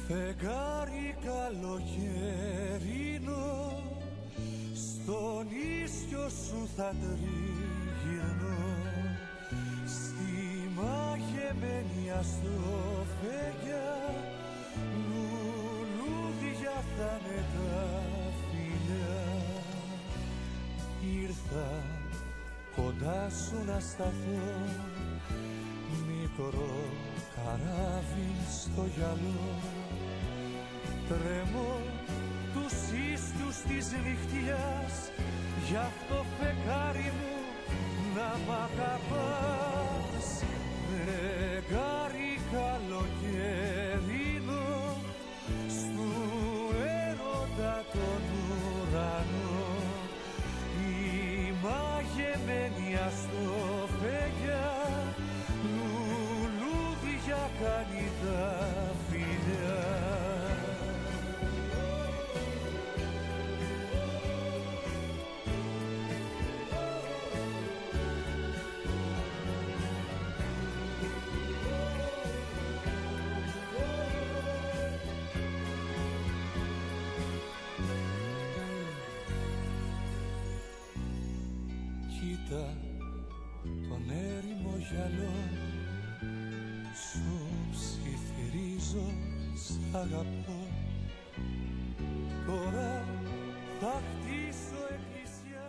Φεγγάρι καλοκαιρινό, στον ίσιο σου θα τριγυρνώ, στη μαγεμένη αστροφέγγια, λουλούδια θα είναι τα φιλιά. Ήρθα κοντά σου να σταθώ, μικρό καράβι στο γυαλό, τρέμω τους ίσκιους της νυχτιάς, γι' αυτό φεγγάρι μου να μ' αγαπάς. Φεγγάρι καλοκαιρινό, στου έρωτα τον ουρανό, η μαγεμένη αστροφέγγια, λουλούδια κάνει τα φιλιά. Κοίτα τον έρημο γυαλό, σου ψιθυρίζω, σ' αγαπώ. Τώρα θα χτίσω εκκλησιά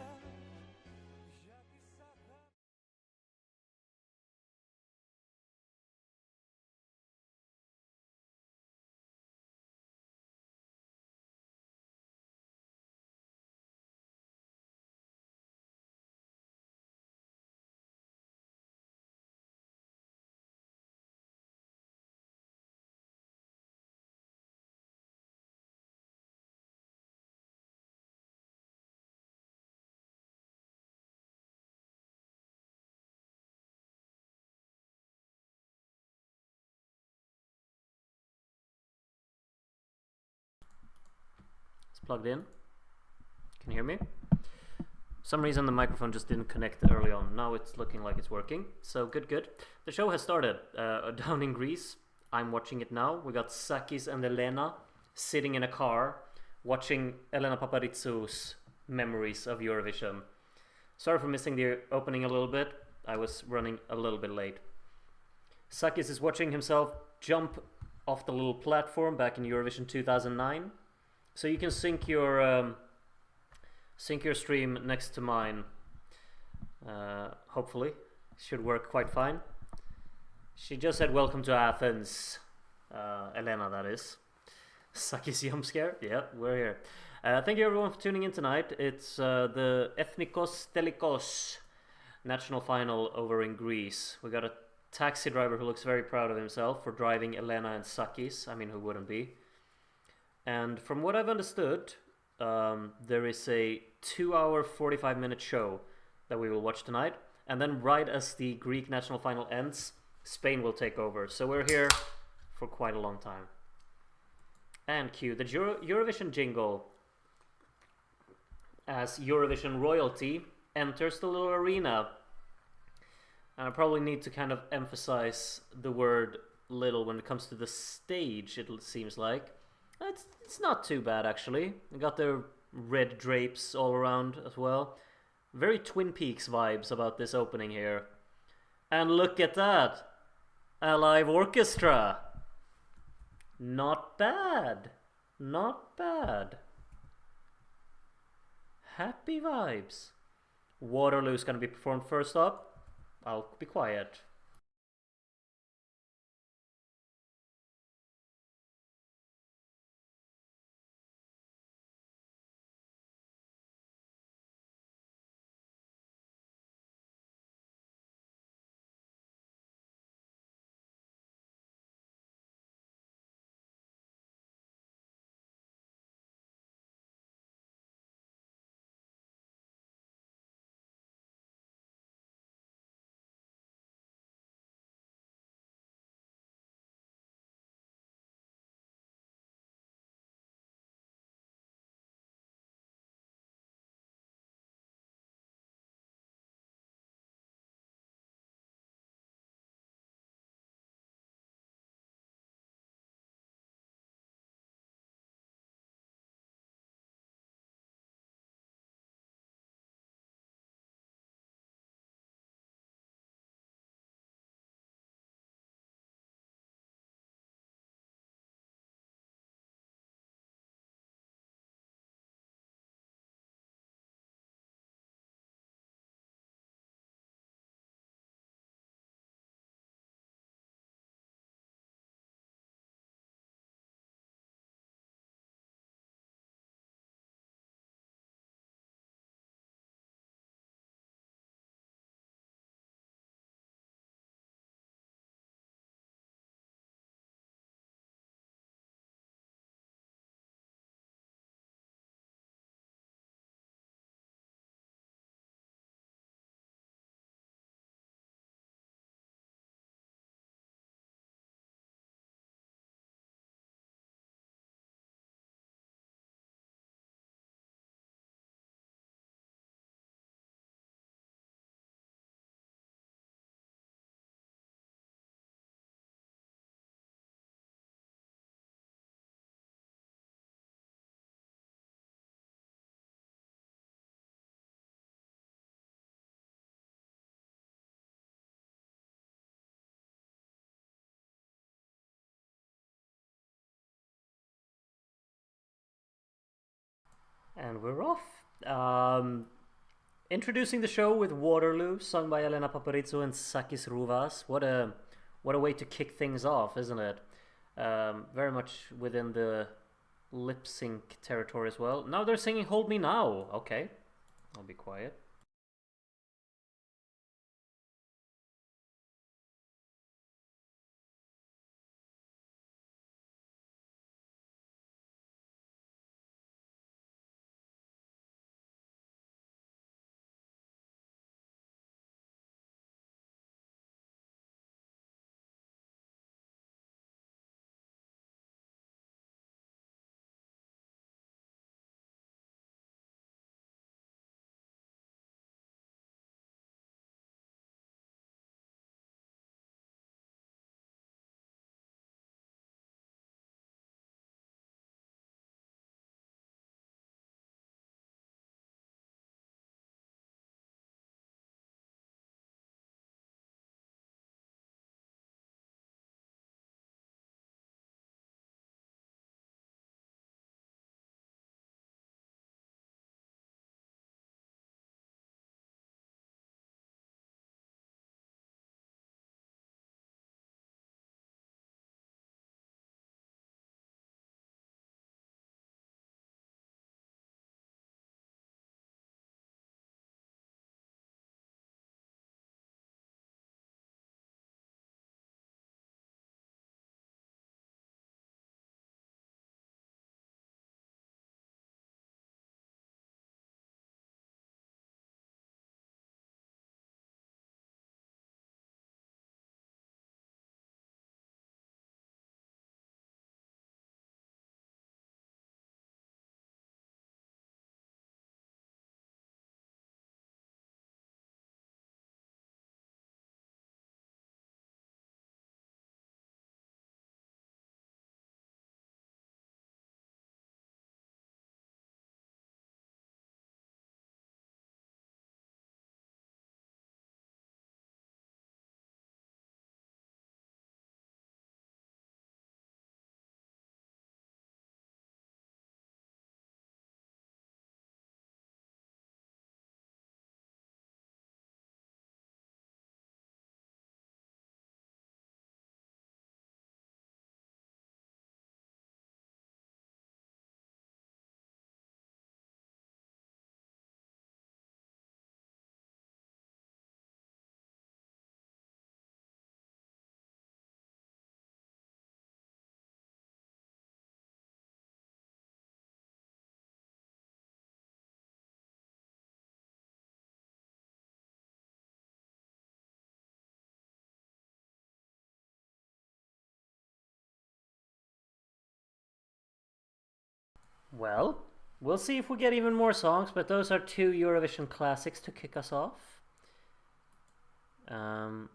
για τις αγάπη. Plugged in. Can you hear me? For some reason the microphone just didn't connect early on. Now it's looking like it's working. So good. The show has started down in Greece. I'm watching it now. We got Sakis and Elena sitting in a car watching Elena Paparizou's Memories of Eurovision. Sorry for missing the opening a little bit. I was running a little bit late. Sakis is watching himself jump off the little platform back in Eurovision 2009. So you can sync your stream next to mine. Hopefully, should work quite fine. She just said welcome to Athens. Elena, that is. Sakis jump scare. Yeah, we're here. Thank you everyone for tuning in tonight. It's the Ethnikós Telikós national final over in Greece. We got a taxi driver who looks very proud of himself for driving Elena and Sakis. I mean, who wouldn't be? And from what I've understood, there is a 2-hour, 45-minute show that we will watch tonight. And then right as the Greek national final ends, Spain will take over. So we're here for quite a long time. And cue the Eurovision jingle as Eurovision royalty enters the little arena. And I probably need to kind of emphasize the word little when it comes to the stage, it seems like. It's not too bad, actually. We got the red drapes all around as well. Very Twin Peaks vibes about this opening here. And look at that! A live orchestra! Not bad. Not bad. Happy vibes. Waterloo's gonna be performed first up. I'll be quiet. And we're off. Introducing the show with Waterloo, sung by Elena Paparizou and Sakis Rouvas. What a way to kick things off, isn't it? Very much within the lip sync territory as well. Now they're singing "Hold Me Now." Okay, I'll be quiet. Well, we'll see if we get even more songs, but those are two Eurovision classics to kick us off. Um,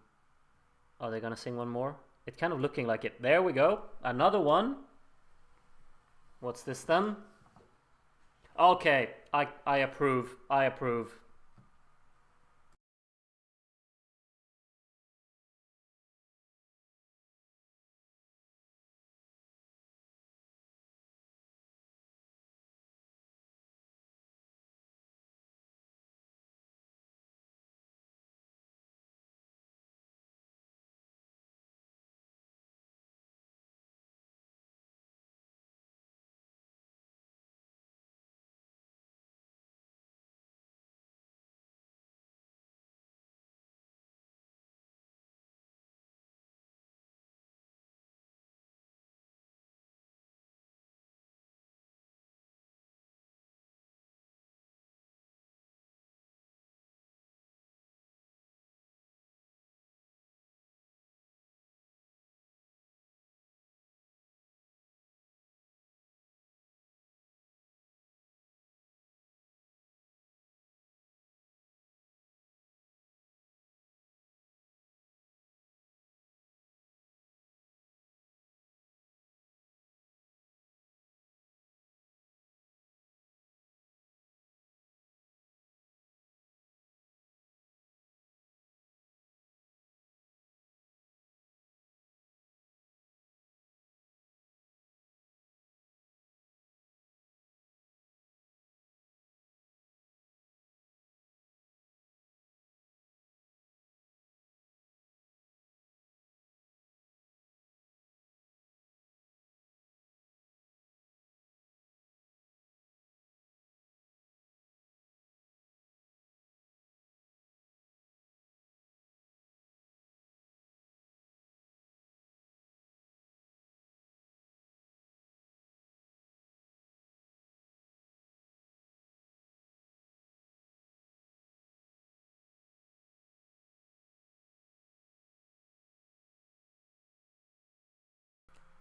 are they gonna sing one more? It's kind of looking like it. There we go. Another one. What's this then? Okay, I approve. I approve.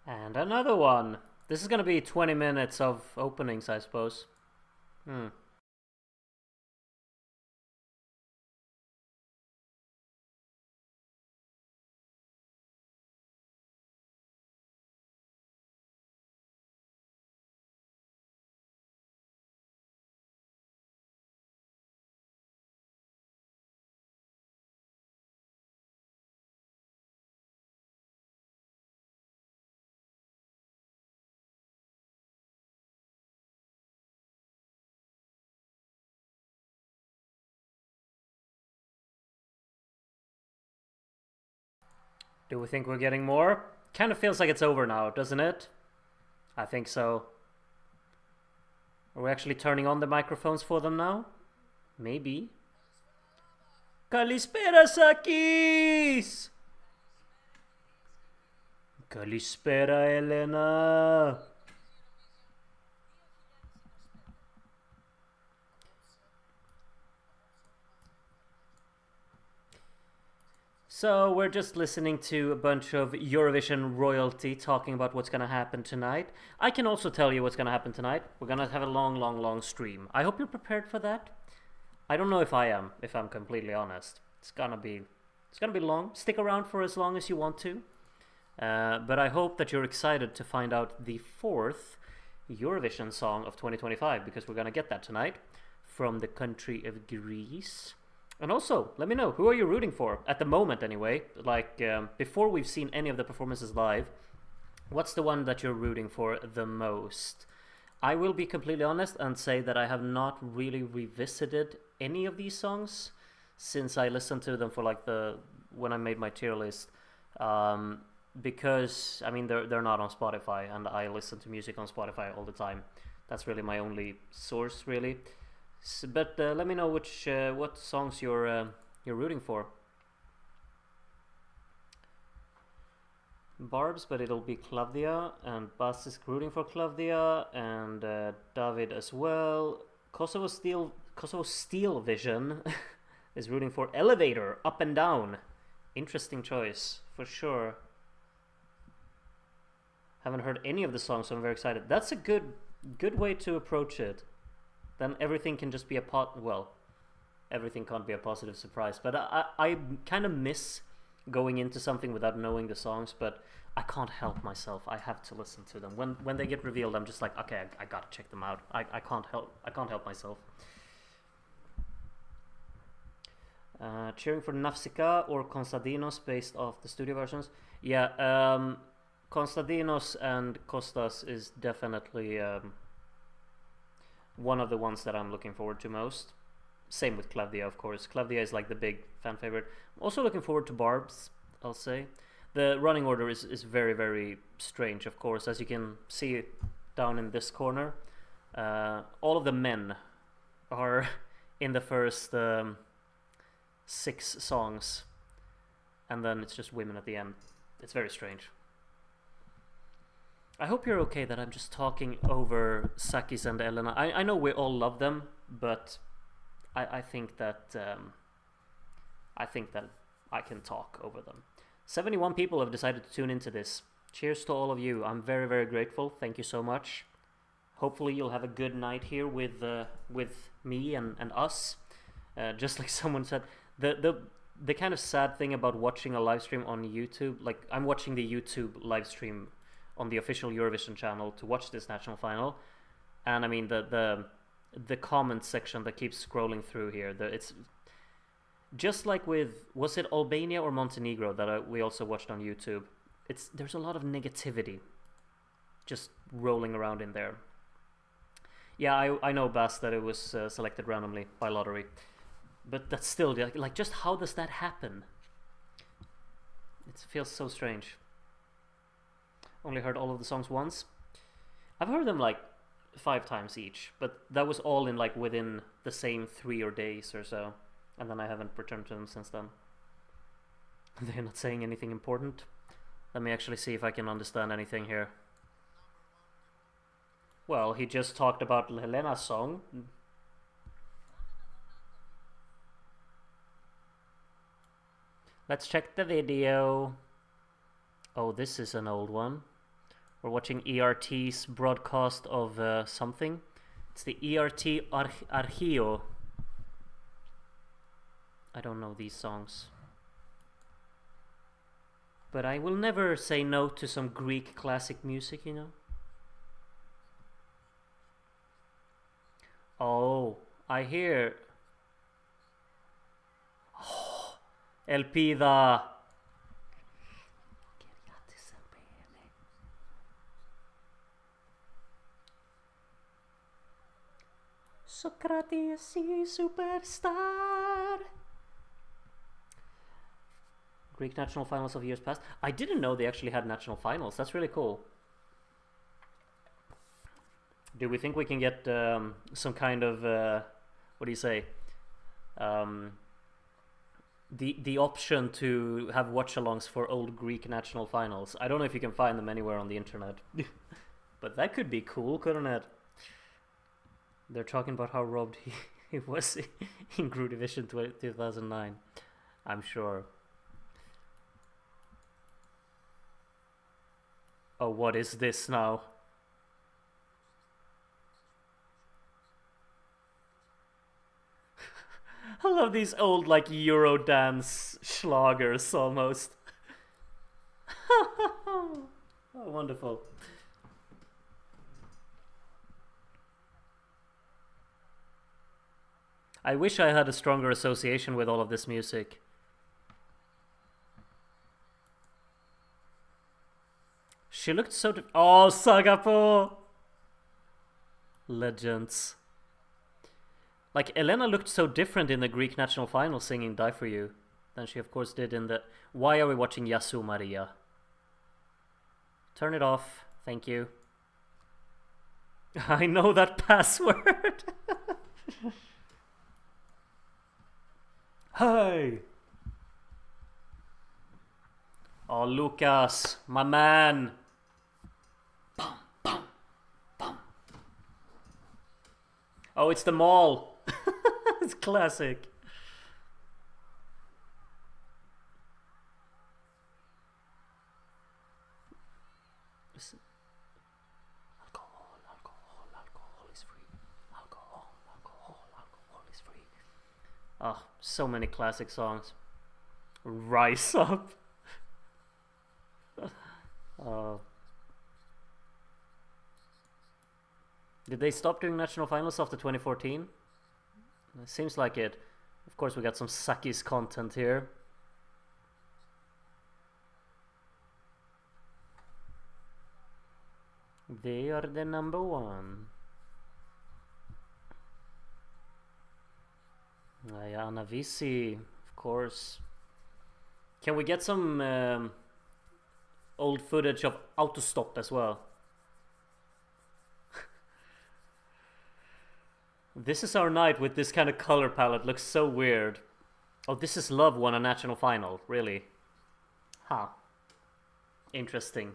And another one. This is gonna be 20 minutes of openings, I suppose. Do we think we're getting more? Kind of feels like it's over now, doesn't it? I think so. Are we actually turning on the microphones for them now? Maybe. Kalispera Sakis! Kalispera Elena! So we're just listening to a bunch of Eurovision royalty talking about what's gonna happen tonight. I can also tell you what's gonna happen tonight. We're gonna have a long stream. I hope you're prepared for that. I don't know if I am, if I'm completely honest. It's gonna be long. Stick around for as long as you want to. But I hope that you're excited to find out the 4th Eurovision song of 2025, because we're gonna get that tonight from the country of Greece. And also, let me know, who are you rooting for? At the moment, anyway. Like, before we've seen any of the performances live, what's the one that you're rooting for the most? I will be completely honest and say that I have not really revisited any of these songs since I listened to them for like when I made my tier list. Because, I mean, they're not on Spotify, and I listen to music on Spotify all the time. That's really my only source, really. But let me know what songs you're rooting for. Barbs, but it'll be Claudia, and Bas is rooting for Claudia, and David as well. Kosovo Steel Vision is rooting for Elevator, Up and Down. Interesting choice, for sure. Haven't heard any of the songs, so I'm very excited. That's a good way to approach it. Then everything can just be everything can't be a positive surprise. But I kind of miss going into something without knowing the songs, but I can't help myself. I have to listen to them. When they get revealed, I'm just like, okay, I gotta check them out. I can't help myself. Cheering for Nafsika or Konstantinos based off the studio versions. Yeah, Konstantinos and Kostas is definitely one of the ones that I'm looking forward to most. Same with Claudia, of course. Claudia is like the big fan favorite. I'm also looking forward to Barb's, I'll say. The running order is very, very strange, of course. As you can see down in this corner, all of the men are in the first 6 songs, and then it's just women at the end. It's very strange. I hope you're okay that I'm just talking over Sakis and Elena. I know we all love them, but I think that I can talk over them. 71 people have decided to tune into this. Cheers to all of you. I'm very, very grateful. Thank you so much. Hopefully you'll have a good night here with me and us. Just like someone said, the kind of sad thing about watching a live stream on YouTube, like I'm watching the YouTube live stream on the official Eurovision channel to watch this national final, and I mean the comment section that keeps scrolling through here, it's just like with, was it Albania or Montenegro that we also watched on YouTube? There's a lot of negativity just rolling around in there. Yeah, I know, Bas, that it was selected randomly by lottery, but that's still like just how does that happen? It feels so strange. Only heard all of the songs once. I've heard them like 5 times each, but that was all in like within the same 3 or days or so, and then I haven't returned to them since then. They're not saying anything important. Let me actually see if I can understand anything here. Well, he just talked about Helena's song. Let's check the video. Oh, this is an old one. We're watching ERT's broadcast of something. It's the ERT Archeo. I don't know these songs. But I will never say no to some Greek classic music, you know? Oh, I hear... Oh, Elpida. Socrates superstar. Greek national finals of years past. I didn't know they actually had national finals. That's really cool. Do we think we can get some kind of what do you say? The option to have watch-alongs for old Greek national finals. I don't know if you can find them anywhere on the internet, but that could be cool, couldn't it? They're talking about how robbed he was in Group Division 2009. I'm sure. Oh, what is this now? I love these old, like, Eurodance schlagers, almost. Oh, wonderful. I wish I had a stronger association with all of this music. She looked so... Oh, Sagapo! Legends. Like, Elena looked so different in the Greek national final singing Die For You than she of course did in the... Why are we watching Yasu Maria? Turn it off. Thank you. I know that password. Hey! Oh, Lucas, my man. Bum, bum, bum. Oh, it's the mall. It's classic. Alcohol is free. Alcohol is free. Oh, so many classic songs. Rise Up. Did they stop doing national finals after 2014? It seems like it. Of course, we got some Sakis content here. They are the number one. Anna Vissi, of course. Can we get some old footage of Autostop as well? This is our night with this kind of color palette. Looks so weird. Oh, This Is Love won a national final. Really? Huh. Interesting.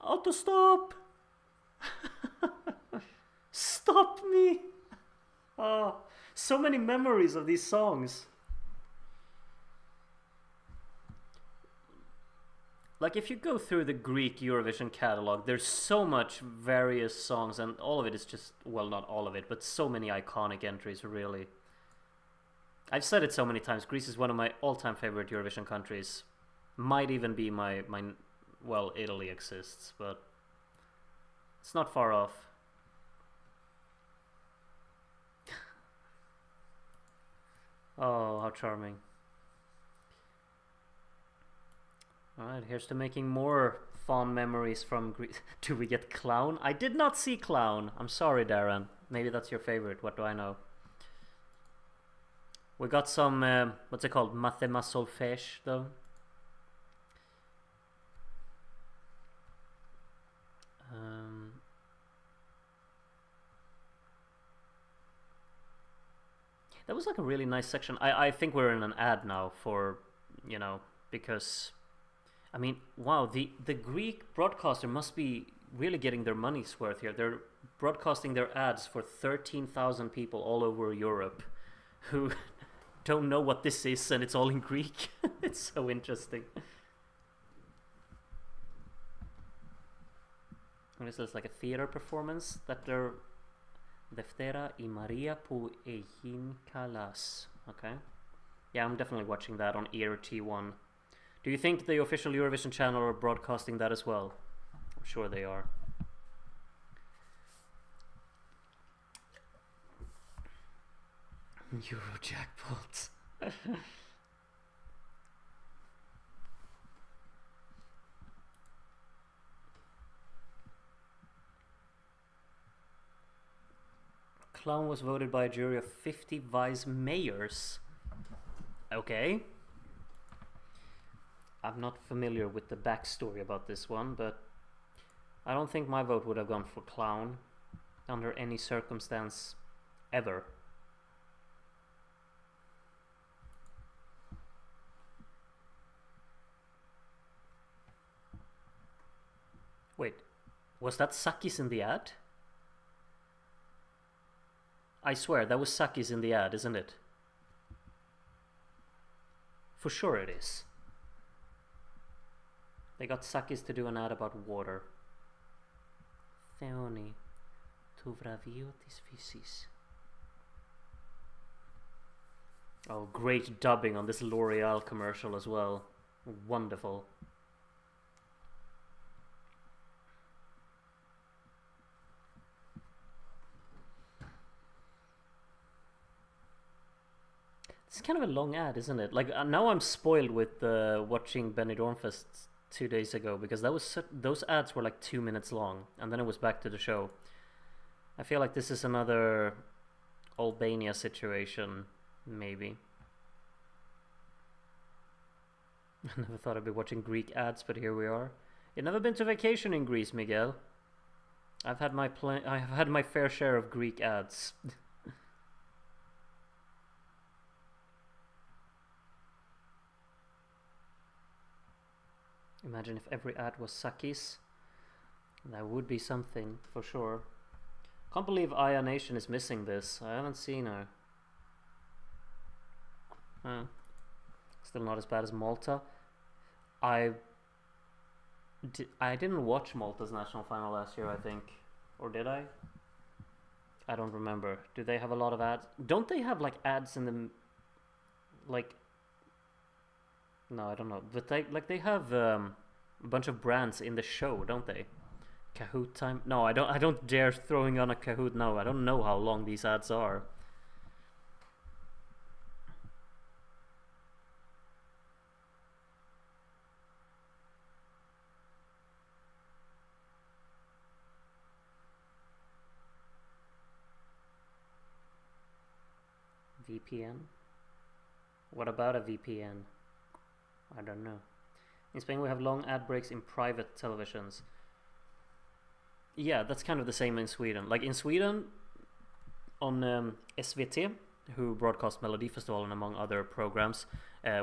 Autostop! Stop me! Oh, so many memories of these songs. Like, if you go through the Greek Eurovision catalog, there's so much various songs, and all of it is just, well, not all of it, but so many iconic entries, really. I've said it so many times, Greece is one of my all-time favorite Eurovision countries. Might even be my well, Italy exists, but it's not far off. Oh, how charming. Alright, here's to making more fond memories from Greece. Do we get Clown? I did not see Clown. I'm sorry, Darren. Maybe that's your favorite. What do I know? We got some, what's it called? Mathema Solfège, though. That was like a really nice section. I think we're in an ad now for, you know, because, I mean, wow, the Greek broadcaster must be really getting their money's worth here. They're broadcasting their ads for 13,000 people all over Europe who don't know what this is and it's all in Greek. It's so interesting. And this is like a theater performance that they're Deftera y Maria που egin kalas. Okay. Yeah, I'm definitely watching that on ERT1. Do you think the official Eurovision channel are broadcasting that as well? I'm sure they are. Euro jackpot. Clown was voted by a jury of 50 vice mayors. Okay. I'm not familiar with the backstory about this one, but I don't think my vote would have gone for Clown under any circumstance ever. Wait, was that Sakis in the ad? I swear, that was Sakis in the ad, isn't it? For sure it is. They got Sakis to do an ad about water. Theoni, tu vravio tis physis. Oh, great dubbing on this L'Oreal commercial as well. Wonderful. It's kind of a long ad, isn't it? Like now I'm spoiled with watching Benidorm Fest 2 days ago because those ads were like 2 minutes long, and then it was back to the show. I feel like this is another Albania situation, maybe. I never thought I'd be watching Greek ads, but here we are. You've never been to vacation in Greece, Miguel? I've had my fair share of Greek ads. Imagine if every ad was Sakis. That would be something, for sure. Can't believe Aya Nation is missing this. I haven't seen her. Still not as bad as Malta. I didn't watch Malta's national final last year, I think. Or did I? I don't remember. Do they have a lot of ads? Don't they have like ads in the... Like... No, I don't know. But they have a bunch of brands in the show, don't they? Kahoot time? No, I don't dare throwing on a Kahoot now. I don't know how long these ads are. VPN? What about a VPN? I don't know. In Spain we have long ad breaks in private televisions. Yeah, that's kind of the same in Sweden. Like in Sweden, on SVT, who broadcast Melodifestivalen and among other programs,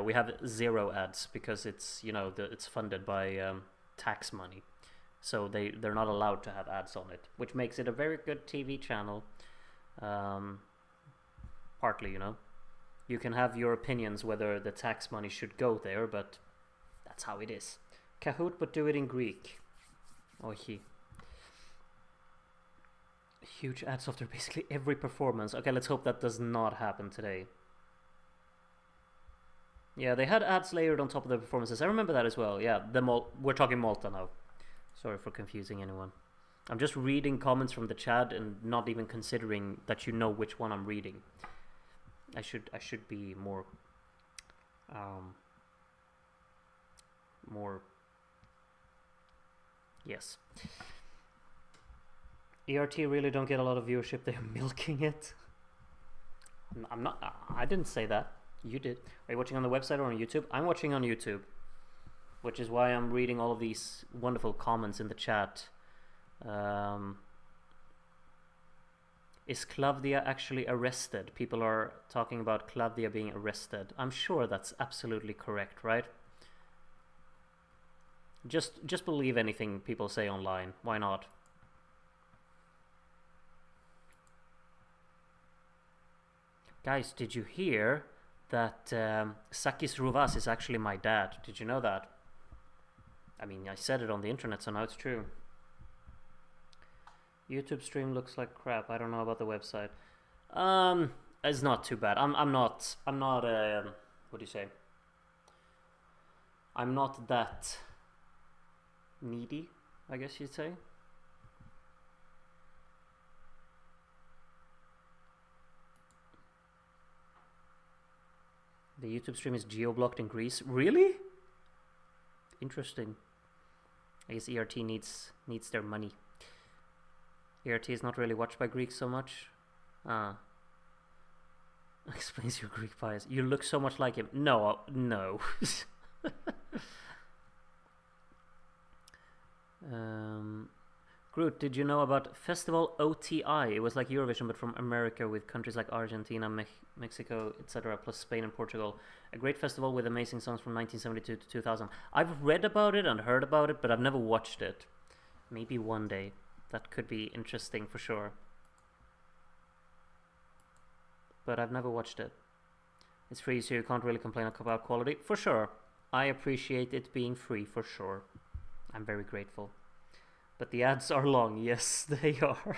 we have 0 ads because it's it's funded by tax money, so they're not allowed to have ads on it, which makes it a very good TV channel. Partly, you can have your opinions whether the tax money should go there, but that's how it is. Kahoot, but do it in Greek. Ohi. Huge ads after basically every performance. Okay, let's hope that does not happen today. Yeah, they had ads layered on top of the performances. I remember that as well. Yeah, we're talking Malta now. Sorry for confusing anyone. I'm just reading comments from the chat and not even considering that you know which one I'm reading. I should be more yes. ERT really don't get a lot of viewership. They're milking it. I didn't say that. You did. Are you watching on the website or on YouTube? I'm watching on YouTube, which is why I'm reading all of these wonderful comments in the chat. Is Klavdia actually arrested? People are talking about Klavdia being arrested. I'm sure that's absolutely correct, right? Just believe anything people say online. Why not? Guys, did you hear that Sakis Rouvas is actually my dad. Did you know that? I mean, I said it on the internet, so now it's true. YouTube stream looks like crap. I don't know about the website. It's not too bad. I'm not what do you say? I'm not that needy, I guess you'd say. The YouTube stream is geo-blocked in Greece. Really? Interesting. I guess ERT needs their money. ERT is not really watched by Greeks so much. Explains your Greek bias. You look so much like him. No. Groot, did you know about Festival OTI? It was like Eurovision but from America, with countries like Argentina, Mexico, etc., plus Spain and Portugal. A great festival with amazing songs from 1972 to 2000. I've read about it and heard about it, but I've never watched it. Maybe one day. That could be interesting for sure. But I've never watched it. It's free, so you can't really complain about quality. For sure. I appreciate it being free, for sure. I'm very grateful. But the ads are long. Yes, they are.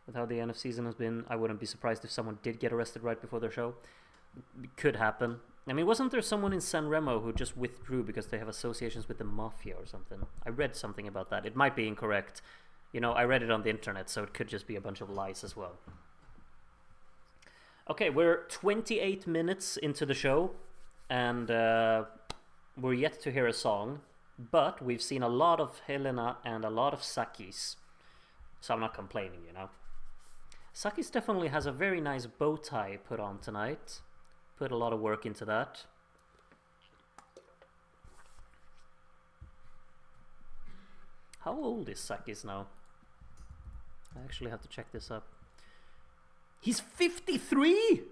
With how the end of season has been, I wouldn't be surprised if someone did get arrested right before their show. It could happen. I mean, wasn't there someone in San Remo who just withdrew because they have associations with the mafia or something? I read something about that. It might be incorrect. You know, I read it on the internet, so it could just be a bunch of lies as well. Okay, we're 28 minutes into the show, and we're yet to hear a song, but we've seen a lot of Helena and a lot of Sakis, so I'm not complaining, you know. Sakis definitely has a very nice bow tie put on tonight. Put a lot of work into that. How old is Sakis now? I actually have to check this up. He's 53!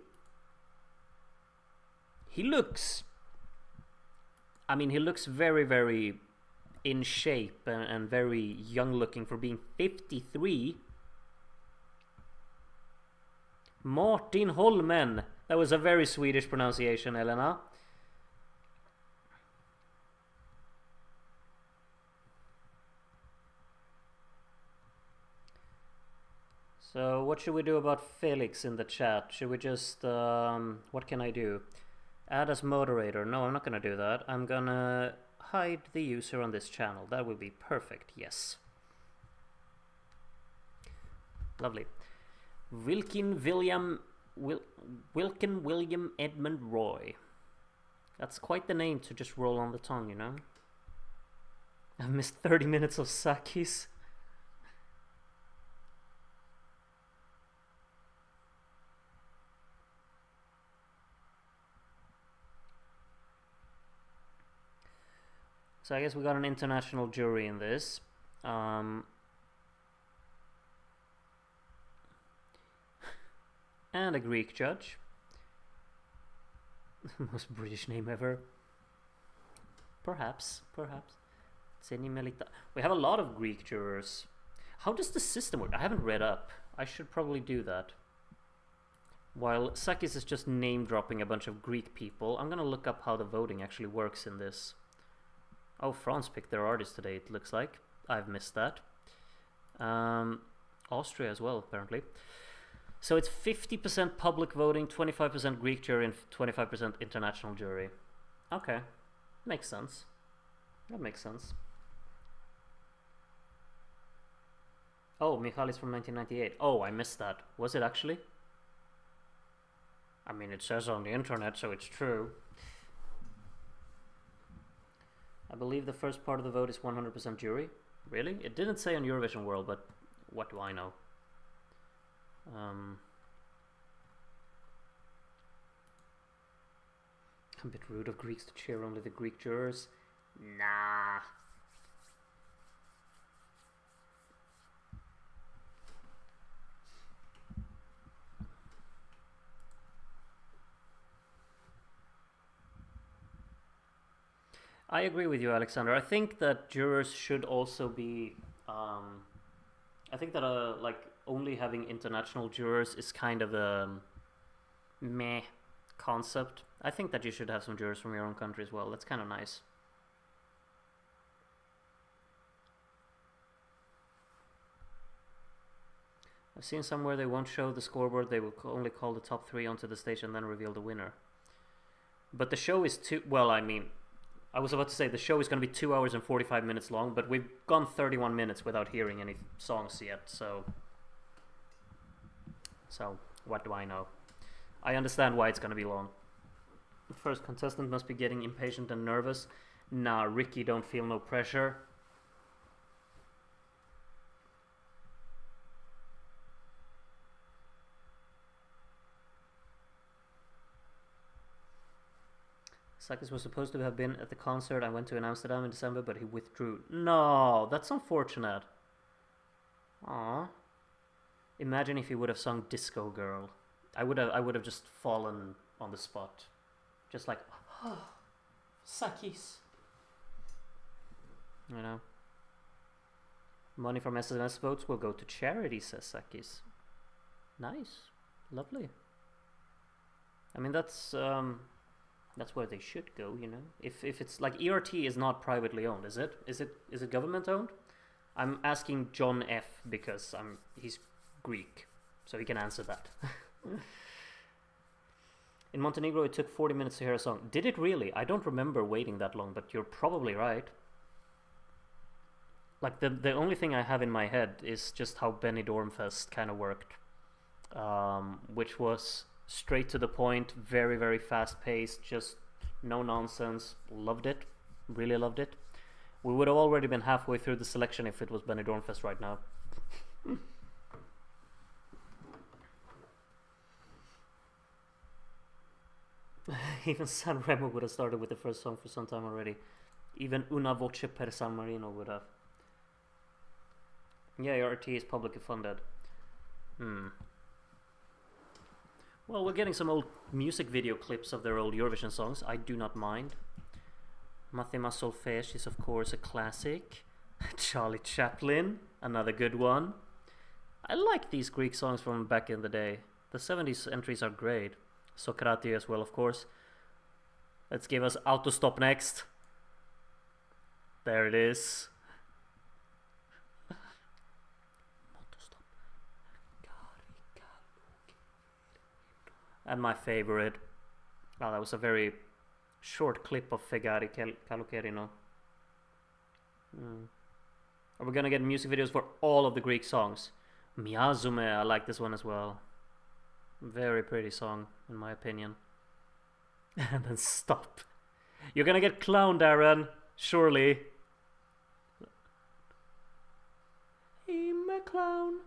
He looks very, very in shape and very young looking for being 53. Martin Holmen. That was a very Swedish pronunciation, Elena. So what should we do about Felix in the chat? Should we just, what can I do? Add as moderator. No, I'm not gonna do that. I'm gonna hide the user on this channel. That would be perfect, yes. Lovely. Wilkin William Edmund Roy. That's quite the name to just roll on the tongue, you know? I've missed 30 minutes of Sakis. So I guess we got an international jury in this. And a Greek judge. Most British name ever. Perhaps. Tseni Melita. We have a lot of Greek jurors. How does the system work? I haven't read up. I should probably do that. While Sakis is just name dropping a bunch of Greek people, I'm gonna look up how the voting actually works in this. Oh, France picked their artist today, it looks like. I've missed that. Austria as well, apparently. So it's 50% public voting, 25% Greek jury, and 25% international jury. Okay. Makes sense. That makes sense. Oh, Michalis from 1998. Oh, I missed that. Was it actually? I mean, it says on the internet, so it's true. I believe the first part of the vote is 100% jury. Really? It didn't say on Eurovision World, but what do I know? A bit rude of Greeks to cheer only the Greek jurors. Nah. I agree with you, Alexander. I think that jurors should also be. I think that like only having international jurors is kind of a meh concept. I think that you should have some jurors from your own country as well. That's kind of nice. I've seen somewhere they won't show the scoreboard. They will only call the top 3 onto the stage and then reveal the winner. But the show is well, I mean, I was about to say the show is going to be 2 hours and 45 minutes long, but we've gone 31 minutes without hearing any songs yet, so what do I know? I understand why it's going to be long. The first contestant must be getting impatient and nervous. Nah, Ricky, don't feel no pressure. Sakis was supposed to have been at the concert I went to in Amsterdam in December, but he withdrew. No, that's unfortunate. Aww. Imagine if he would have sung Disco Girl. I would have just fallen on the spot. Just like, oh, Sakis. You know. Money from SMS votes will go to charity, says Sakis. Nice. Lovely. I mean, that's where they should go, you know. If it's like ERT is not privately owned, is it? Is it government owned? I'm asking John F because he's Greek, so he can answer that. In Montenegro, it took 40 minutes to hear a song. Did it really? I don't remember waiting that long, but you're probably right. Like the only thing I have in my head is just how Benidorm Fest kind of worked, which was straight to the point, very, very fast paced, just no nonsense. Loved it. Really loved it. We would have already been halfway through the selection if it was Benidorm Fest right now. Even San Remo would have started with the first song for some time already. Even Una Voce per San Marino would have. Yeah, RT is publicly funded. Well, we're getting some old music video clips of their old Eurovision songs. I do not mind. Mathema Solfège is of course a classic. Charlie Chaplin, another good one. I like these Greek songs from back in the day. The 70s entries are great. Socrati as well, of course. Let's give us Autostop next. There it is. And my favorite. Oh, that was a very short clip of Fegari Kalokerino. Are we gonna get music videos for all of the Greek songs? Miazume, I like this one as well. Very pretty song, in my opinion. And then stop. You're gonna get clowned, Darren. Surely. I'm a clown.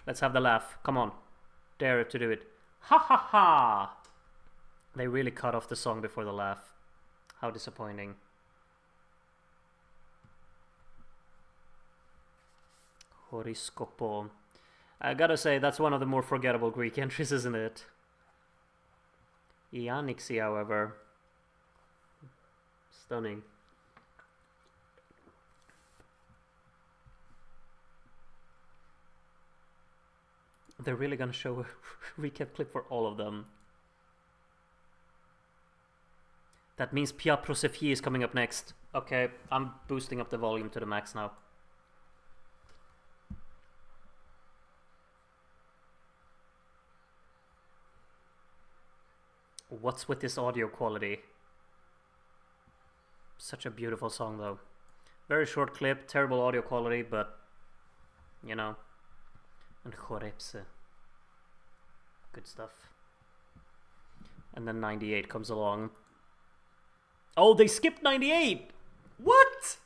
Let's have the laugh. Come on. Dare to do it. Ha ha ha! They really cut off the song before the laugh. How disappointing. Horiskopo. I gotta say, that's one of the more forgettable Greek entries, isn't it? Iannixi, however. Stunning. They're really gonna show a recap clip for all of them. That means Pia Prosefie is coming up next. Okay, I'm boosting up the volume to the max now. What's with this audio quality? Such a beautiful song though. Very short clip, terrible audio quality, but you know. And Chorepse. Good stuff. And then 98 comes along. Oh, they skipped 98! What?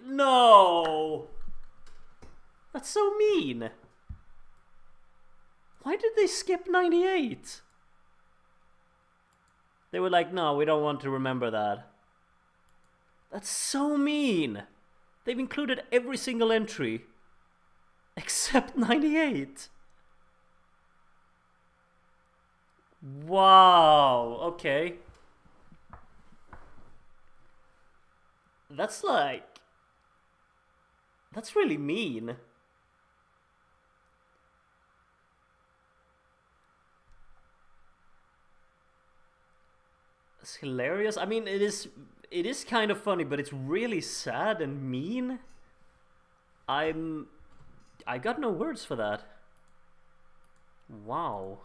No! That's so mean. Why did they skip 98? They were like, no, we don't want to remember that. That's so mean. They've included every single entry. Except 98. Wow, okay. That's really mean. It's hilarious. I mean, it is kind of funny, but it's really sad and mean. I got no words for that. Wow.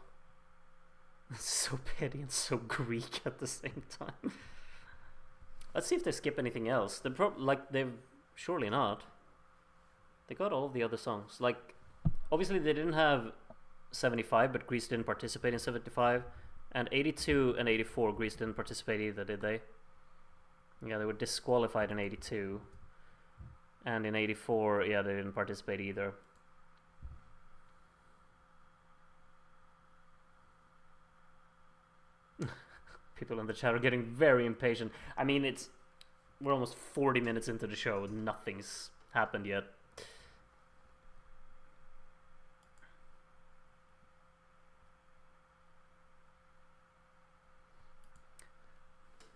It's so petty and so Greek at the same time. Let's see if they skip anything else. They've surely not. They got all the other songs. Like, obviously they didn't have 75, but Greece didn't participate in 75. And 82 and 84, Greece didn't participate either, did they? Yeah, they were disqualified in 82. And in 84, yeah, they didn't participate either. People in the chat are getting very impatient. I mean, we're almost 40 minutes into the show. Nothing's happened yet.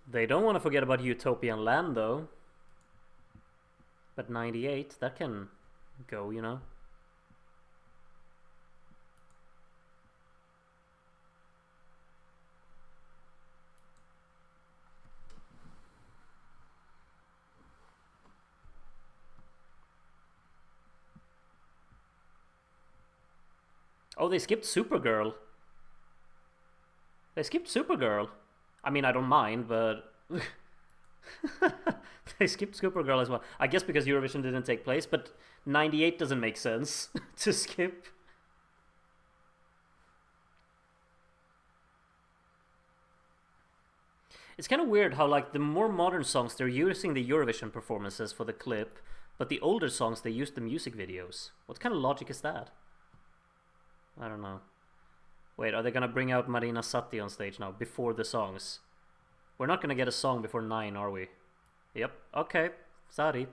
They don't want to forget about Utopian Land, though. But 98, that can go, you know. Oh, they skipped Supergirl. They skipped Supergirl. I mean, I don't mind, but... They skipped Supergirl as well. I guess because Eurovision didn't take place, but 98 doesn't make sense to skip. It's kind of weird how, like, the more modern songs, they're using the Eurovision performances for the clip, but the older songs, they use the music videos. What kind of logic is that? I don't know. Wait, are they gonna bring out Marina Satti on stage now, before the songs? We're not gonna get a song before 9, are we? Yep, okay. Sorry.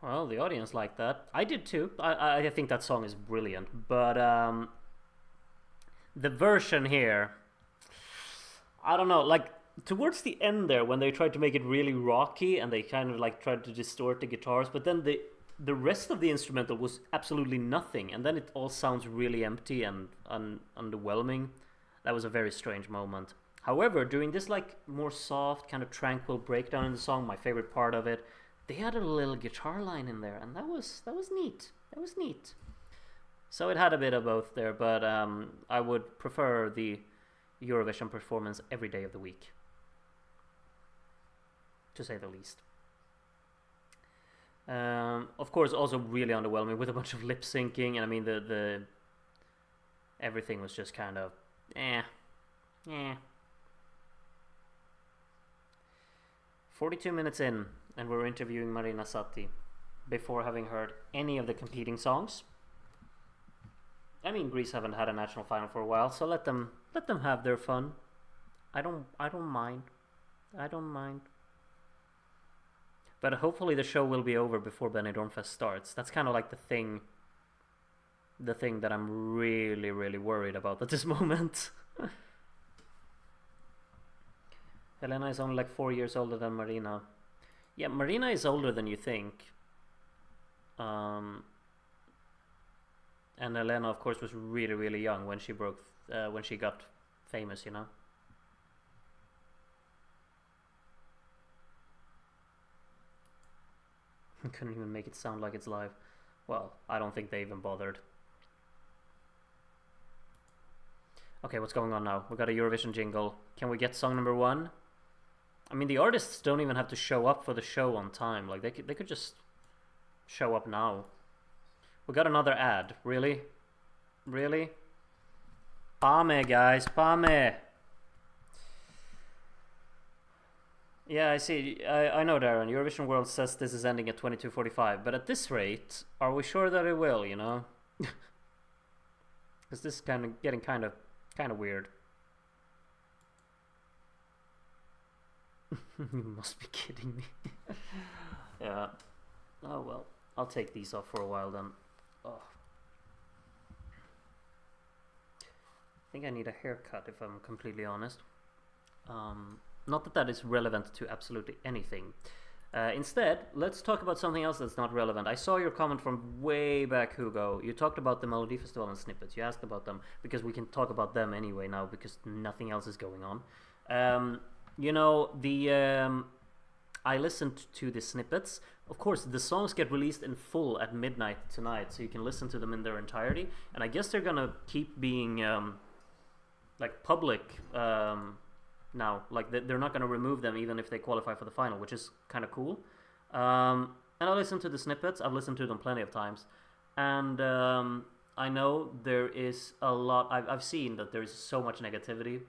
Well, the audience liked that. I did too. I think that song is brilliant, but the version here, I don't know. Like towards the end there, when they tried to make it really rocky and they kind of like tried to distort the guitars, but then the rest of the instrumental was absolutely nothing, and then it all sounds really empty and underwhelming. That was a very strange moment. However, during this like more soft, kind of tranquil breakdown in the song, my favorite part of it, they had a little guitar line in there, and that was neat. That was neat. So it had a bit of both there, but I would prefer the Eurovision performance every day of the week, to say the least. Of course, also really underwhelming with a bunch of lip syncing, and I mean the everything was just kind of eh. 42 minutes in, and we're interviewing Marina Satti before having heard any of the competing songs. I mean, Greece haven't had a national final for a while, so let them have their fun. I don't mind. I don't mind. But hopefully the show will be over before Benidorm Fest starts. That's kind of like the thing that I'm really, really worried about at this moment. Elena is only like 4 years older than Marina. Yeah, Marina is older than you think. And Elena, of course, was really, really young when she when she got famous, you know. Couldn't even make it sound like it's live. Well, I don't think they even bothered. Okay, what's going on now? We got a Eurovision jingle. Can we get song number 1? I mean, the artists don't even have to show up for the show on time. Like, they could just show up now. We got another ad. Really? Really? Pame, guys. Pame. Yeah, I see. I know, Darren. Eurovision World says this is ending at 22:45. But at this rate, are we sure that it will, you know? Because this is getting kind of weird. You must be kidding me. Yeah. Oh well. I'll take these off for a while then. Oh. I think I need a haircut if I'm completely honest. Not that is relevant to absolutely anything. Instead, let's talk about something else that's not relevant. I saw your comment from way back, Hugo. You talked about the Melody Festival and snippets. You asked about them because we can talk about them anyway now because nothing else is going on. You know, I listened to the snippets. Of course, the songs get released in full at midnight tonight, so you can listen to them in their entirety. And I guess they're gonna keep being like public now. Like they're not gonna remove them even if they qualify for the final, which is kind of cool. And I listened to the snippets. I've listened to them plenty of times, and I know there is a lot. I've seen that there is so much negativity.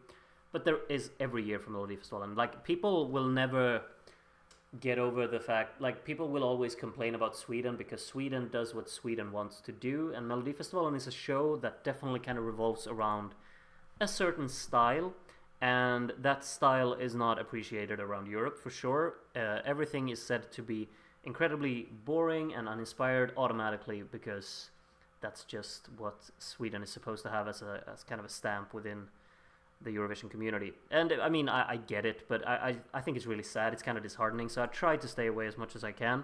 But there is every year for Melody Festival, and like people will never get over the fact, like people will always complain about Sweden because Sweden does what Sweden wants to do, and Melody Festival is a show that definitely kind of revolves around a certain style, and that style is not appreciated around Europe for sure. Everything is said to be incredibly boring and uninspired automatically because that's just what Sweden is supposed to have as kind of a stamp within the Eurovision community. And I mean, I get it, but I think it's really sad. It's kind of disheartening, so I try to stay away as much as I can.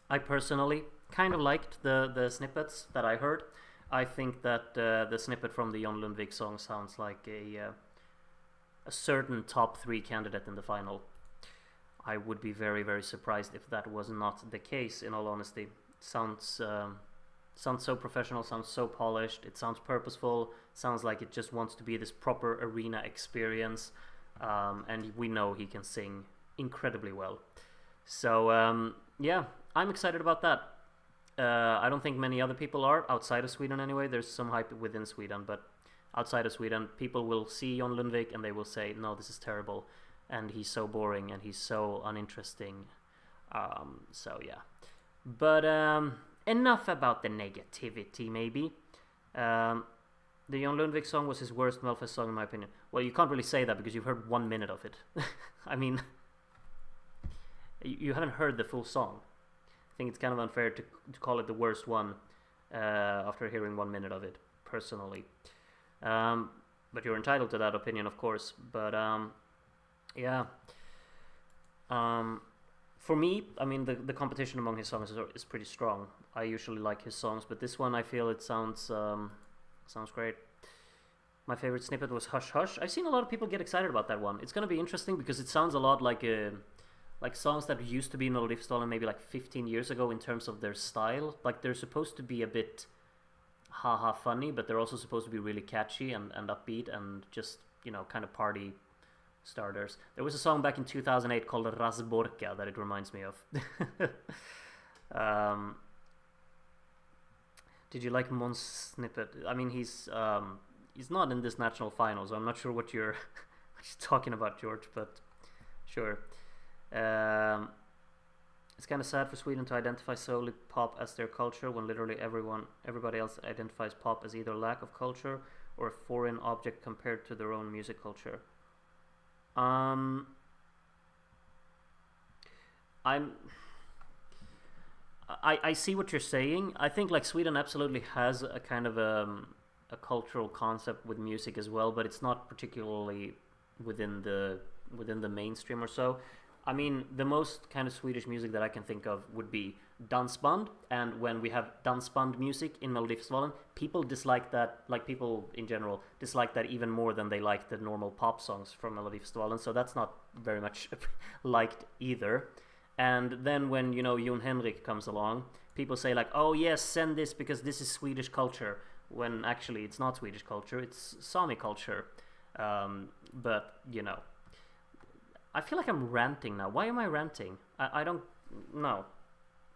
I personally kind of liked the snippets that I heard. I think that the snippet from the Jon Lundvik song sounds like a certain top 3 candidate in the final. I would be very, very surprised if that was not the case, in all honesty. Sounds so professional, sounds so polished, it sounds purposeful, sounds like it just wants to be this proper arena experience, and we know he can sing incredibly well. So yeah, I'm excited about that. I don't think many other people are, outside of Sweden anyway. There's some hype within Sweden, but outside of Sweden, people will see Jon Lundvik and they will say, no, this is terrible, and he's so boring and he's so uninteresting. So yeah. But enough about the negativity, maybe. The Jon Lundvik song was his worst Melfest song, in my opinion. Well, you can't really say that because you've heard 1 minute of it. I mean, you haven't heard the full song. think it's kind of unfair to call it the worst one after hearing 1 minute of it, personally. But you're entitled to that opinion, of course. But yeah. For me, I mean, the competition among his songs is pretty strong. I usually like his songs, but this one I feel it sounds great. My favorite snippet was Hush Hush. I've seen a lot of people get excited about that one. It's gonna be interesting because it sounds a lot like songs that used to be in Melodifestivalen maybe like 15 years ago in terms of their style. Like they're supposed to be a bit haha funny, but they're also supposed to be really catchy and upbeat and just, you know, kind of party starters. There was a song back in 2008 called Razborka that it reminds me of. Did you like Mon's snippet? I mean, he's not in this national final, so I'm not sure what you're talking about, George, but sure. It's kind of sad for Sweden to identify solely pop as their culture when literally everybody else identifies pop as either lack of culture or a foreign object compared to their own music culture. I see what you're saying. I think like Sweden absolutely has a kind of a cultural concept with music as well, but it's not particularly within the mainstream or so. I mean, the most kind of Swedish music that I can think of would be dansband, and when we have dansband music in Melodifestivalen, people dislike that, like people in general dislike that even more than they like the normal pop songs from Melodifestivalen, so that's not very much liked either. And then when, you know, Jon Henrik comes along, people say like, oh yes, send this because this is Swedish culture, when actually it's not Swedish culture, it's Sami culture. But, you know, I feel like I'm ranting now. Why am I ranting? I don't know.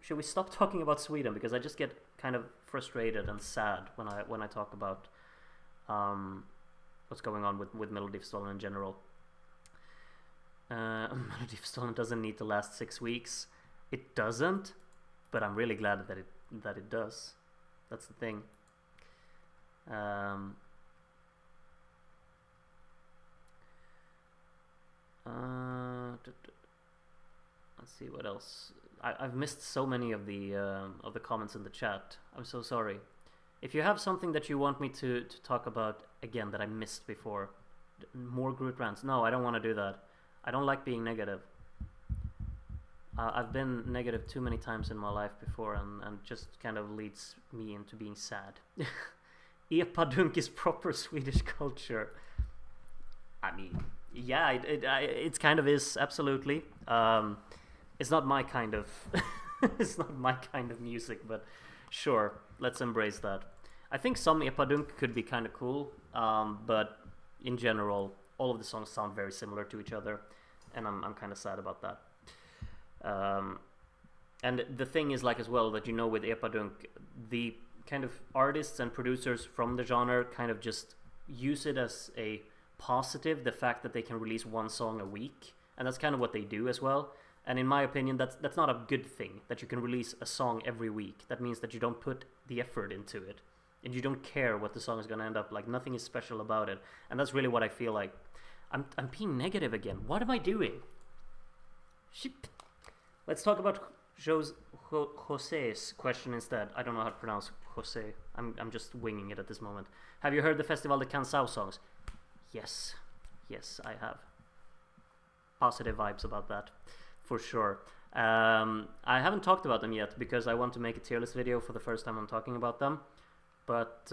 Should we stop talking about Sweden? Because I just get kind of frustrated and sad when I talk about what's going on with Melodifestivalen in general. Melodifestivalen doesn't need to last 6 weeks. It doesn't, but I'm really glad that it does. That's the thing. Let's see what else. I've missed so many of the comments in the chat. I'm so sorry. If you have something that you want me to talk about again that I missed before, more group rants. No, I don't want to do that. I don't like being negative. I've been negative too many times in my life before, and just kind of leads me into being sad. Epadunk is proper Swedish culture. I mean, yeah, it kind of is, absolutely. It's not my kind of it's not my kind of music, but sure, let's embrace that. I think some Epadunk could be kind of cool, but in general, all of the songs sound very similar to each other, and I'm kind of sad about that. And the thing is, like, as well, that, you know, with Epadunk, the kind of artists and producers from the genre kind of just use it as a positive, the fact that they can release one song a week, and that's kind of what they do as well. And in my opinion, that's not a good thing, that you can release a song every week. That means that you don't put the effort into it, and you don't care what the song is going to end up like. Nothing is special about it, and that's really what I feel like. I'm being negative again. What am I doing? Shit. Let's talk about Jose's question instead. I don't know how to pronounce Jose. I'm just winging it at this moment. Have you heard the Festival de Canção songs? Yes, I have. Positive vibes about that, for sure. I haven't talked about them yet because I want to make a tier list video for the first time I'm talking about them. But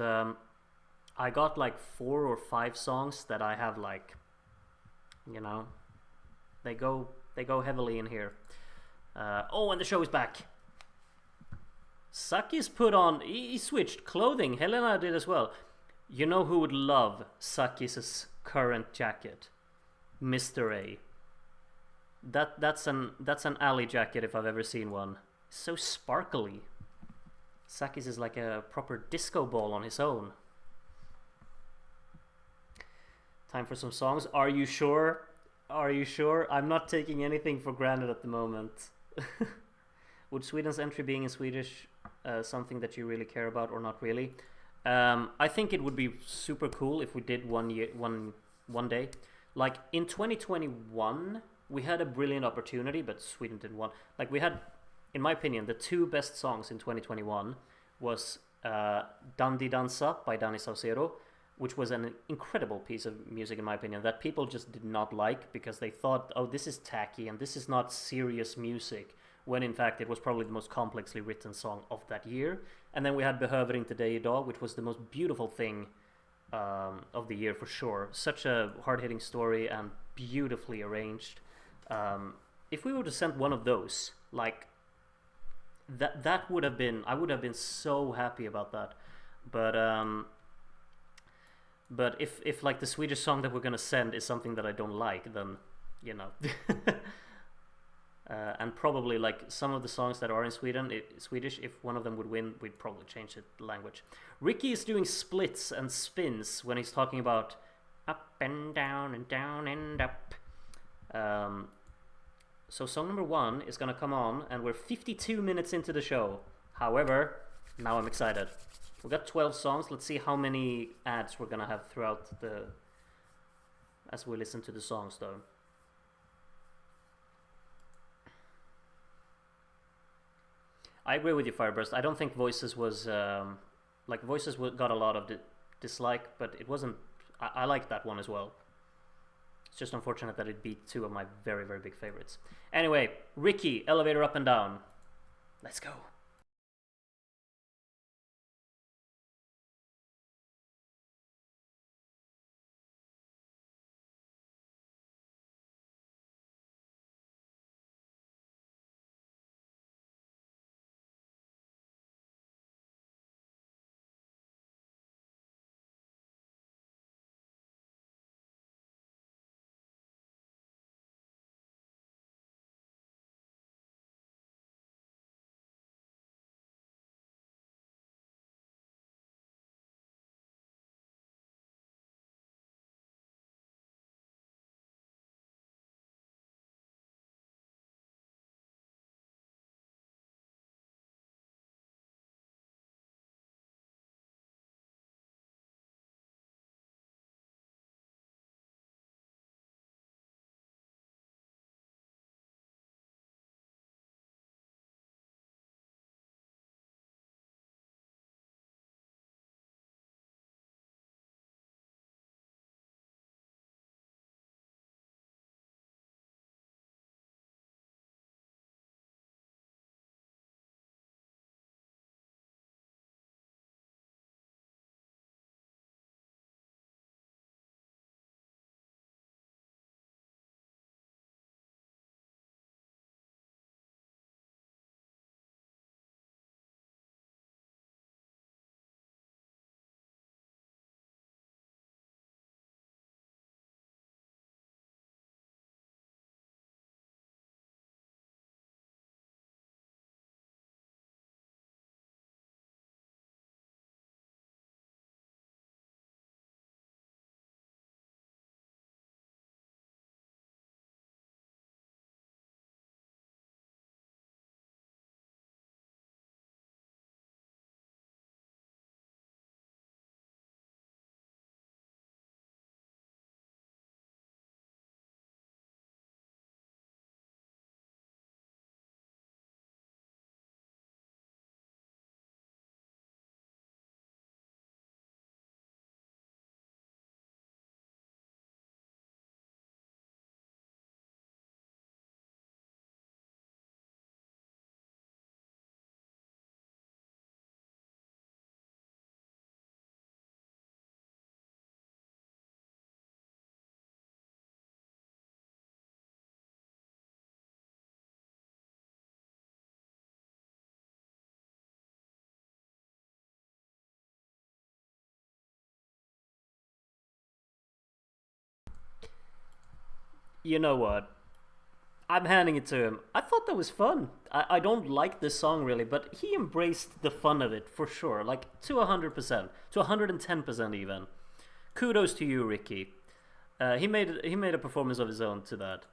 I got like 4 or 5 songs that I have, like, you know, they go heavily in here. Oh, and the show is back. Saki's put on, he switched clothing. Helena did as well. You know who would love Saki's current jacket? Mr. A. That's an alley jacket if I've ever seen one. So sparkly. Saki's is like a proper disco ball on his own. Time for some songs. Are you sure? Are you sure? I'm not taking anything for granted at the moment. Would Sweden's entry being in Swedish something that you really care about, or not really? I think it would be super cool if we did one day. Like in 2021, we had a brilliant opportunity, but Sweden didn't want. Like we had in my opinion, the two best songs in 2021 was Dandi Dansa by Dani Saucedo, which was an incredible piece of music in my opinion that people just did not like because they thought, oh, this is tacky and this is not serious music, when in fact it was probably the most complexly written song of that year. And then we had Behöver inte dig idag, which was the most beautiful thing of the year for sure. Such a hard-hitting story and beautifully arranged. If we were to send one of those, like that would have been, I would have been so happy about that. But if like the Swedish song that we're gonna send is something that I don't like, then you know. And probably like some of the songs that are in Swedish, if one of them would win, we'd probably change the language. Ricky is doing splits and spins when he's talking about up and down and down and up. So song number 1 is gonna come on, and we're 52 minutes into the show. However, now I'm excited. We got 12 songs. Let's see how many ads we're gonna have throughout as we listen to the songs, though. I agree with you, Fireburst. I don't think Voices was Voices got a lot of dislike, but it wasn't. I liked that one as well. It's just unfortunate that it beat two of my very, very big favorites. Anyway, Ricky, Elevator Up and Down. Let's go. You know what? I'm handing it to him. I thought that was fun. I don't like this song really, but he embraced the fun of it for sure. Like to 100%, to 110% even. Kudos to you, Ricky. He made a performance of his own to that.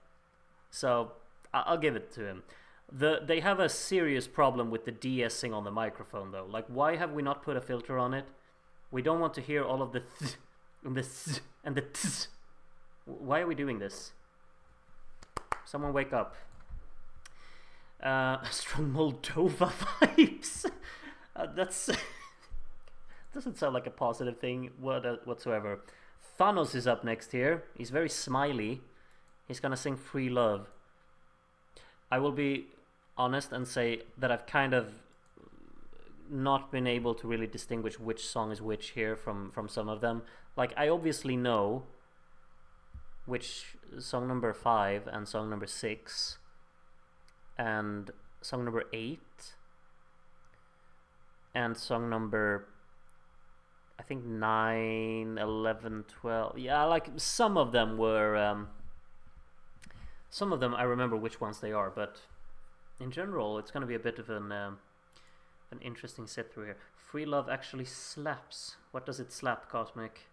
So I'll give it to him. They have a serious problem with the de-essing on the microphone though. Like, why have we not put a filter on it? We don't want to hear all of the th and the th and the th. Why are we doing this? Someone wake up. Strong Moldova vibes. That's doesn't sound like a positive thing whatsoever. Thanos is up next here. He's very smiley. He's gonna sing Free Love. I will be honest and say that I've kind of not been able to really distinguish which song is which here from some of them. Like, I obviously know which song number 5 and song number 6 and song number 8 and song number, I think, 9, 11, 12. Yeah, like some of them were some of them I remember which ones they are, but in general it's going to be a bit of an interesting sit through here. Free Love actually slaps. What does it slap, Cosmic?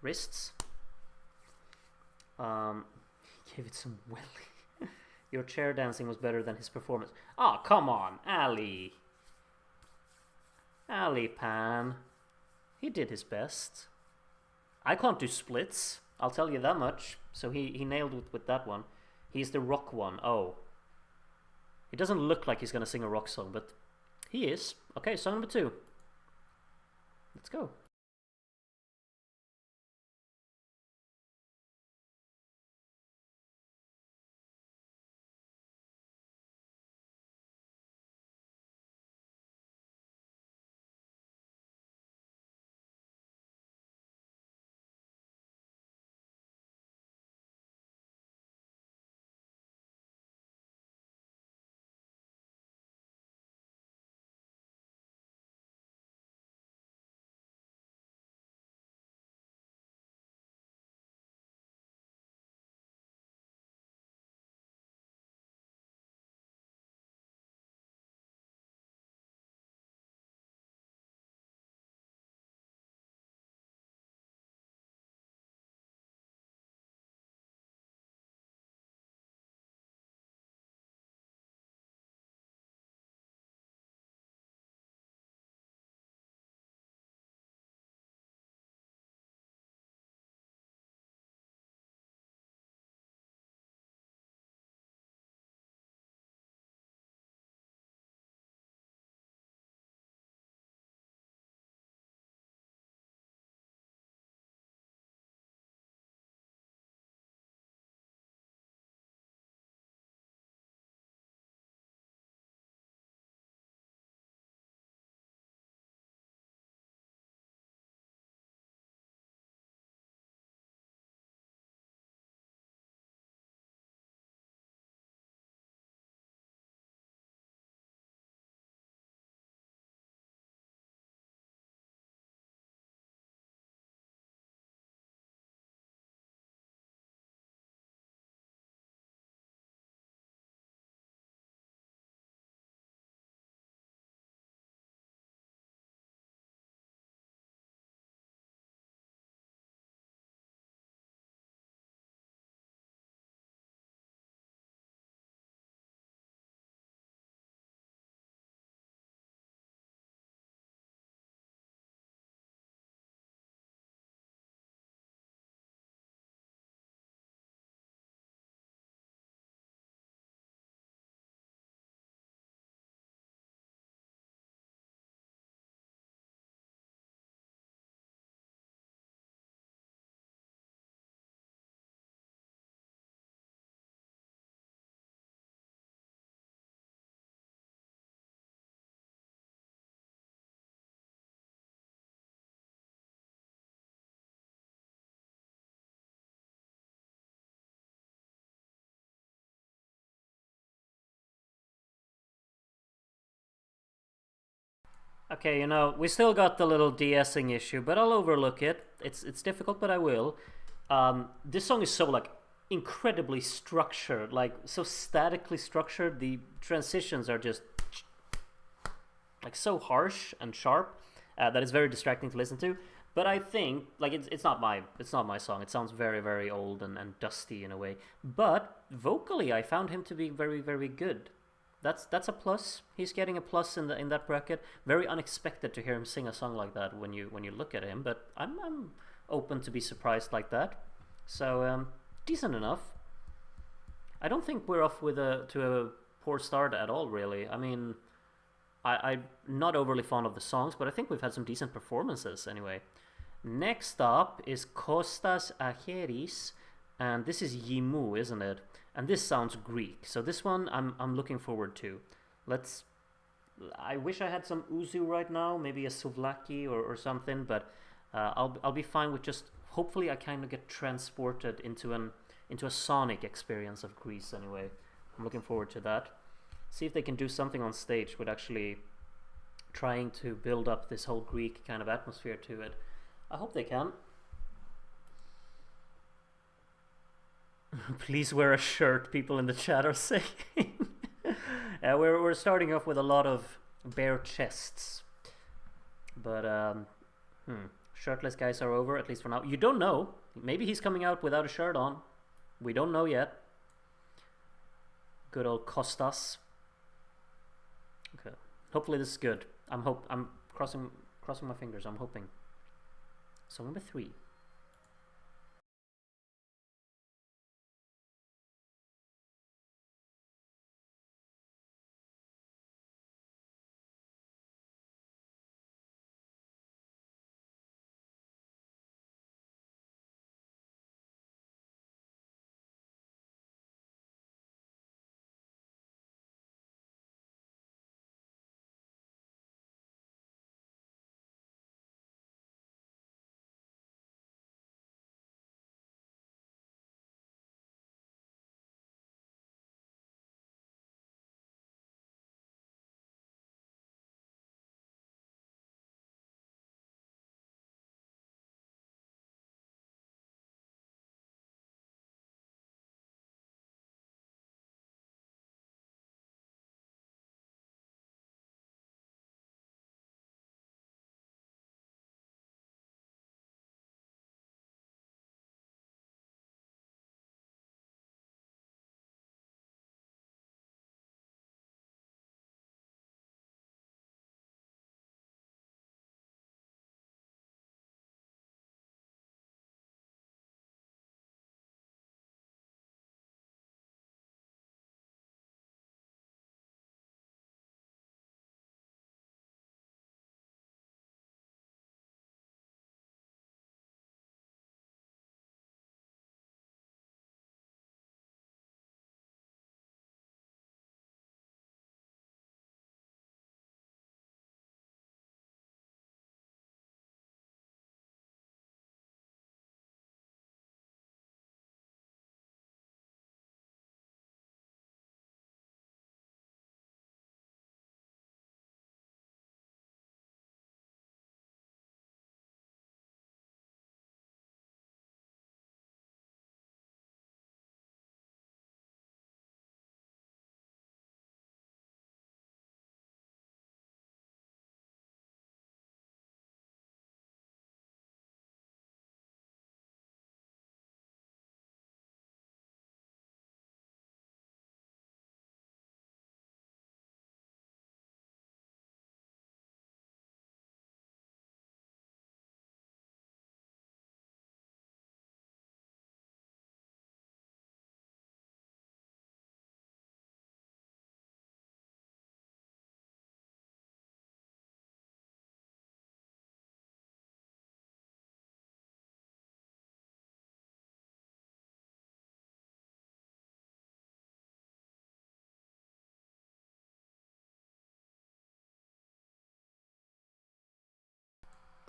Wrists? Gave it some welly. Your chair dancing was better than his performance. Oh, come on, Ali. Ali Pan. He did his best. I can't do splits, I'll tell you that much. So he nailed it with that one. He's the rock one. Oh. It doesn't look like he's gonna sing a rock song, but he is. Okay, song number 2. Let's go. Okay, we still got the little de-essing issue, but I'll overlook it. It's difficult, but I will. This song is so, like, incredibly structured, like, so statically structured. The transitions are just, like, so harsh and sharp that it's very distracting to listen to. But I think, like, it's not my song. It sounds very, very old and dusty in a way. But vocally, I found him to be very, very good. That's a plus. He's getting a plus in that bracket. Very unexpected to hear him sing a song like that when you look at him, but I'm open to be surprised like that. So decent enough. I don't think we're off to a poor start at all, really. I mean, I'm not overly fond of the songs, but I think we've had some decent performances anyway. Next up is Kostas Acheris, and this is Yimu, isn't it? And this sounds Greek, so this one I'm looking forward to. I wish I had some Uzu right now, maybe a Souvlaki or something, but I'll be fine with just, hopefully I kind of get transported into a sonic experience of Greece anyway. I'm looking forward to that. See if they can do something on stage with actually trying to build up this whole Greek kind of atmosphere to it. I hope they can. Please wear a shirt, people in the chat are saying. We're starting off with a lot of bare chests. But, shirtless guys are over, at least for now. You don't know. Maybe he's coming out without a shirt on. We don't know yet. Good old Kostas. Okay. Hopefully this is good. I'm crossing my fingers. I'm hoping. So number 3.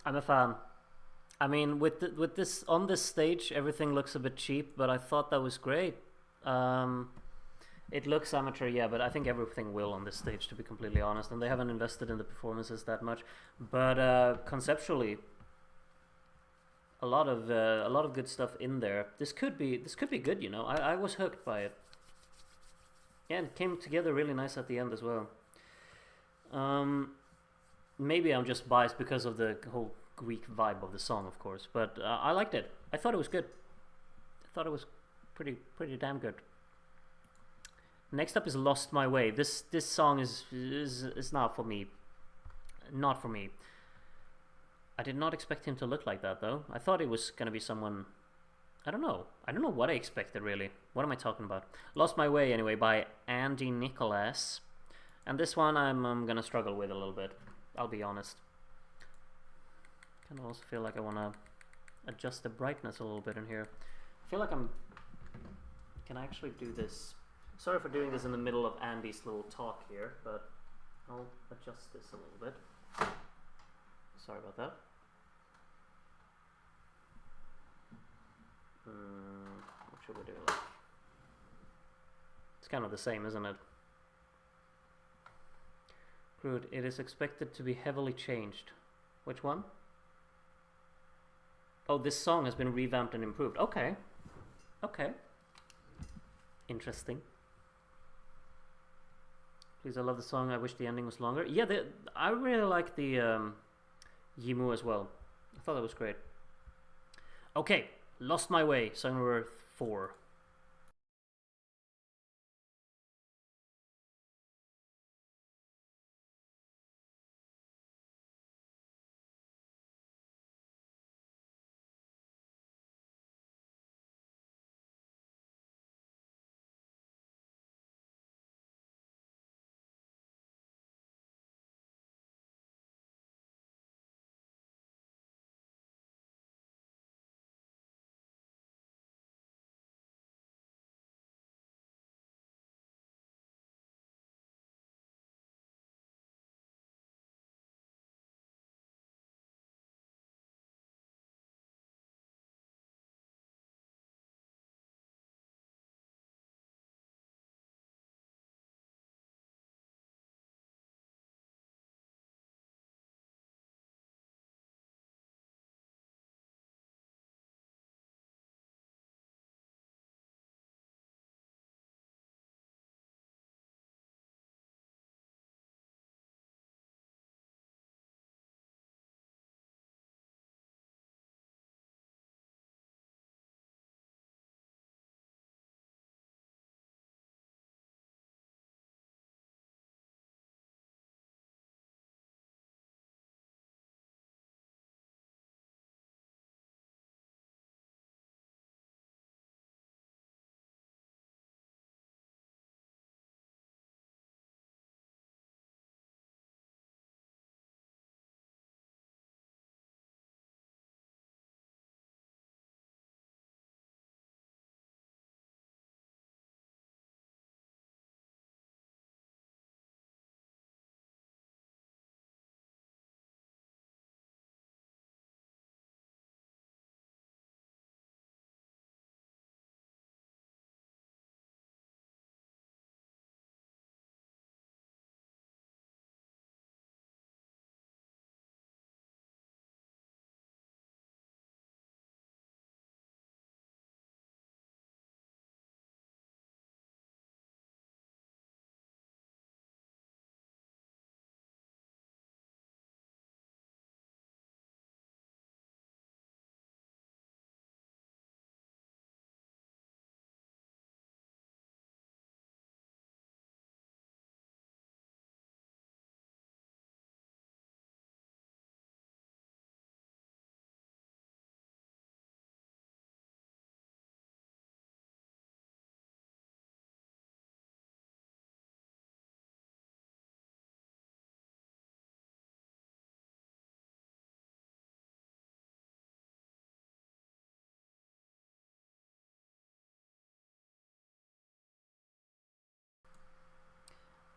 I'm a fan. I mean, with this on this stage, everything looks a bit cheap, but I thought that was great. It looks amateur, yeah, but I think everything will on this stage, to be completely honest. And they haven't invested in the performances that much, but conceptually, a lot of good stuff in there. This could be good, you know. I was hooked by it. Yeah, and it came together really nice at the end as well. Maybe I'm just biased because of the whole Greek vibe of the song, of course, but I liked it. I thought it was good. I thought it was pretty damn good. Next up is Lost My Way. This song is not for me. Not for me. I did not expect him to look like that, though. I thought it was gonna be someone I don't know. I don't know what I expected really. What am I talking about? Lost My Way anyway by Andy Nicholas. And this one I'm gonna struggle with a little bit. I'll be honest. Kind of also feel like I wanna adjust the brightness a little bit in here. I feel like can I actually do this? Sorry for doing this in the middle of Andy's little talk here, but I'll adjust this a little bit. Sorry about that. What should we do? It's kind of the same, isn't it? Crude. It is expected to be heavily changed. Which one? Oh, this song has been revamped and improved. Okay. Okay. Interesting. Please, I love the song. I wish the ending was longer. Yeah, I really like the Yimu as well. I thought that was great. Okay, Lost My Way, song number 4.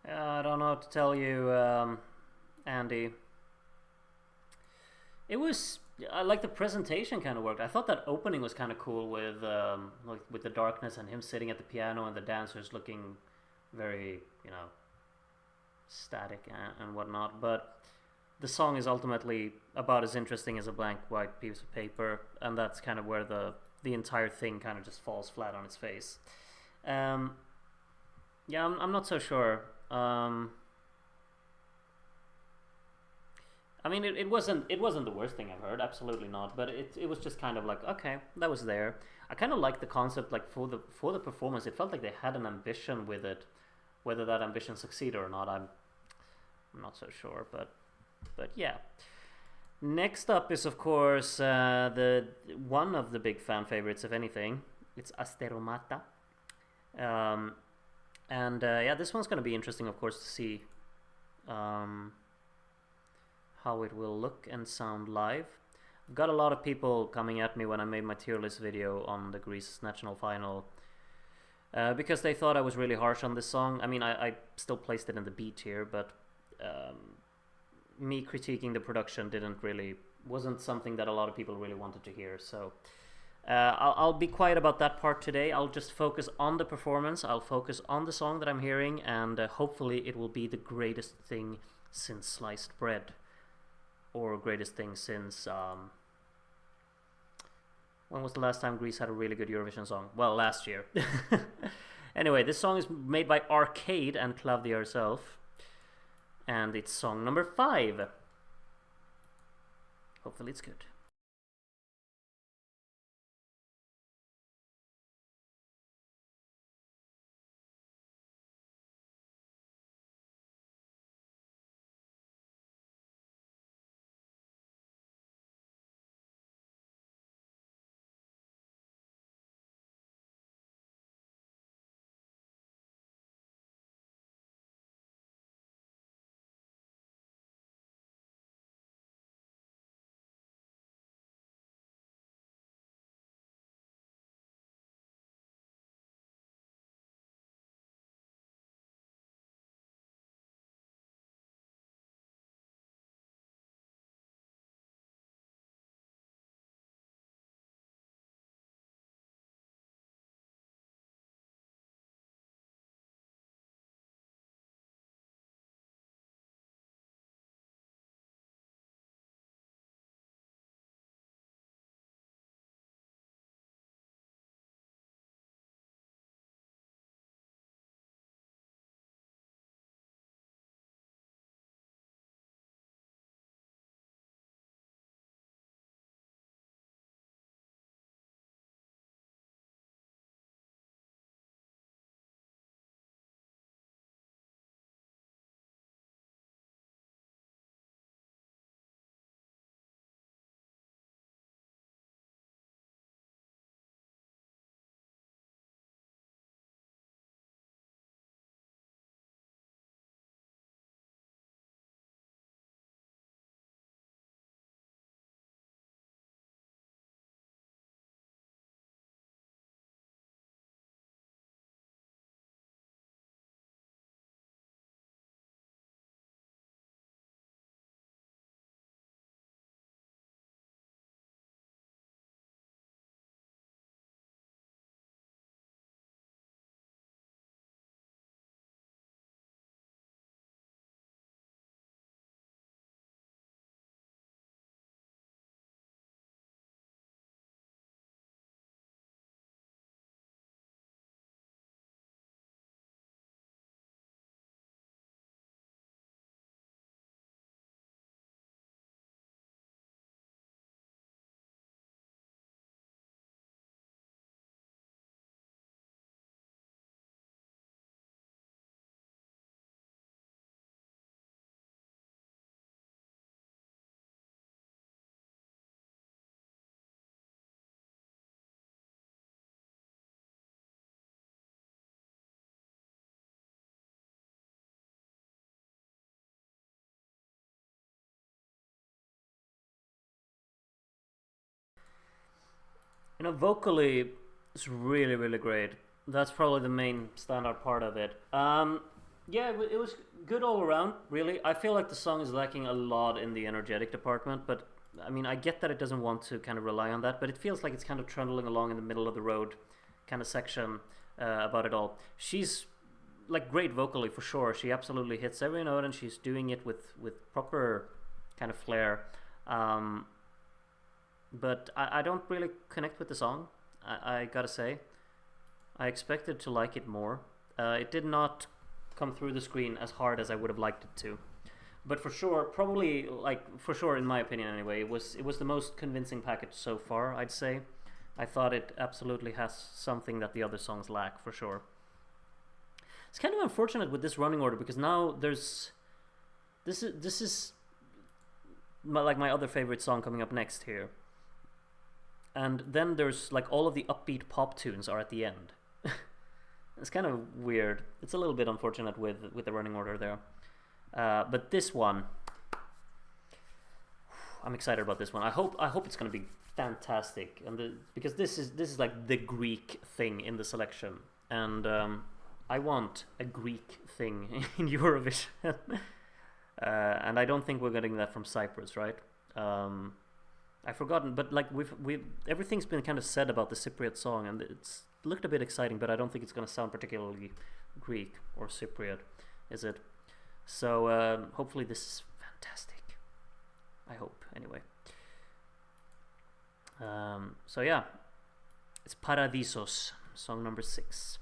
I don't know what to tell you, Andy. It was. I like the presentation kind of worked. I thought that opening was kind of cool with like with the darkness and him sitting at the piano and the dancers looking very, static and whatnot. But the song is ultimately about as interesting as a blank white piece of paper, and that's kind of where the entire thing kind of just falls flat on its face. Um, yeah, I'm not so sure. I mean, it wasn't the worst thing I've heard, absolutely not. But it was just kind of like, okay, that was there. I kind of like the concept, like for the performance. It felt like they had an ambition with it. Whether that ambition succeeded or not, I'm not so sure. But yeah. Next up is, of course, the one of the big fan favorites, if anything. It's Asteromata. Um, and yeah, this one's going to be interesting, of course, to see how it will look and sound live. I've got a lot of people coming at me when I made my tier list video on the Greece national final because they thought I was really harsh on this song. I mean, I still placed it in the B tier, but me critiquing the production wasn't something that a lot of people really wanted to hear. So I'll be quiet about that part today. I'll just focus on the performance. I'll focus on the song that I'm hearing, and hopefully it will be the greatest thing since sliced bread, or greatest thing since when was the last time Greece had a really good Eurovision song? Well, last year. Anyway, this song is made by Arcade and Claudia herself, and it's song number 5. Hopefully it's good. You know, vocally, it's really, really great. That's probably the main standout part of it. Yeah, it was good all around, really. I feel like the song is lacking a lot in the energetic department, but I mean, I get that it doesn't want to kind of rely on that, but it feels like it's kind of trundling along in the middle of the road kind of section about it all. She's like great vocally for sure. She absolutely hits every note, and she's doing it with proper kind of flair. Um, but I don't really connect with the song. I gotta say, I expected to like it more. It did not come through the screen as hard as I would have liked it to. But for sure, probably like for sure in my opinion anyway, it was the most convincing package so far. I'd say. I thought it absolutely has something that the other songs lack for sure. It's kind of unfortunate with this running order because now this is my other favorite song coming up next here. And then there's like all of the upbeat pop tunes are at the end. It's kind of weird. It's a little bit unfortunate with the running order there. But this one, I'm excited about this one. I hope it's gonna be fantastic, and because this is like the Greek thing in the selection, and I want a Greek thing in Eurovision, and I don't think we're getting that from Cyprus, right? I've forgotten, but like we've everything's been kind of said about the Cypriot song, and it's looked a bit exciting, but I don't think it's gonna sound particularly Greek or Cypriot, is it? So hopefully this is fantastic. I hope, anyway. So yeah, it's Paradisos, song number 6.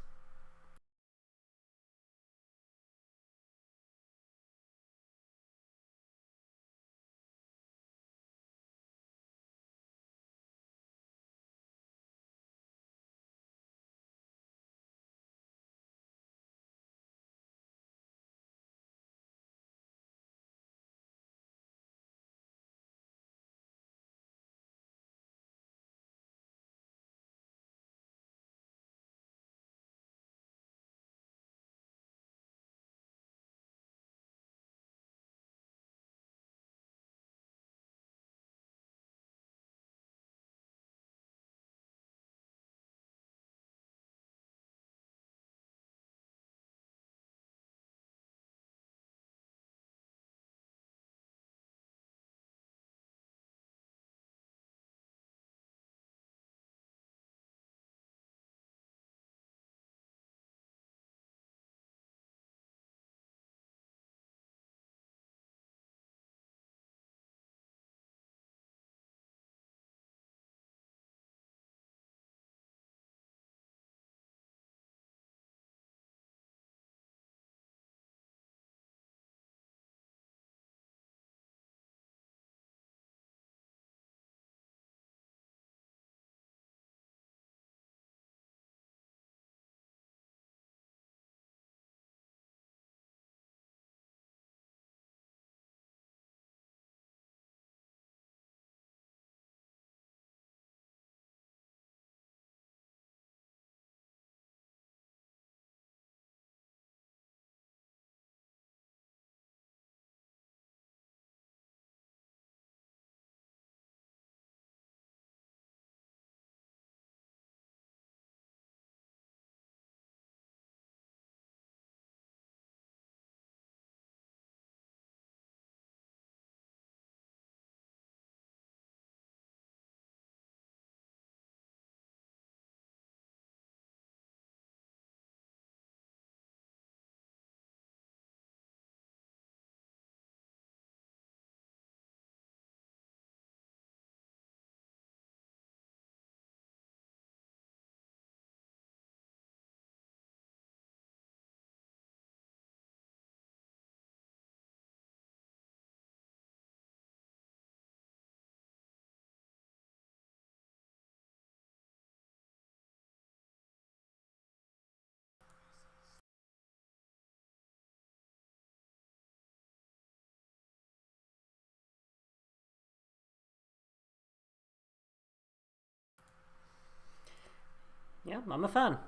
Yeah, I'm a fan.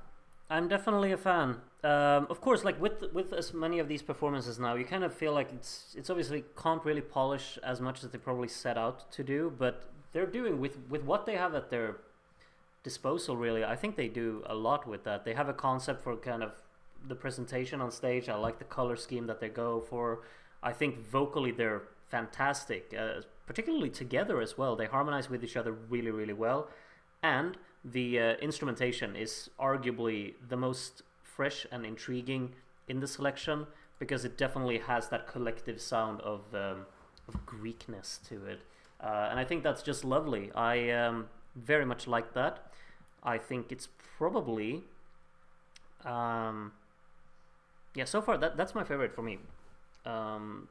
I'm definitely a fan. Of course, like with as many of these performances now, you kind of feel like it's obviously can't really polish as much as they probably set out to do, but they're doing with what they have at their disposal. Really, I think they do a lot with that. They have a concept for kind of the presentation on stage. I like the color scheme that they go for. I think vocally they're fantastic, particularly together as well. They harmonize with each other really, really well, and the instrumentation is arguably the most fresh and intriguing in the selection because it definitely has that collective sound of Greekness to it, and I think that's just lovely. I very much like that. I think it's probably yeah. So far, that's my favorite for me. Um,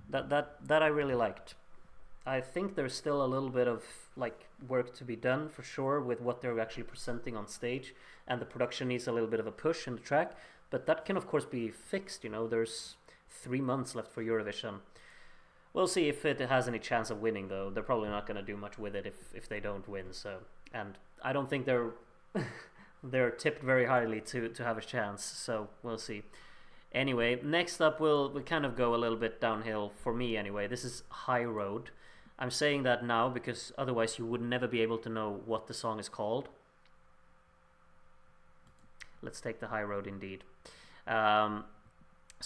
that I really liked. I think there's still a little bit of like work to be done for sure with what they're actually presenting on stage, and the production needs a little bit of a push in the track. But that can of course be fixed. You know, there's 3 months left for Eurovision. We'll see if it has any chance of winning, though. They're probably not going to do much with it if they don't win. So, and I don't think they're they're tipped very highly to have a chance. So we'll see. Anyway, next up we'll kind of go a little bit downhill for me. Anyway, this is High Road. I'm saying that now because otherwise you would never be able to know what the song is called. Let's take the High Road indeed. Song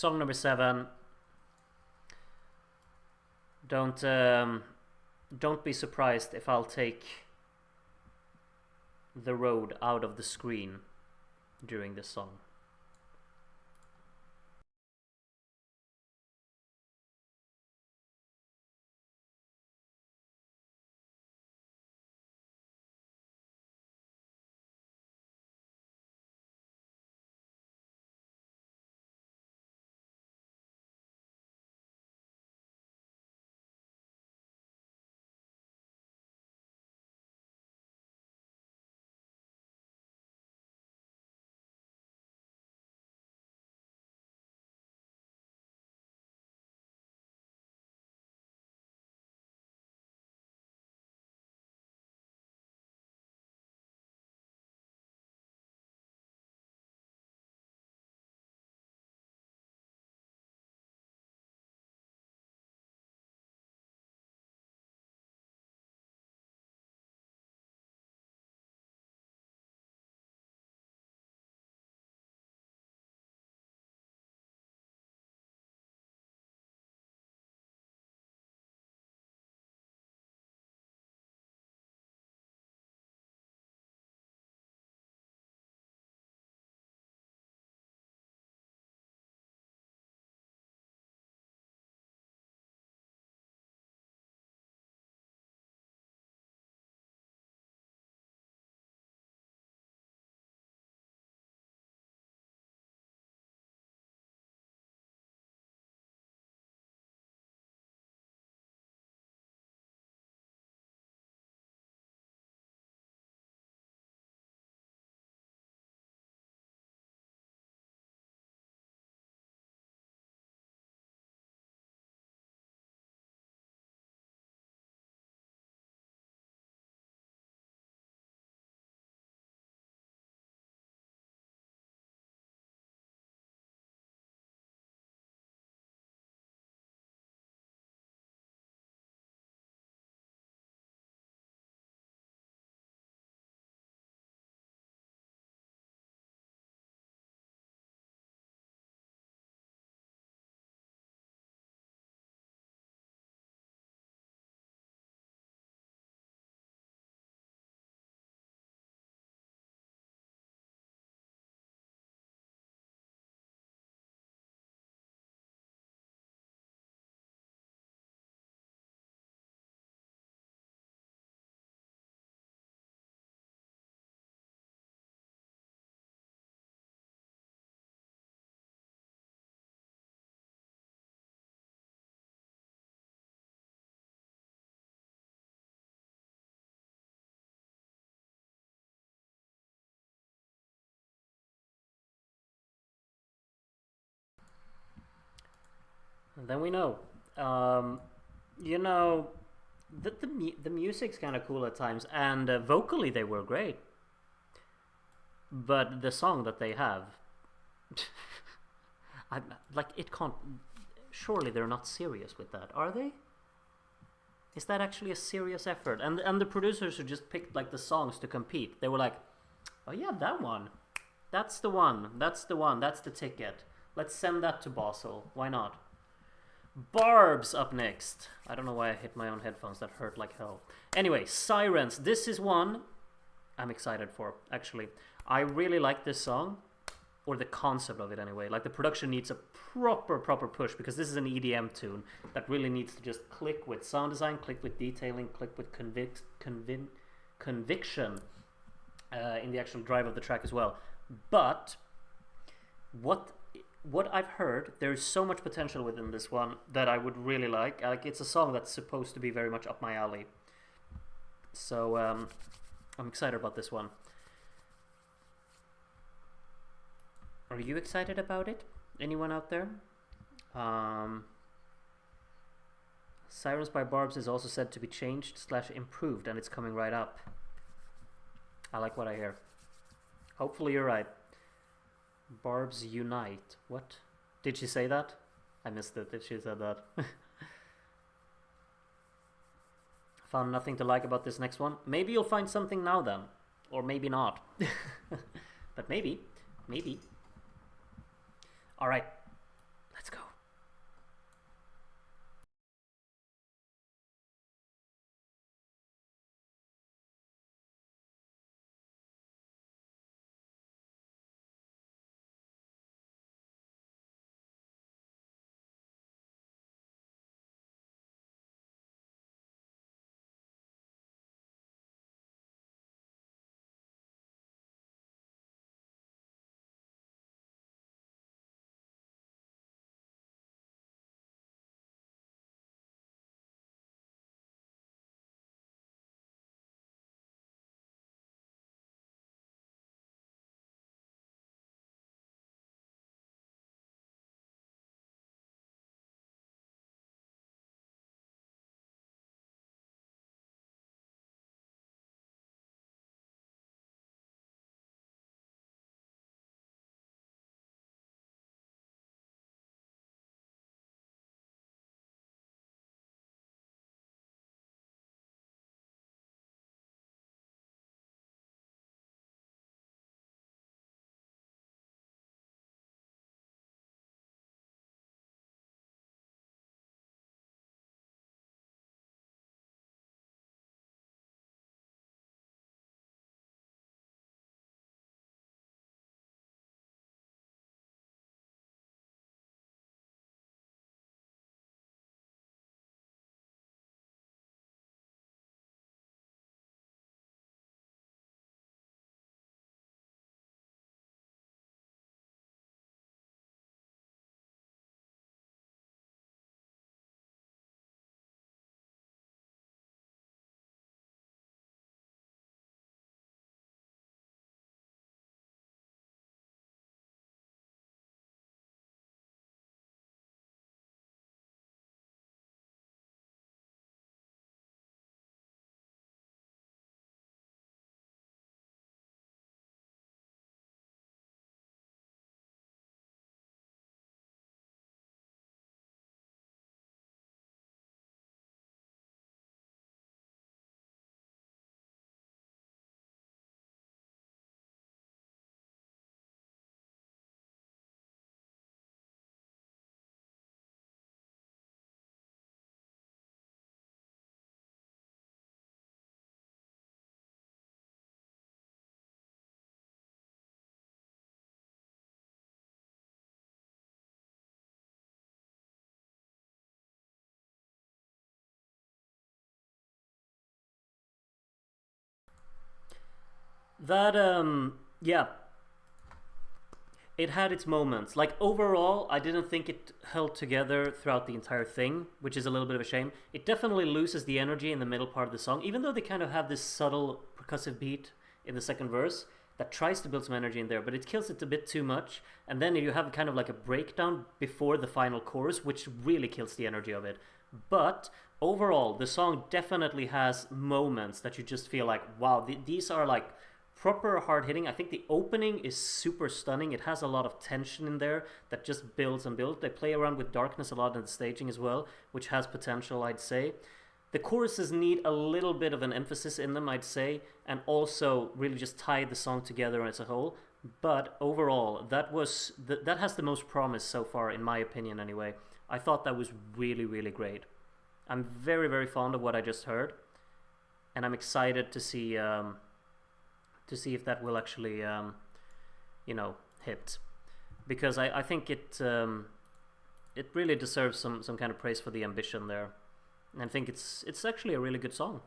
number 7. Don't be surprised if I'll take the road out of the screen during this song. And then we know. You know, the music's kind of cool at times, and vocally they were great. But the song that they have, I like it can't. Surely they're not serious with that, are they? Is that actually a serious effort? And the producers who just picked like the songs to compete, they were like, oh yeah, that one, that's the one, that's the one, that's the ticket. Let's send that to Basel. Why not? Barb's up next. I don't know why I hit my own headphones. That hurt like hell. Anyway, Sirens. This is one I'm excited for, actually. I really like this song, or the concept of it anyway. Like, the production needs a proper push, because this is an EDM tune that really needs to just click with sound design, click with detailing, click with conviction in the actual drive of the track as well. But what I've heard, there's so much potential within this one that I would really like. Like, it's a song that's supposed to be very much up my alley. So I'm excited about this one. Are you excited about it? Anyone out there? Sirens by Barbs is also said to be changed / improved, and it's coming right up. I like what I hear. Hopefully you're right. Barbs unite. What? Did she say that? I missed it if she said that. Found nothing to like about this next one. Maybe you'll find something now then. Or maybe not. But maybe. Maybe. Alright. Let's go. That, yeah, it had its moments. Like, overall, I didn't think it held together throughout the entire thing, which is a little bit of a shame. It definitely loses the energy in the middle part of the song, even though they kind of have this subtle percussive beat in the second verse that tries to build some energy in there, but it kills it a bit too much. And then you have kind of like a breakdown before the final chorus, which really kills the energy of it. But overall, the song definitely has moments that you just feel like, wow, these are like proper hard hitting. I think the opening is super stunning. It has a lot of tension in there that just builds and builds. They play around with darkness a lot in the staging as well, which has potential, I'd say. The choruses need a little bit of an emphasis in them, I'd say, and also really just tie the song together as a whole. But overall, that has the most promise so far, in my opinion anyway. I thought that was really, really great. I'm very, very fond of what I just heard, and I'm excited to see if that will actually, hit, because I think it really deserves some kind of praise for the ambition there, and I think it's actually a really good song.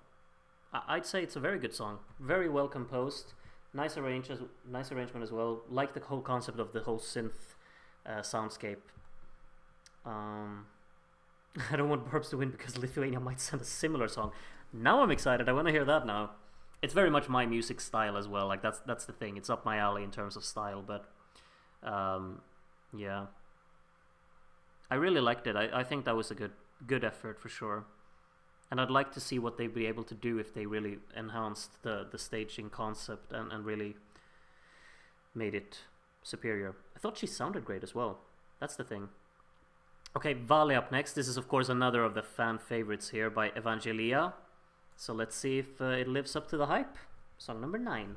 I'd say it's a very good song, very well composed, nice arrangement as well. Like the whole concept of the whole synth soundscape. I don't want Burbs to win because Lithuania might send a similar song. Now I'm excited. I want to hear that now. It's very much my music style as well. Like that's the thing. It's up my alley in terms of style. But yeah, I really liked it. I think that was a good effort for sure. And I'd like to see what they'd be able to do if they really enhanced the staging concept and really made it superior. I thought she sounded great as well. That's the thing. Okay, Vale up next. This is of course another of the fan favorites here by Evangelia. So let's see if it lives up to the hype. Song number 9.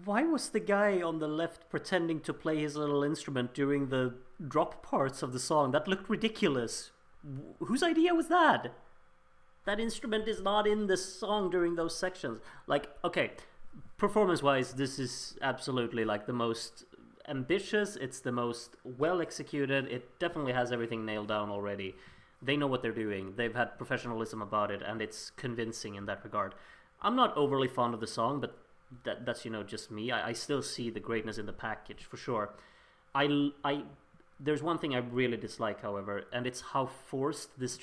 Why was the guy on the left pretending to play his little instrument during the drop parts of the song? That looked ridiculous. Whose idea was that? That instrument is not in the song during those sections. Like, okay, performance-wise, this is absolutely like the most ambitious. It's the most well executed. It definitely has everything nailed down already. They know what they're doing. They've had professionalism about it, and it's convincing in that regard. I'm not overly fond of the song, but that's just me. I still see the greatness in the package for sure. I there's one thing I really dislike, however, and it's how forced this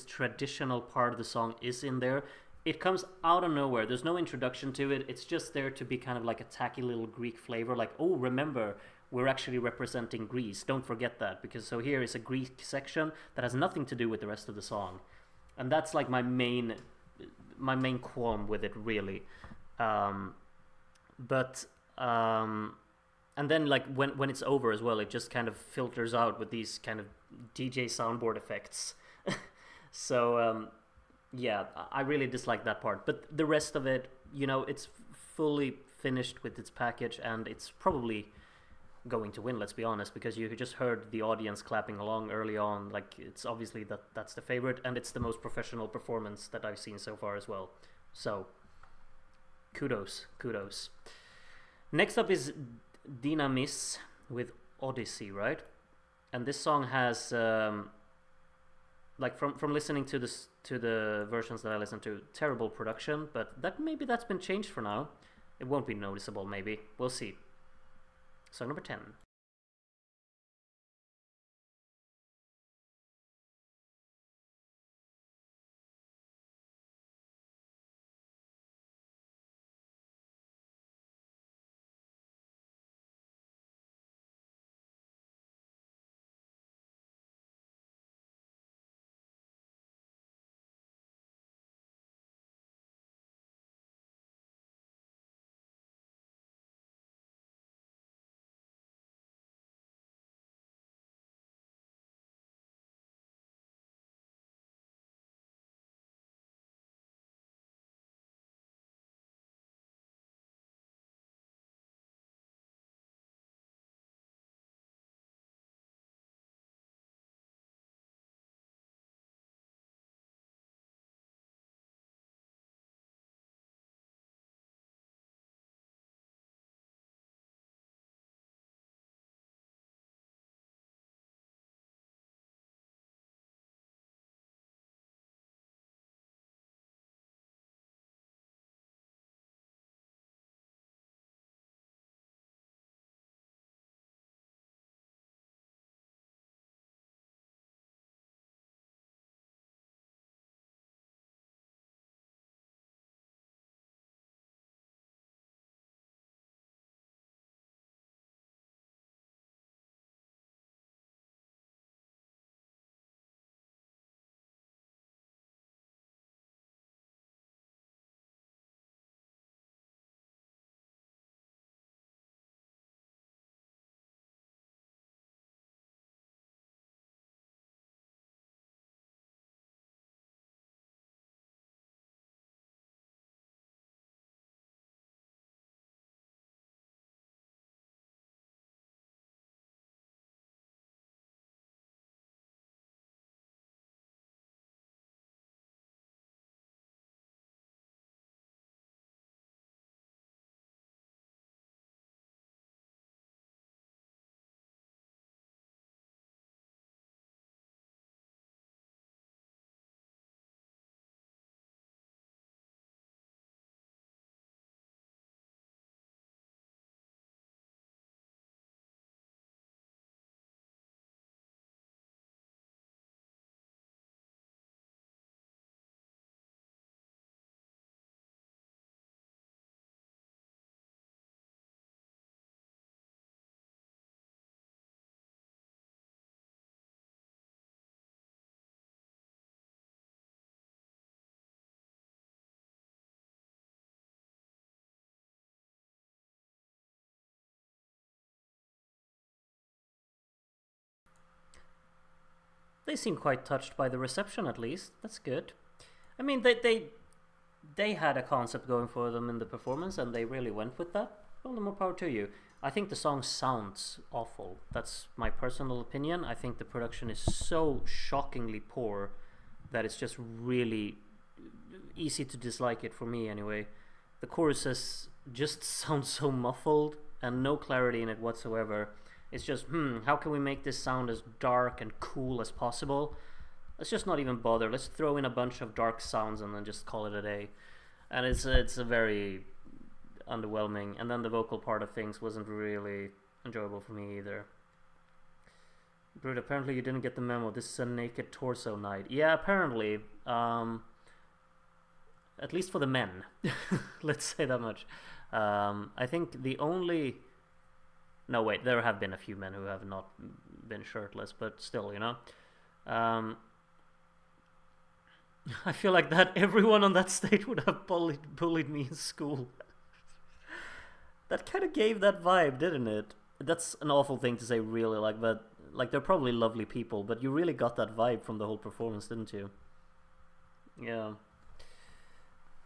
traditional part of the song is in there. It comes out of nowhere. There's no introduction to it. It's just there to be kind of like a tacky little Greek flavor. Like, oh, remember, we're actually representing Greece. Don't forget that, because so here is a Greek section that has nothing to do with the rest of the song, and that's like my main qualm with it, really. And then like when it's over as well, it just kind of filters out with these kind of DJ soundboard effects. So yeah, I really dislike that part. But the rest of it, it's fully finished with its package, and it's probably going to win, let's be honest, because you just heard the audience clapping along early on. Like, it's obviously that's the favorite, and it's the most professional performance that I've seen so far as well. So kudos. Next up is Dynamis with Odyssey, right? And this song has like from listening to the versions that I listened to, terrible production, but maybe that's been changed for now. It won't be noticeable, maybe. We'll see. Song number 10. They seem quite touched by the reception, at least. That's good. I mean, they had a concept going for them in the performance, and they really went with that. Well, the more power to you. I think the song sounds awful. That's my personal opinion. I think the production is so shockingly poor that it's just really easy to dislike it, for me anyway. The choruses just sound so muffled and no clarity in it whatsoever. It's just, how can we make this sound as dark and cool as possible? Let's just not even bother. Let's throw in a bunch of dark sounds and then just call it a day. And it's a very underwhelming. And then the vocal part of things wasn't really enjoyable for me either. Brute, apparently you didn't get the memo. This is a naked torso night. Yeah, apparently. At least for the men. Let's say that much. I think the only... No, wait, there have been a few men who have not been shirtless, but still, you know. I feel like that everyone on that stage would have bullied me in school. That kind of gave that vibe, didn't it? That's an awful thing to say, really, like, but like they're probably lovely people, but you really got that vibe from the whole performance, didn't you? Yeah.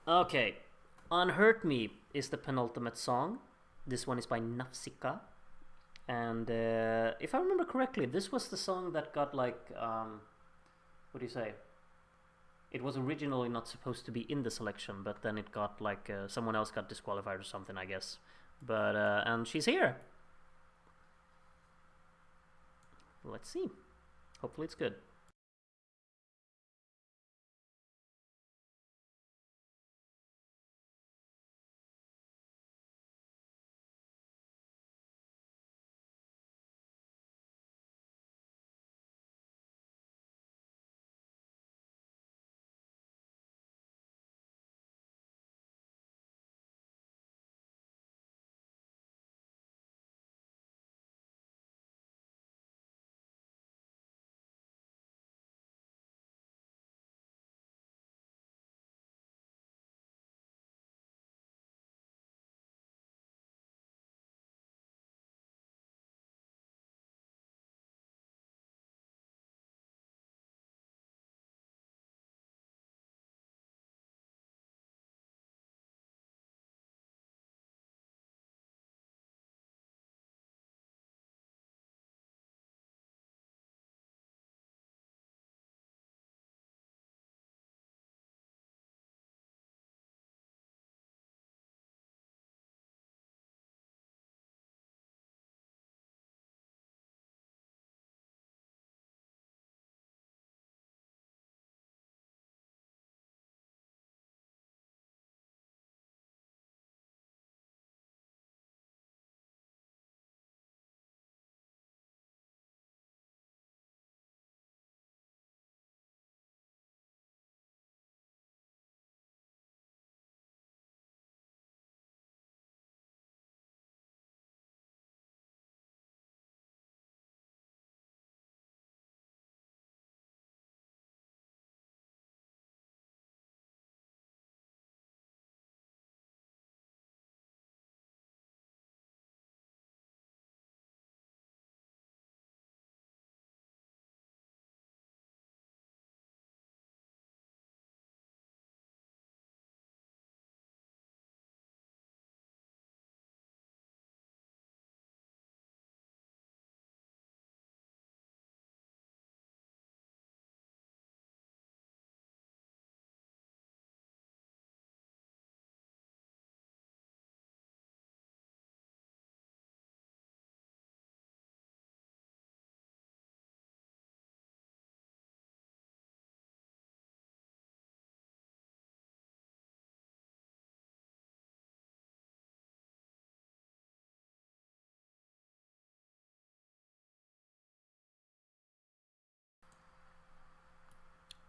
Okay, Unhurt Me is the penultimate song. This one is by Nafsika. And if I remember correctly, this was the song that got like, what do you say? It was originally not supposed to be in the selection, but then it got like, someone else got disqualified or something, I guess. But, and she's here. let's see. Hopefully it's good.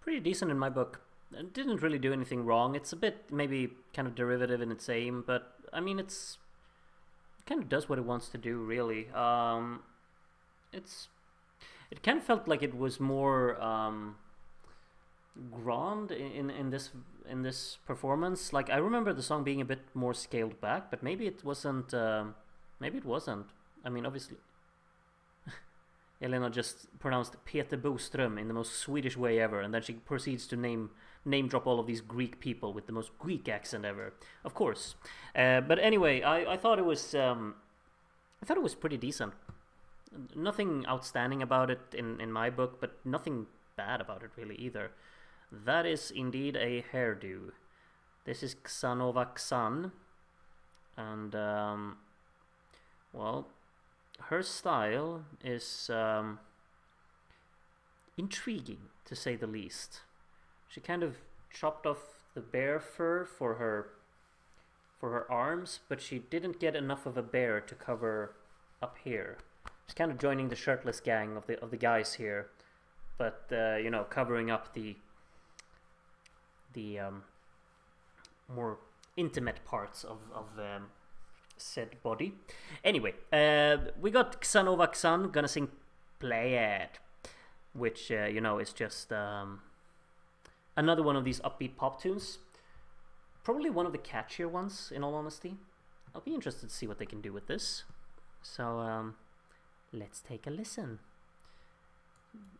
Pretty decent in my book. It didn't really do anything wrong. It's a bit maybe kind of derivative in its aim, but I mean it kind of does what it wants to do, really. It kind of felt like it was more grand in this performance. Like I remember the song being a bit more scaled back, but maybe it wasn't. Maybe it wasn't. I mean, obviously, Elena just pronounced Peter Boström in the most Swedish way ever, and then she proceeds to name drop all of these Greek people with the most Greek accent ever. Of course, but anyway, I thought it was pretty decent. Nothing outstanding about it in my book, but nothing bad about it really either. That is indeed a hairdo. This is Xanova Xan, and well, her style is intriguing to say the least. She kind of chopped off the bear fur for her arms, but she didn't get enough of a bear to cover up here. She's kind of joining the shirtless gang of the guys here, but you know, covering up the more intimate parts of said body. Anyway, we got Xanova Xan gonna sing Play It, which you know, is just another one of these upbeat pop tunes. Probably one of the catchier ones, in all honesty. I'll be interested to see what they can do with this. So let's take a listen.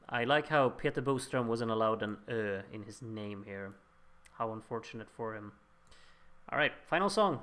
I like how Peter Boström wasn't allowed an in his name here. How unfortunate for him. Alright, final song.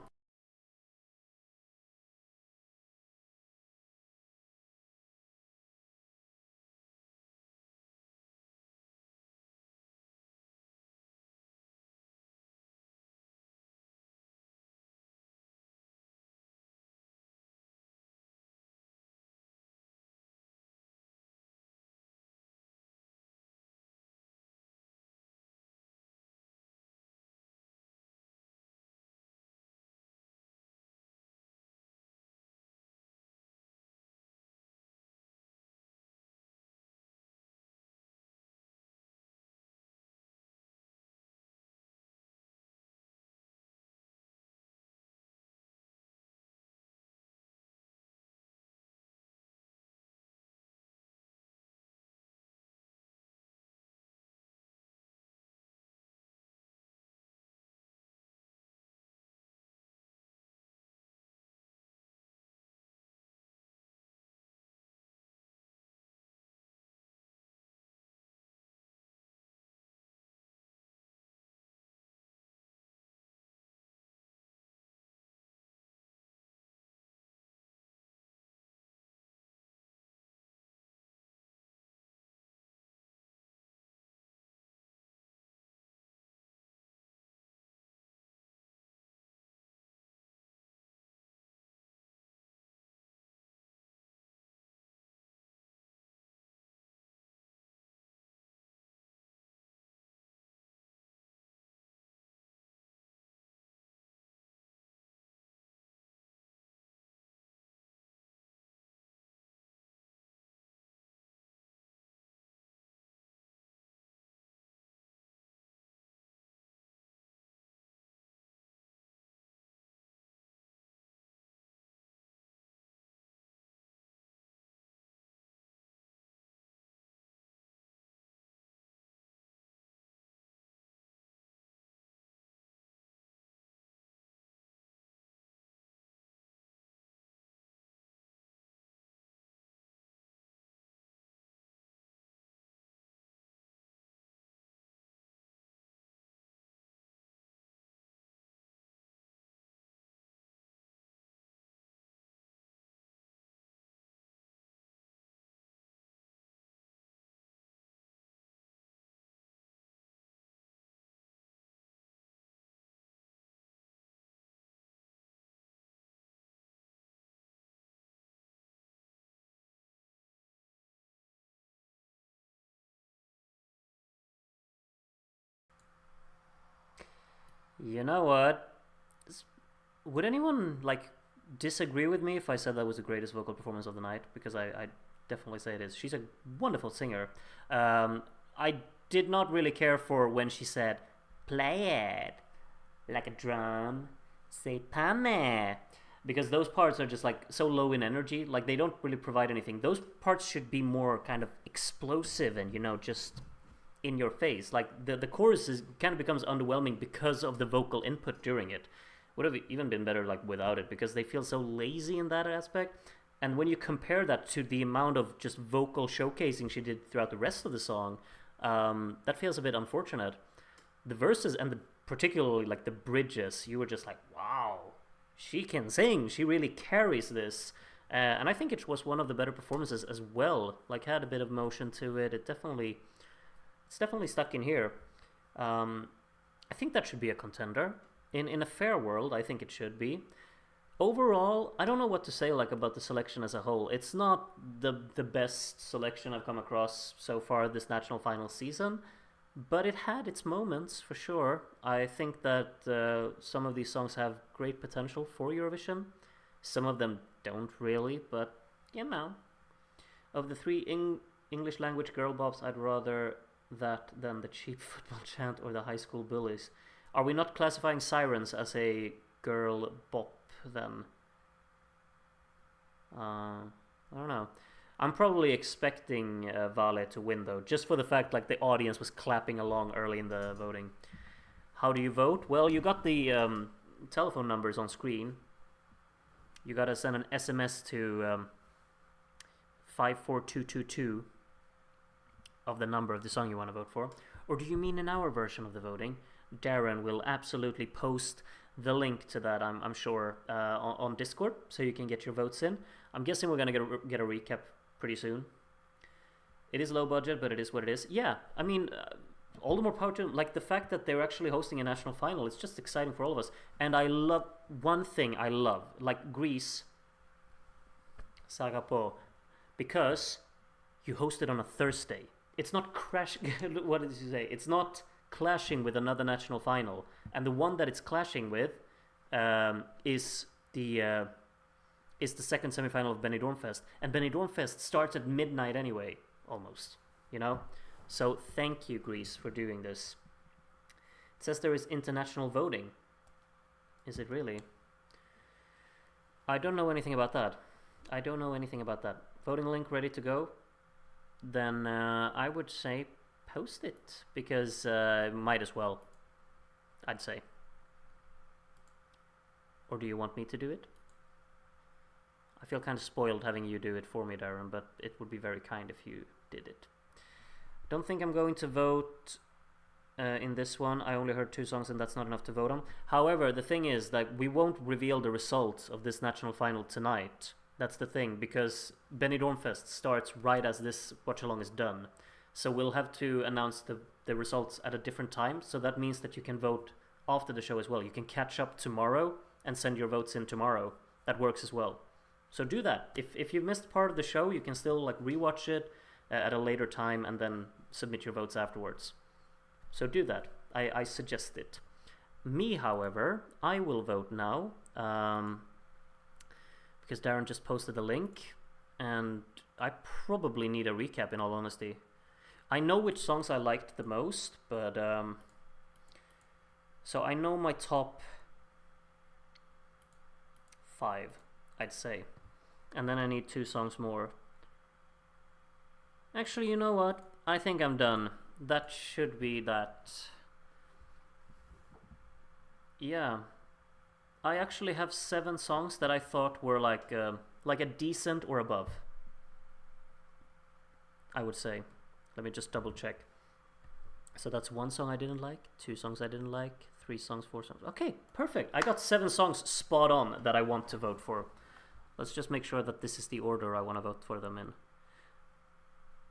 You know what? Would anyone like disagree with me if I said that was the greatest vocal performance of the night? Because I definitely say it is. She's a wonderful singer. I did not really care for when she said, "Play it like a drum, say pane," because those parts are just like so low in energy. Like they don't really provide anything. Those parts should be more kind of explosive and just in your face. Like the chorus kind of becomes underwhelming because of the vocal input during it. Would have even been better like without it, because they feel so lazy in that aspect. And when you compare that to the amount of just vocal showcasing she did throughout the rest of the song, that feels a bit unfortunate. The verses and particularly like the bridges, you were just like, wow, she can sing. She really carries this. And I think it was one of the better performances as well. Like had a bit of motion to it. It's definitely stuck in here. I think that should be a contender. In a fair world, I think it should be. Overall, I don't know what to say like about the selection as a whole. It's not the best selection I've come across so far this national final season, but it had its moments for sure. I think that some of these songs have great potential for Eurovision. Some of them don't really, but of the three English language girl bops, I'd rather that than the cheap football chant or the high school bullies. Are we not classifying Sirens as a girl bop then? I don't know. I'm probably expecting Vale to win though, just for the fact like the audience was clapping along early in the voting. How do you vote? Well, you got the telephone numbers on screen. You gotta send an SMS to 54222 of the number of the song you want to vote for. Or do you mean in our version of the voting? Darren will absolutely post the link to that, I'm sure, on Discord, so you can get your votes in. I'm guessing we're going to get a recap pretty soon. It is low budget, but it is what it is. Yeah, I mean, all the more power to them. Like, the fact that they're actually hosting a national final, it's just exciting for all of us. And I love, one thing I love, like Greece, Sagapo, because you host it on a Thursday. It's not what did you say? It's not clashing with another national final, and the one that it's clashing with is the second semifinal of Benidorm Fest, and Benidorm Fest starts at midnight anyway, almost. So thank you, Greece, for doing this. It says there is international voting. Is it really? I don't know anything about that. Voting link ready to go? Then I would say post it, because might as well, I'd say. Or do you want me to do it? I feel kind of spoiled having you do it for me, Darren, but it would be very kind if you did it. Don't think I'm going to vote in this one. I only heard 2 songs and that's not enough to vote on. However, the thing is that we won't reveal the results of this national final tonight. That's the thing, because Benidorm Fest starts right as this Watchalong is done. So we'll have to announce the results at a different time. So that means that you can vote after the show as well. You can catch up tomorrow and send your votes in tomorrow. That works as well. So do that. If you missed part of the show, you can still like rewatch it at a later time and then submit your votes afterwards. So do that. I suggest it. Me, however, I will vote now. Because Darren just posted the link. And I probably need a recap, in all honesty. I know which songs I liked the most, but so I know my top 5, I'd say, and then I need 2 songs more. Actually, you know what? I think I'm done. That should be that. Yeah, I actually have 7 songs that I thought were like a decent or above, I would say. Let me just double check. So that's 1 song I didn't like, 2 songs I didn't like, 3 songs, 4 songs. Okay, perfect. I got 7 songs spot on that I want to vote for. Let's just make sure that this is the order I want to vote for them in.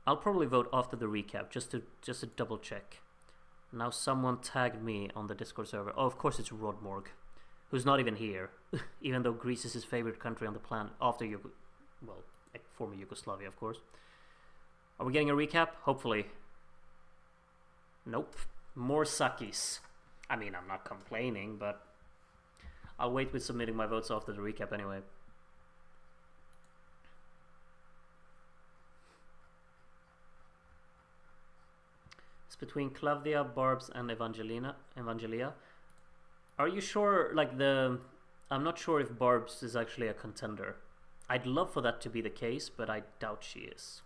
I'll probably vote after the recap, just to double check. Now someone tagged me on the Discord server. Oh, of course it's Rod Morg, who's not even here, even though Greece is his favorite country on the planet after former Yugoslavia, of course. Are we getting a recap? Hopefully. Nope. More Sakis. I mean, I'm not complaining, but I'll wait with submitting my votes after the recap anyway. It's between Claudia, Barbs, and Evangelia. Are you sure, like, I'm not sure if Barbs is actually a contender. I'd love for that to be the case, but I doubt she is.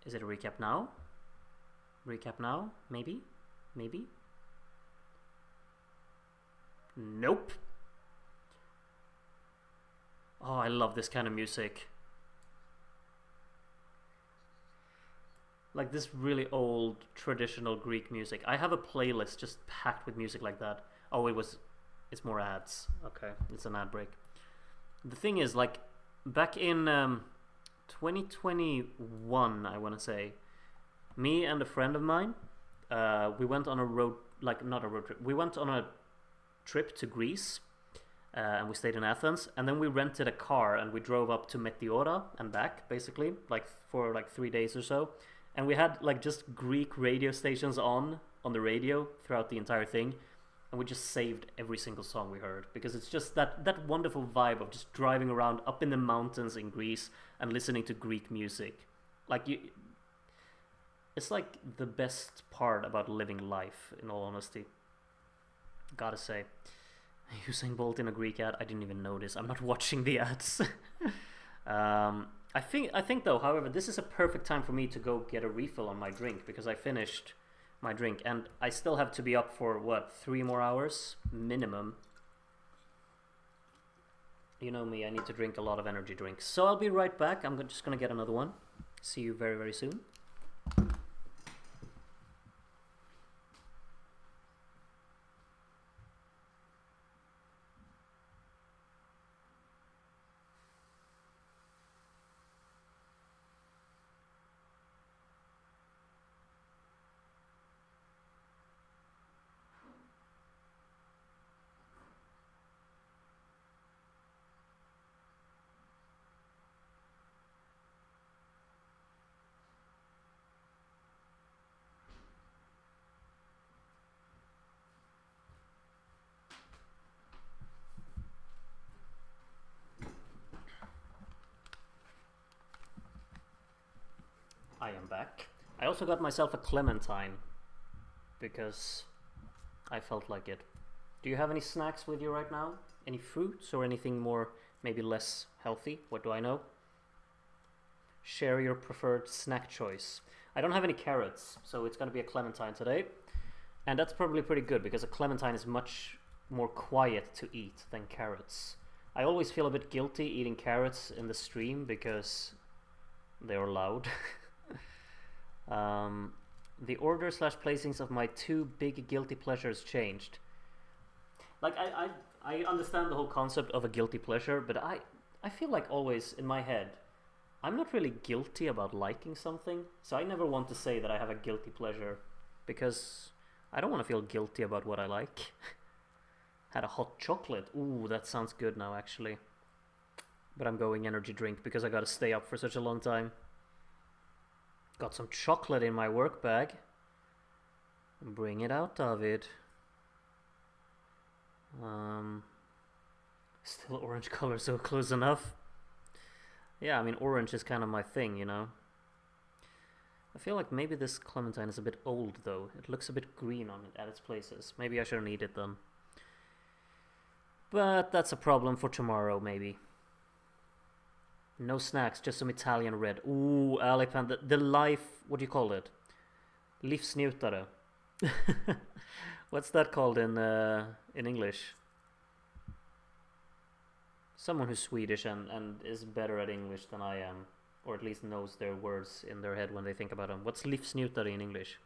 Is it a recap now? Recap now? Maybe? Maybe? Nope. Oh, I love this kind of music. Like this really old, traditional Greek music. I have a playlist just packed with music like that. Oh, it's more ads. Okay, it's an ad break. The thing is, like, back in 2021, I want to say, me and a friend of mine, we went on a road, like, not a road trip, we went on a trip to Greece, and we stayed in Athens, and then we rented a car and we drove up to Meteora and back, basically, like, for like 3 days or so, and we had like just Greek radio stations on the radio throughout the entire thing, and we just saved every single song we heard, because it's just that wonderful vibe of just driving around up in the mountains in Greece and listening to Greek music. Like, it's like the best part about living life, in all honesty. Gotta say. Usain Bolt in a Greek ad, I didn't even notice. I'm not watching the ads. I think though, however, this is a perfect time for me to go get a refill on my drink, because I finished my drink and I still have to be up for what, 3 more hours minimum. You know me, I need to drink a lot of energy drinks. So I'll be right back. I'm just gonna get another one. See you very, very soon. I am back. I also got myself a clementine because I felt like it. Do you have any snacks with you right now? Any fruits or anything more, maybe less healthy? What do I know? Share your preferred snack choice. I don't have any carrots, so it's gonna be a clementine today. And that's probably pretty good, because a clementine is much more quiet to eat than carrots. I always feel a bit guilty eating carrots in the stream because they're loud. The order / placings of my 2 big guilty pleasures changed. Like, I understand the whole concept of a guilty pleasure, but I feel like always in my head, I'm not really guilty about liking something, so I never want to say that I have a guilty pleasure, because I don't want to feel guilty about what I like. Had a hot chocolate. Ooh, that sounds good now, actually. But I'm going energy drink because I gotta stay up for such a long time. Got some chocolate in my work bag. Bring it out, David. Still orange color, so close enough. Yeah, I mean, orange is kind of my thing, you know. I feel like maybe this clementine is a bit old, though. It looks a bit green on it at its places. Maybe I shouldn't eat it then. But that's a problem for tomorrow, maybe. No snacks, just some Italian red. Ooh, Alipan, the life, what do you call it? Livsnjutare. What's that called in English? Someone who's Swedish and is better at English than I am, or at least knows their words in their head when they think about them. What's livsnjutare in English?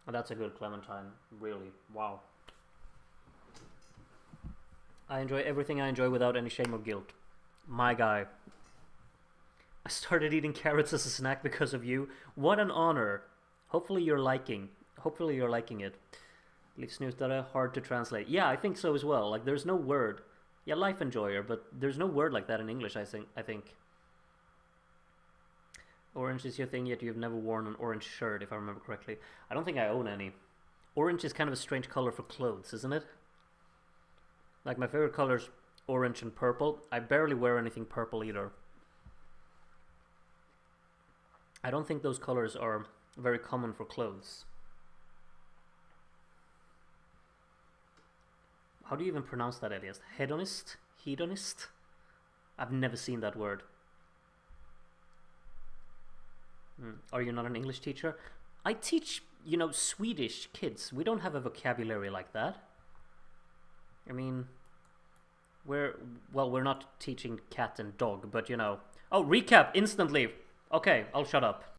Oh, that's a good clementine, really. Wow. I enjoy everything I enjoy without any shame or guilt. My guy. I started eating carrots as a snack because of you. What an honor. Hopefully you're liking it. Livsnjutare, hard to translate. Yeah, I think so as well. Like, there's no word. Yeah, life enjoyer, but there's no word like that in English, I think. Orange is your thing, yet you've never worn an orange shirt, if I remember correctly. I don't think I own any. Orange is kind of a strange color for clothes, isn't it? Like, my favorite colors, orange and purple. I barely wear anything purple either. I don't think those colors are very common for clothes. How do you even pronounce that, Elias? Hedonist? Hedonist? I've never seen that word. Are you not an English teacher? I teach, you know, Swedish kids. We don't have a vocabulary like that. I mean, we're not teaching cat and dog, but you know. Oh, recap instantly. Okay, I'll shut up.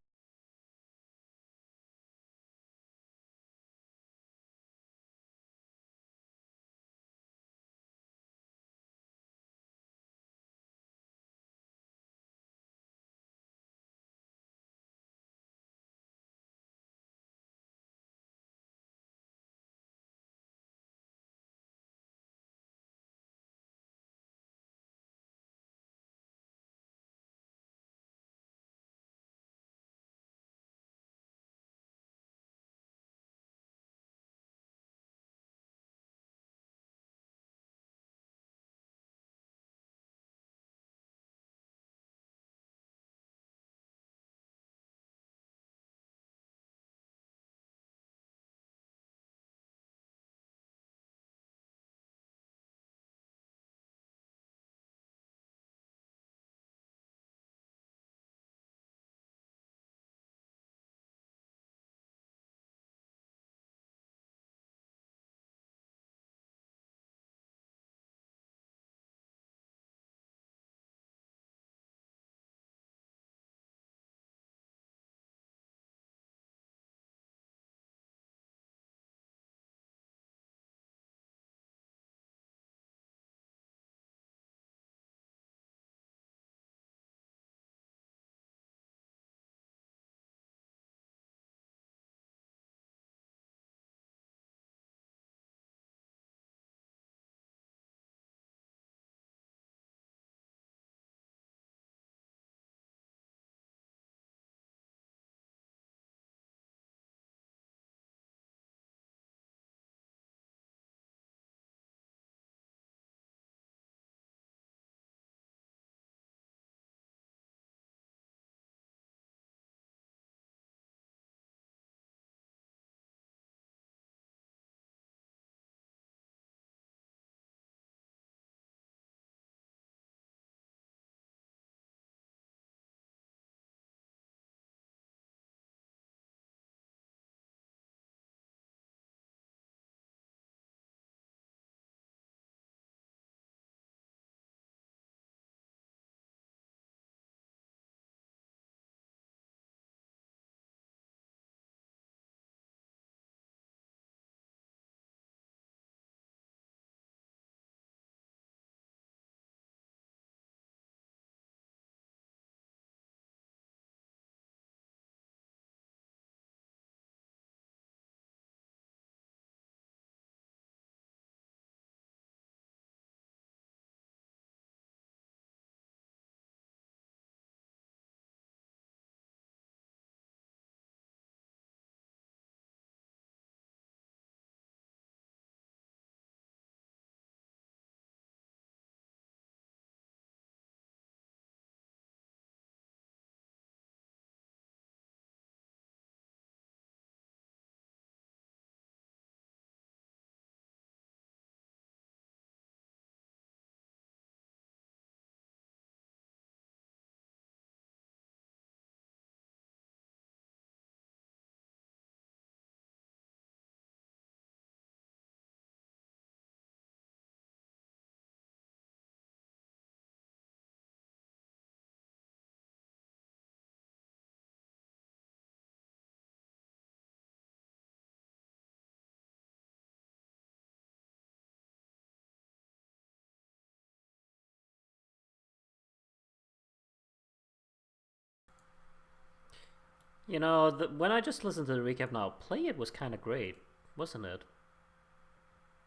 You know, when I just listened to the recap now, Play It was kind of great, wasn't it?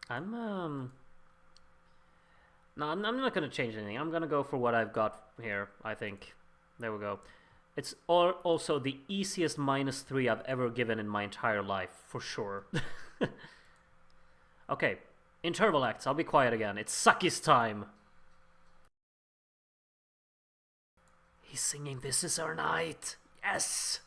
I'm No, I'm not gonna change anything. I'm gonna go for what I've got here, I think. There we go. It's also the easiest -3 I've ever given in my entire life, for sure. Okay, interval acts. I'll be quiet again. It's Saki's time. He's singing This Is Our Night. Yes!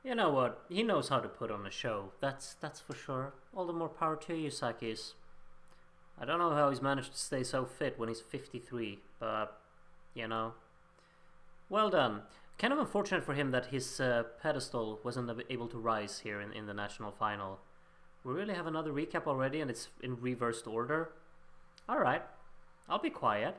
You know what? He knows how to put on a show. That's for sure. All the more power to you, Sakis. I don't know how he's managed to stay so fit when he's 53, but you know, well done. Kind of unfortunate for him that his pedestal wasn't able to rise here in the national final. We really have another recap already, and it's in reversed order. All right, I'll be quiet.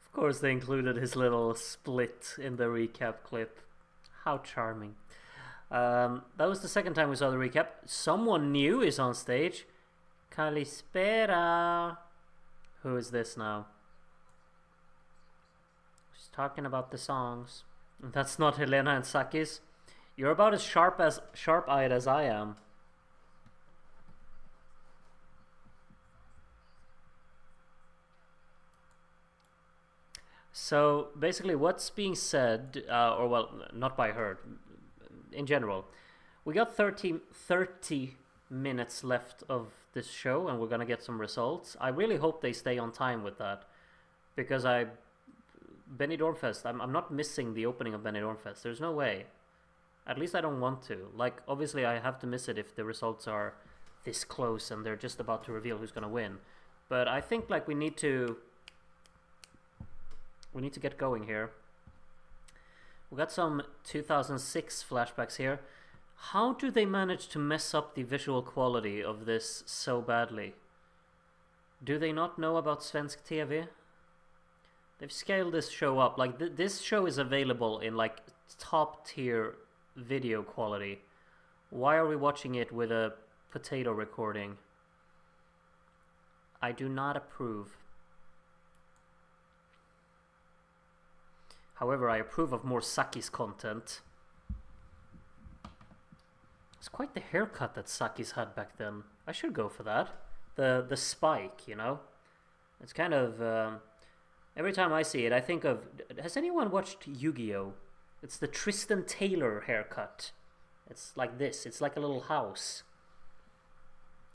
Of course, they included his little split in the recap clip. How charming. That was the second time we saw the recap. Someone new is on stage. Kalispera. Who is this now? She's talking about the songs. That's not Helena and Sakis. You're about as sharp-eyed as I am. So basically, what's being said, not by her, in general, we got 30 minutes left of this show, and we're gonna get some results. I really hope they stay on time with that, because Benidorm Fest, I'm not missing the opening of Benidorm Fest. There's no way. At least I don't want to. Like, obviously I have to miss it if the results are this close and they're just about to reveal who's gonna win. But I think like we need to get going here. We got some 2006 flashbacks here. How do they manage to mess up the visual quality of this so badly? Do they not know about Svensk TV? They've scaled this show up. Like, this show is available in, like, top-tier video quality. Why are we watching it with a potato recording? I do not approve. However, I approve of more Saki's content. It's quite the haircut that Saki's had back then. I should go for that. The spike, you know? It's kind of... every time I see it, I think of... Has anyone watched Yu-Gi-Oh? It's the Tristan Taylor haircut. It's like this. It's like a little house.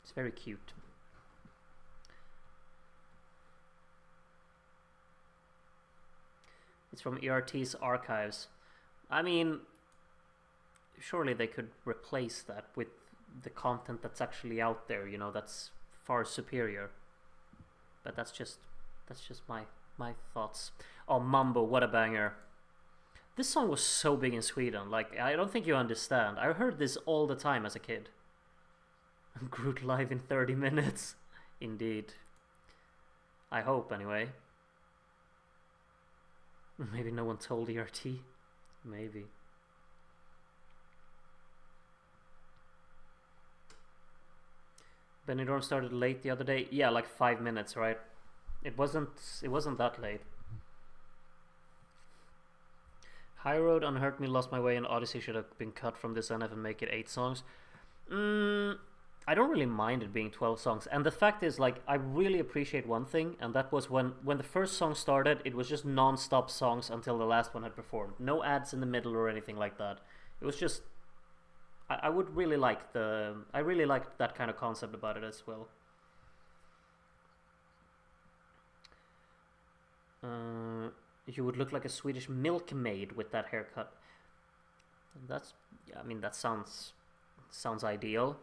It's very cute. It's from ERT's archives. I mean... Surely they could replace that with the content that's actually out there, you know, that's far superior. But that's just my thoughts. Oh, Mambo, what a banger. This song was so big in Sweden, like, I don't think you understand. I heard this all the time as a kid. Groot live in 30 minutes. Indeed. I hope, anyway. Maybe no one told ERT. Maybe. Benidorm started late the other day. Yeah, like 5 minutes, right? It wasn't that late. High Road, Unhurt Me, Lost My Way, and Odyssey should have been cut from this NF and make it 8 songs. I don't really mind it being 12 songs. And the fact is, like, I really appreciate one thing, and that was when the first song started, it was just non-stop songs until the last one had performed. No ads in the middle or anything like that. It was just... I would really like I really liked that kind of concept about it as well. You would look like a Swedish milkmaid with that haircut. That's... I mean, that sounds ideal.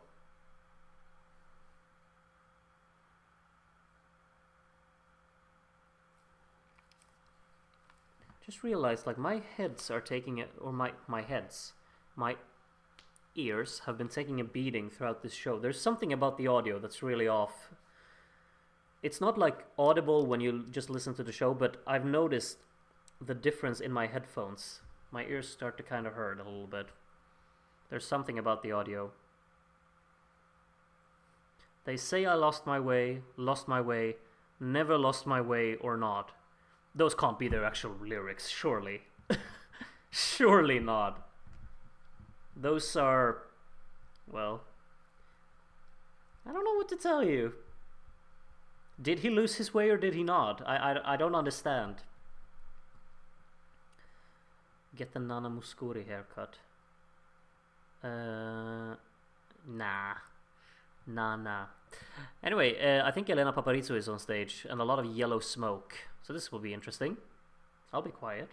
Just realized, like, my heads are taking it, or my ears have been taking a beating throughout this show. There's something about the audio that's really off. It's not like audible when you just listen to the show, but I've noticed the difference in my headphones. My ears start to kind of hurt a little bit. There's something about the audio. They say I lost my way, never lost my way or not. Those can't be their actual lyrics, surely. Surely not. Those are, well, I don't know what to tell you. Did he lose his way or did he not? I don't understand. Get the Nana Muscuri haircut. Nah. Anyway, I think Elena Paparizou is on stage and a lot of yellow smoke. So this will be interesting. I'll be quiet.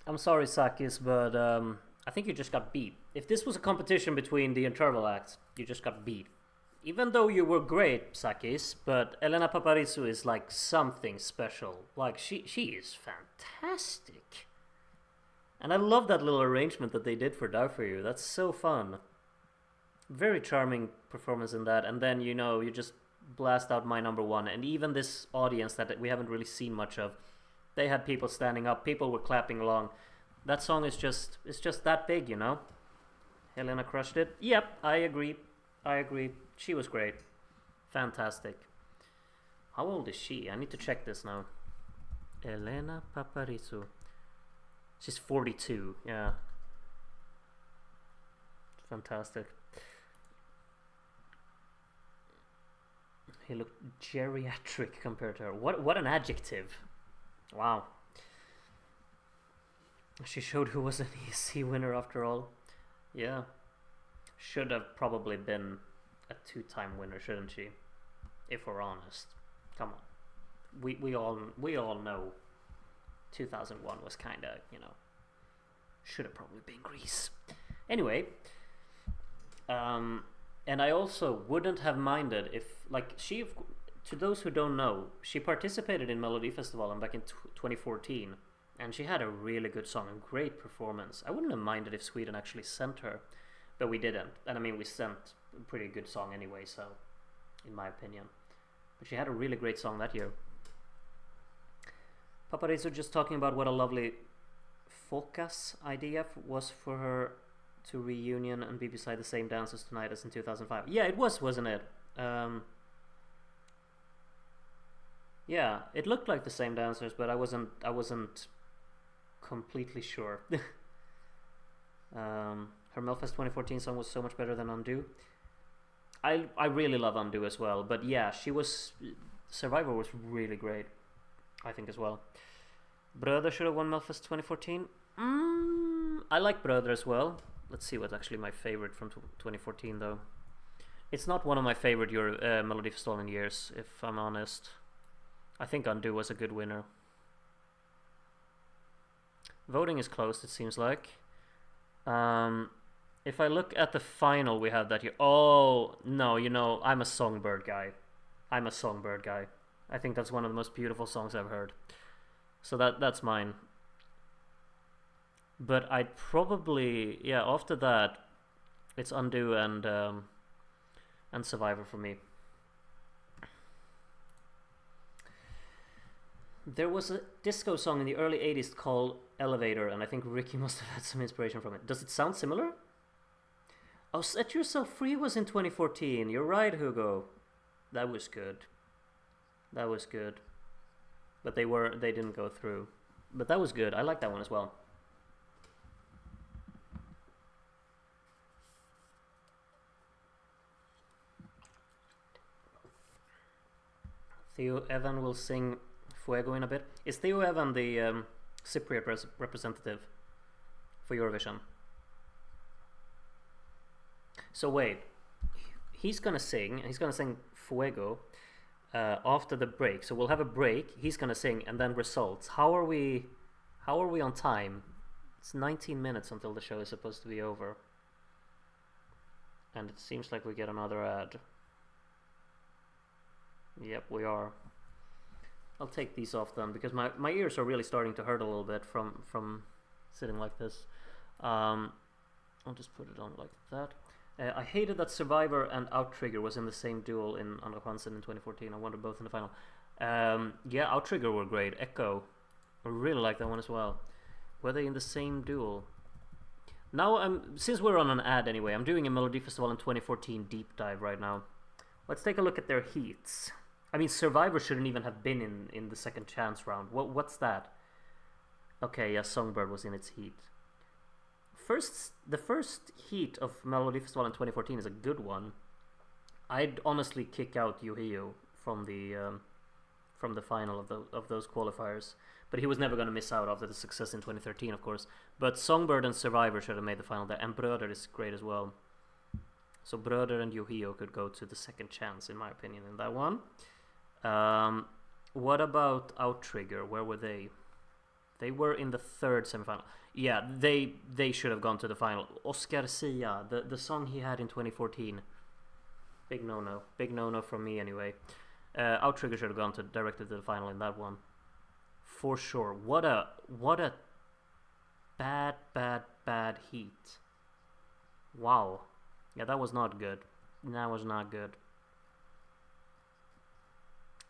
I'm sorry, Sakis, but I think you just got beat. If this was a competition between the interval acts, you just got beat. Even though you were great, Sakis, but Elena Paparizou is like something special. Like, she is fantastic. And I love that little arrangement that they did for Die For You. That's so fun. Very charming performance in that. And then, you know, you just blast out My Number One. And even this audience that we haven't really seen much of, they had people standing up. People were clapping along. That song is just, it's just that big, you know? Helena crushed it. Yep, I agree. She was great. Fantastic. How old is she? I need to check this now. Elena Paparizou. She's 42, yeah. Fantastic. He looked geriatric compared to her. What an adjective. Wow. She showed who was an ESC winner after all. Yeah. Should have probably been a 2-time winner, shouldn't she? If we're honest. Come on. We all know 2001 was kinda, you know, should have probably been Greece. Anyway, and I also wouldn't have minded if, like, she, to those who don't know, she participated in Melodifestivalen back in 2014, and she had a really good song, a great performance. I wouldn't have minded if Sweden actually sent her, but we didn't. And I mean, we sent a pretty good song anyway, so, in my opinion. But she had a really great song that year. Paparizou just talking about what a lovely focus idea was for her to reunion and be beside the same dancers tonight as in 2005. Yeah, it was, wasn't it? Yeah, it looked like the same dancers, but I wasn't completely sure. Her Melfest 2014 song was so much better than Undo. I really love Undo as well, but yeah, Survivor was really great, I think, as well. Bröder should have won Melfest 2014. I like Bröder as well. Let's see what's actually my favorite from 2014, though. It's not one of my favorite Melodifestivalen years, if I'm honest. I think Undo was a good winner. Voting is closed, it seems like. If I look at the final we had that year... Oh, no, you know, I'm a Songbird guy. I think that's one of the most beautiful songs I've heard. So that's mine. But I'd probably... Yeah, after that, it's Undo and Survivor for me. There was a disco song in the early 80s called Elevator, and I think Ricky must have had some inspiration from it. Does it sound similar? Oh, Set Yourself Free was in 2014. You're right, Hugo. That was good. But they didn't go through. But that was good. I like that one as well. Theo Evan will sing Fuego in a bit. Is Theo Evan the Cypriot representative for Eurovision? So wait, he's gonna sing Fuego after the break. So we'll have a break. He's gonna sing, and then results. How are we on time? It's 19 minutes until the show is supposed to be over, and it seems like we get another ad. Yep, we are. I'll take these off then, because my ears are really starting to hurt a little bit from sitting like this. I'll just put it on like that. I hated that Survivor and Outrigger was in the same duel in Andra Chansen in 2014. I wonder both in the final. Yeah, Outrigger were great. Echo, I really like that one as well. Were they in the same duel? Now, since we're on an ad anyway, I'm doing a Melodifestivalen 2014 deep dive right now. Let's take a look at their heats. I mean, Survivor shouldn't even have been in the second chance round. What's that? Okay, yeah, Songbird was in its heat. The first heat of Melodifestivalen 2014 is a good one. I'd honestly kick out Yohio from the final of those qualifiers, but he was never going to miss out after the success in 2013, of course. But Songbird and Survivor should have made the final there, and Bröder is great as well. So Bröder and Yohio could go to the second chance, in my opinion, in that one. What about Outrigger? Where were they? They were in the third semifinal. Yeah, they should have gone to the final. Oscar Sia, the song he had in 2014. Big no-no from me anyway. Outrigger should have gone directly to the final in that one, for sure. What a bad heat. Wow, yeah, that was not good. That was not good.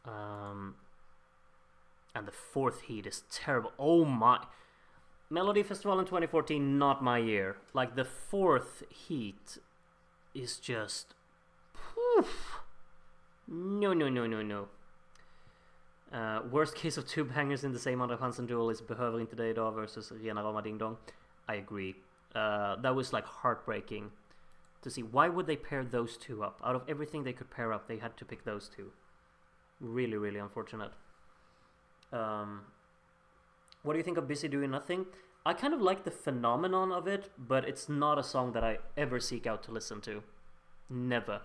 And the fourth heat is terrible. Oh my. Melody Festival in 2014, not my year. Like, the fourth heat is just... Poof. No. Worst case of two bangers in the same Andra Chansen duel is Behöver inte dig idag versus Rena Rama Ding Dong. I agree. That was like heartbreaking to see. Why would they pair those two up? Out of everything they could pair up, they had to pick those two. Really, really unfortunate. What do you think of Busy Doing Nothing? I kind of like the phenomenon of it, but it's not a song that I ever seek out to listen to. Never.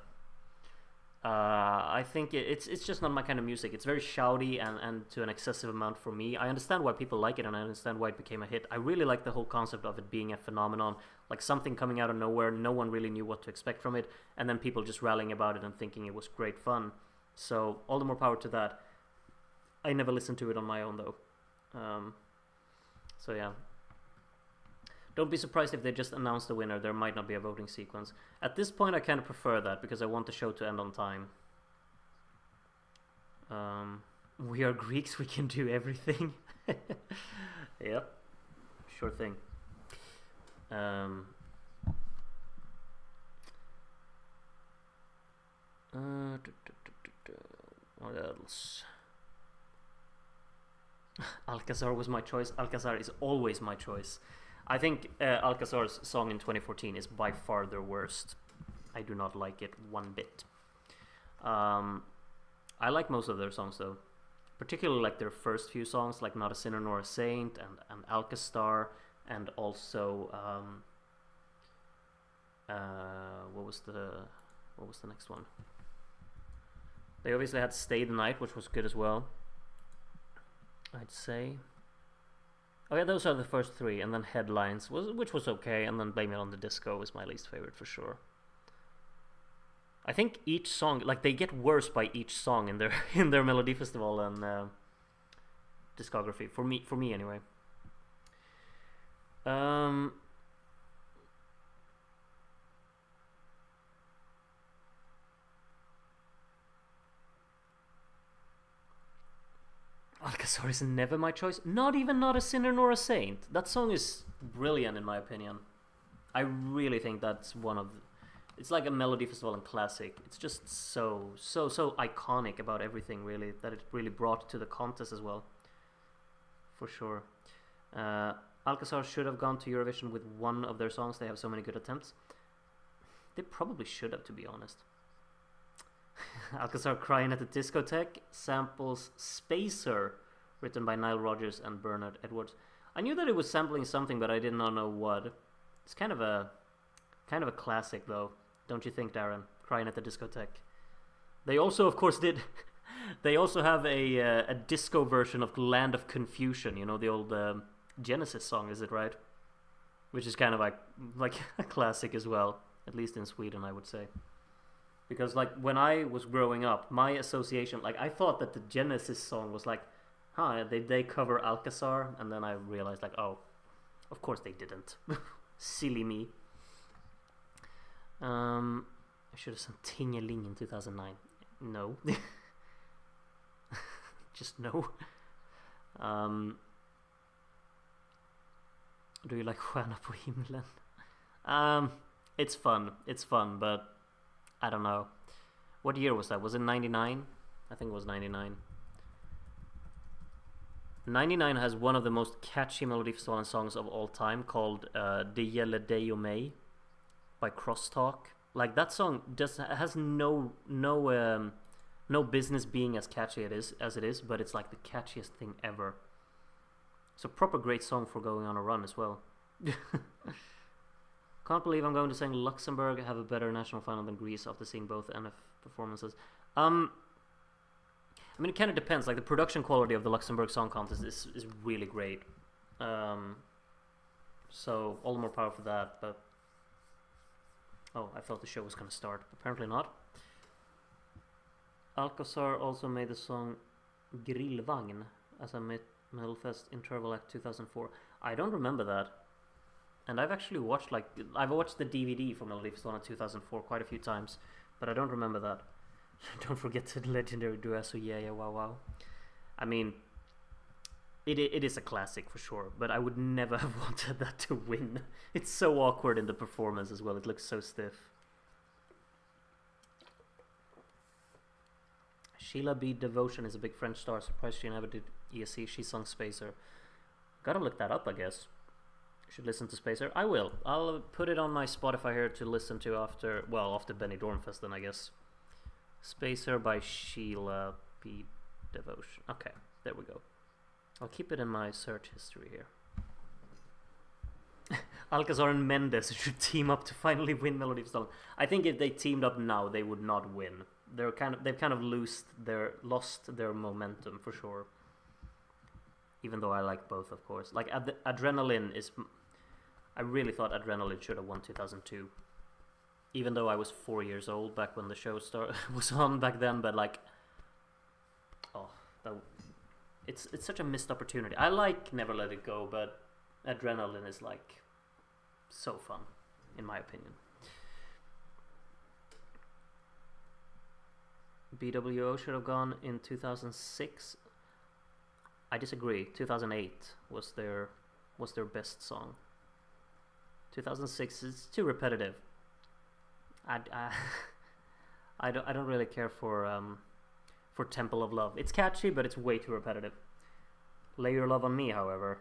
I think it's just not my kind of music. It's very shouty and to an excessive amount for me. I understand why people like it, and I understand why it became a hit. I really like the whole concept of it being a phenomenon, like something coming out of nowhere. No one really knew what to expect from it, and then people just rallying about it and thinking it was great fun. So all the more power to that. I never listened to it on my own though. So yeah. Don't be surprised if they just announce the winner. There might not be a voting sequence. At this point I kind of prefer that because I want the show to end on time. We are Greeks, we can do everything. Yep. Sure thing. What else? Alcazar was my choice. Alcazar is always my choice. I think Alcazar's song in 2014 is by far their worst. I do not like it one bit. I like most of their songs though. Particularly like their first few songs, like Not a Sinner Nor a Saint and Alcastar, and also what was the next one? They obviously had Stay the Night, which was good as well, I'd say. Oh yeah, those are the first three, and then Headlines, which was okay, and then Blame It on the Disco was my least favorite for sure. I think each song, like, they get worse by each song in their in their Melody Festival and discography. For me anyway. Alcazar is never my choice. Not even Not a Sinner Nor a Saint. That song is brilliant in my opinion. I really think that's one of... It's like a Melody Festival and classic. It's just so iconic about everything, really, that it really brought to the contest as well. For sure. Alcazar should have gone to Eurovision with one of their songs. They have so many good attempts. They probably should have, to be honest. Alcazar Crying at the Discotheque samples Spacer, written by Nile Rodgers and Bernard Edwards. I knew that it was sampling something, but I did not know what. It's kind of a classic, though, don't you think, Darren? Crying at the Discotheque. They also, of course, did. They also have a disco version of Land of Confusion. You know, the old Genesis song, is it right? Which is kind of like a classic as well, at least in Sweden, I would say. Because, like, when I was growing up, my association, like, I thought that the Genesis song was like, they cover Alcazar, and then I realized, like, oh, of course they didn't. Silly me. I should have sung Tingeling in 2009. No. Just no. Do you like Stjärna på himlen? It's fun, but I don't know. What year was that? Was it 99? I think it was 99. 99 has one of the most catchy Melody Festival songs of all time called Det gäller dig och mig by Crosstalk. Like, that song has no business being as catchy as it is, but it's like the catchiest thing ever. It's a proper great song for going on a run as well. Can't believe I'm going to sing Luxembourg have a better national final than Greece after seeing both NF performances. I mean, it kind of depends. Like, the production quality of the Luxembourg Song Contest is really great. So all the more power for that. But oh, I thought the show was gonna start. Apparently not. Alcazar also made the song Grillvagn as a Metalfest Interval Act 2004. I don't remember that. And I've actually watched I've watched the DVD from Melodifestivalen in 2004 quite a few times, but I don't remember that. Don't forget the legendary duet, yeah, yeah, wow, wow. I mean, it is a classic for sure, but I would never have wanted that to win. It's so awkward in the performance as well. It looks so stiff. Sheila B. Devotion is a big French star. Surprised she never did ESC. She sung Spacer. Gotta look that up, I guess. Should listen to Spacer. I will. I'll put it on my Spotify here to listen to after Benidorm Fest then, I guess. Spacer by Sheila B. Devotion. Okay, there we go. I'll keep it in my search history here. Alcazar and Mendes should team up to finally win Melodifestivalen. I think if they teamed up now, they would not win. They've kind of lost their momentum for sure. Even though I like both, of course. Like Adrenaline is. I really thought Adrenaline should have won 2002. Even though I was 4 years old back when the show was on back then, but like, it's such a missed opportunity. I like Never Let It Go, but Adrenaline is like so fun, in my opinion. BWO should have gone in 2006. I disagree. 2008 was their best song. 2006 is too repetitive. I don't really care for Temple of Love. It's catchy, but it's way too repetitive. Lay Your Love on Me, however,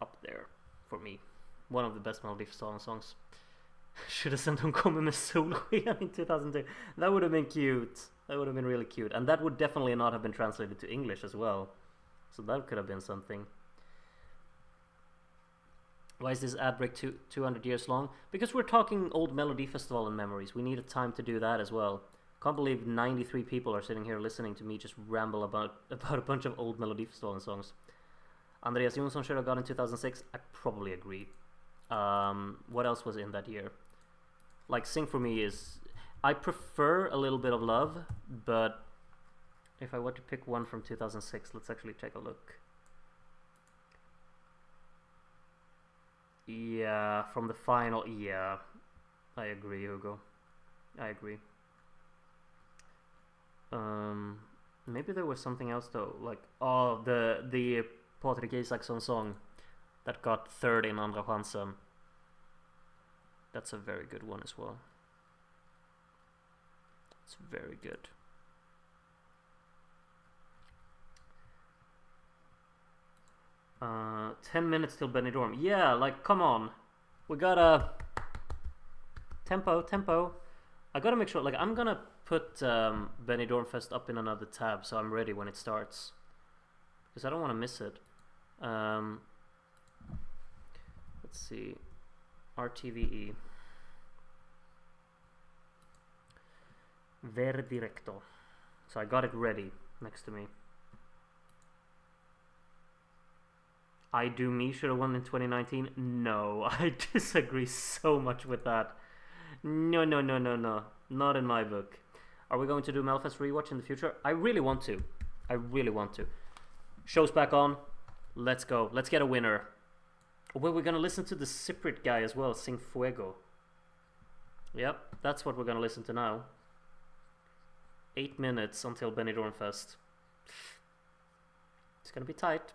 up there for me. One of the best Melodifestivalen songs. Should have sent Hon kommer med solsken in 2002. That would have been cute. That would have been really cute. And that would definitely not have been translated to English as well. So that could have been something. Why is this ad break 200 years long? Because we're talking old Melodifestivalen memories. We needed time to do that as well. Can't believe 93 people are sitting here listening to me just ramble about a bunch of old Melodifestivalen songs. Andreas Jonsson should have got in 2006. I probably agree. What else was in that year? Like Sing For Me is... I prefer A Little Bit of Love, but if I were to pick one from 2006, let's actually take a look. Yeah, from the final, yeah. I agree, Hugo. I agree. Maybe there was something else though, like the Patrik Isaksson song that got third in Andra chansen. That's a very good one as well. It's very good. Uh, 10 minutes till Benidorm. Yeah, like come on. We gotta tempo. I gotta make sure, like I'm gonna put Benidorm Fest up in another tab so I'm ready when it starts. Because I don't want to miss it. Let's see. RTVE. Ver directo. So I got it ready next to me. I Do Me should have won in 2019. No, I disagree so much with that. No. Not in my book. Are we going to do Melfest rewatch in the future? I really want to. Show's back on. Let's go. Let's get a winner. Well, we're going to listen to the Cypriot guy as well, sing Fuego. Yep, that's what we're going to listen to now. 8 minutes until Benidorm Fest. It's going to be tight.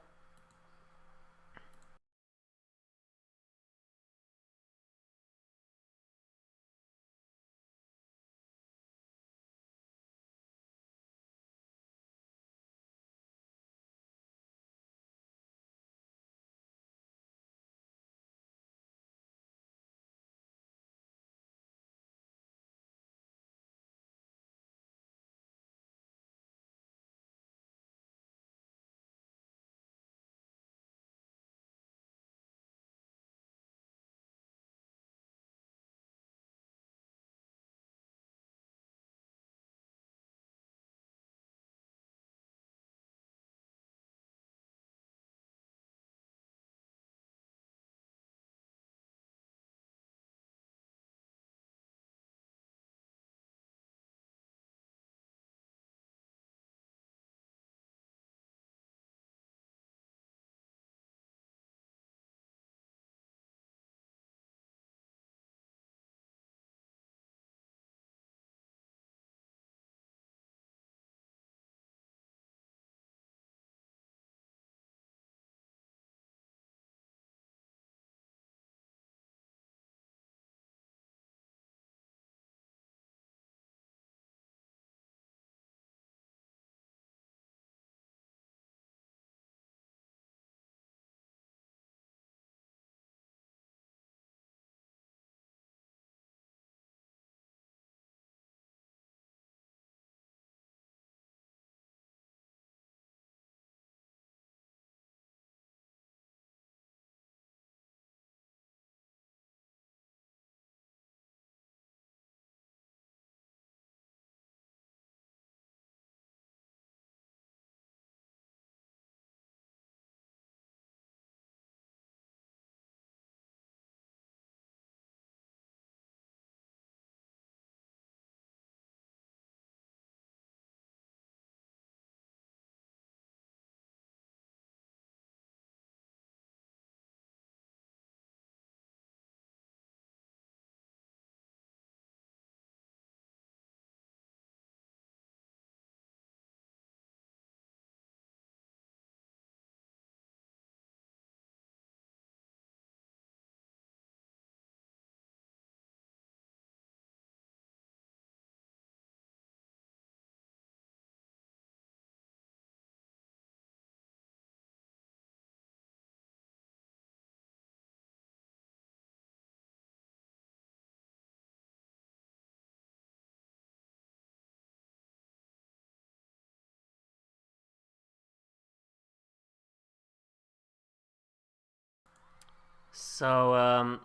So,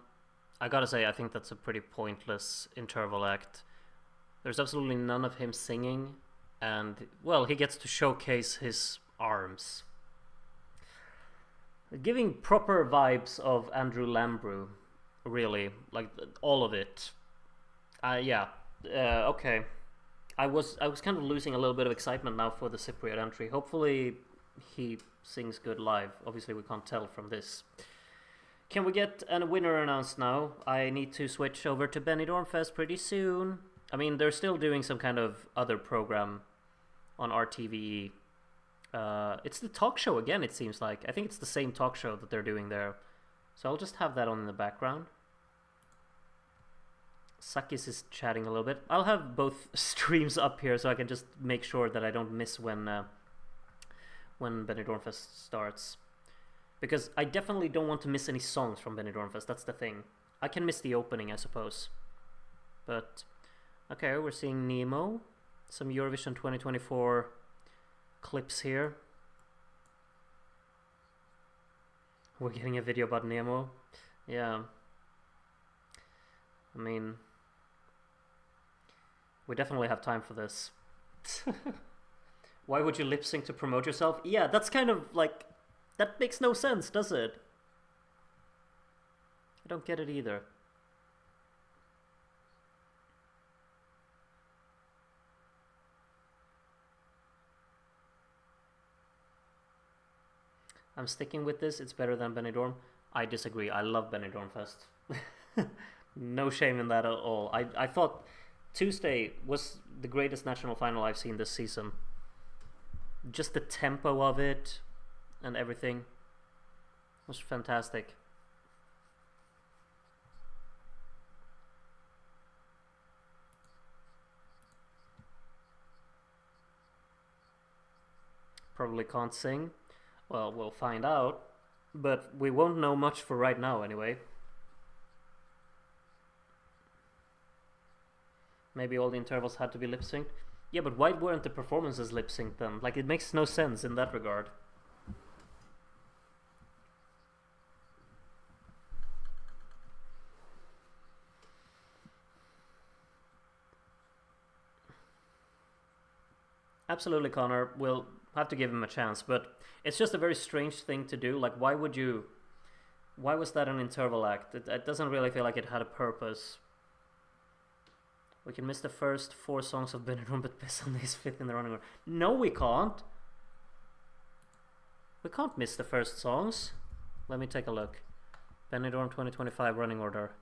I gotta say, I think that's a pretty pointless interval act. There's absolutely none of him singing, and, well, he gets to showcase his arms. Giving proper vibes of Andrew Lambrew, really, like all of it. Yeah, okay. I was kind of losing a little bit of excitement now for the Cypriot entry. Hopefully he sings good live. Obviously we can't tell from this. Can we get a winner announced now? I need to switch over to Benidorm Fest pretty soon. I mean, they're still doing some kind of other program on RTVE. It's the talk show again, it seems like. I think it's the same talk show that they're doing there. So I'll just have that on in the background. Sakis is chatting a little bit. I'll have both streams up here so I can just make sure that I don't miss when Benidorm Fest starts. Because I definitely don't want to miss any songs from Benidorm Fest, that's the thing. I can miss the opening, I suppose. But, okay, we're seeing Nemo. Some Eurovision 2024 clips here. We're getting a video about Nemo. Yeah. I mean, we definitely have time for this. Why would you lip sync to promote yourself? Yeah, that's kind of like, that makes no sense, does it? I don't get it either. I'm sticking with this, it's better than Benidorm. I disagree, I love Benidorm Fest. No shame in that at all. I thought Tuesday was the greatest national final I've seen this season. Just the tempo of it and everything was fantastic. Probably can't sing. Well, we'll find out. But we won't know much for right now anyway. Maybe all the intervals had to be lip-synced. Yeah, but why weren't the performances lip-synced then? Like, it makes no sense in that regard. Absolutely, Connor. We'll have to give him a chance, but it's just a very strange thing to do. Like, why was that an interval act? It doesn't really feel like it had a purpose. We can miss the first 4 songs of Benidorm, but Besson is 5th in the running order. No, we can't. We can't miss the first songs. Let me take a look. Benidorm 2025 running order.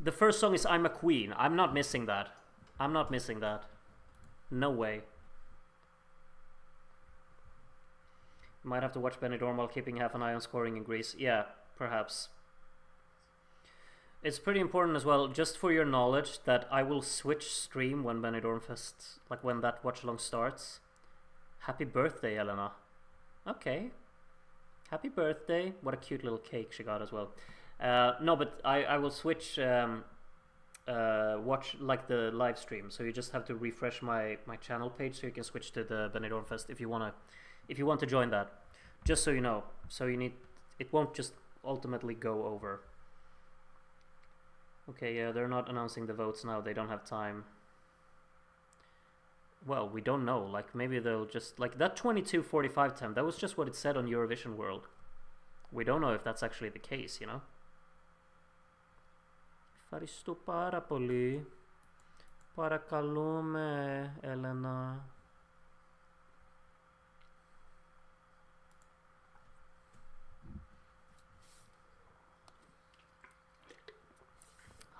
The first song is I'm a Queen. I'm not missing that. I'm not missing that. No way. Might have to watch Benidorm while keeping half an eye on scoring in Greece. Yeah, perhaps. It's pretty important as well, just for your knowledge, that I will switch stream when Benidorm Fest, like when that watch-along starts. Happy birthday, Elena. Okay. Happy birthday. What a cute little cake she got as well. No, but I will switch watch like the live stream, so you just have to refresh my channel page so you can switch to the Benidorm Fest if you want to join that. Just so you know. So you need, it won't just ultimately go over. Okay, yeah, they're not announcing the votes now. They don't have time. Well, we don't know. Like, maybe they'll just... Like, that 22:45 time, that was just what it said on Eurovision World. We don't know if that's actually the case, you know? Ευχαριστώ πάρα πολύ. Παρακαλούμε, Έλενα.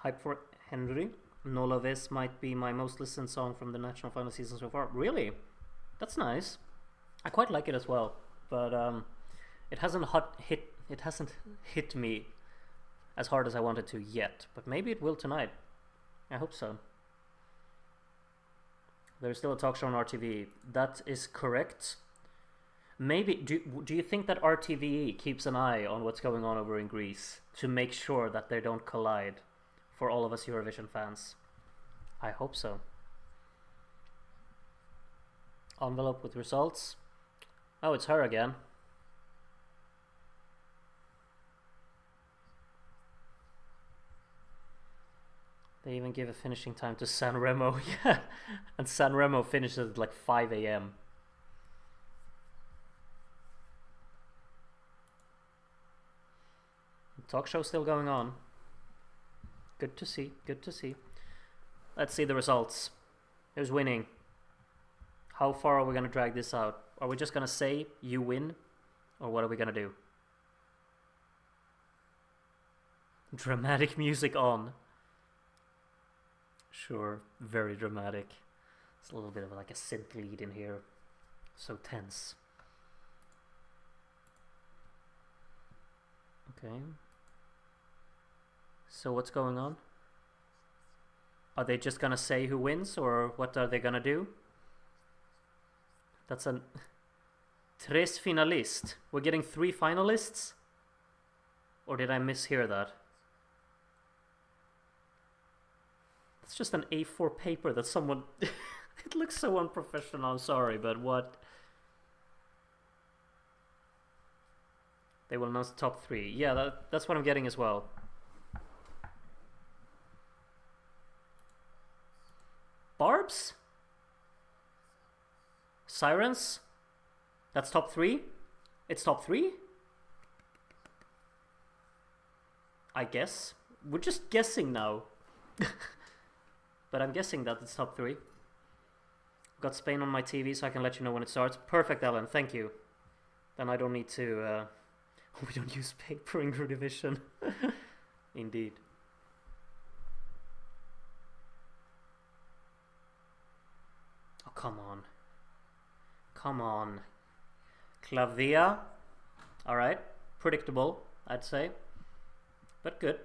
Hype for Henry. Nola Ves might be my most listened song from the national final season so far. Really? That's nice. I quite like it as well, but it hasn't hit me as hard as I wanted to yet. But maybe it will tonight. I hope so. There's still a talk show on RTV. That is correct. Maybe do you think that RTVE keeps an eye on what's going on over in Greece to make sure that they don't collide? For all of us Eurovision fans. I hope so. Envelope with results. Oh, it's her again. They even give a finishing time to San Remo. Yeah, and San Remo finishes at like 5 a.m. Talk show still going on. Good to see, good to see. Let's see the results. Who's winning? How far are we gonna drag this out? Are we just gonna say you win? Or what are we gonna do? Dramatic music on. Sure, very dramatic. It's a little bit of like a synth lead in here. So tense. Okay. So what's going on? Are they just gonna say who wins, or what are they gonna do? That's a tres finalist. We're getting 3 finalists? Or did I mishear that? It's just an A4 paper that someone... It looks so unprofessional, I'm sorry, but what? They will announce the top 3. Yeah, that's what I'm getting as well. Barbs? Sirens? That's top 3? It's top 3? I guess. We're just guessing now. But I'm guessing that it's top 3. Got Spain on my TV so I can let you know when it starts. Perfect, Ellen. Thank you. Then I don't need to... we don't use paper in Eurovision. Indeed. Oh, come on. Come on. Clavia. Alright. Predictable, I'd say. But good.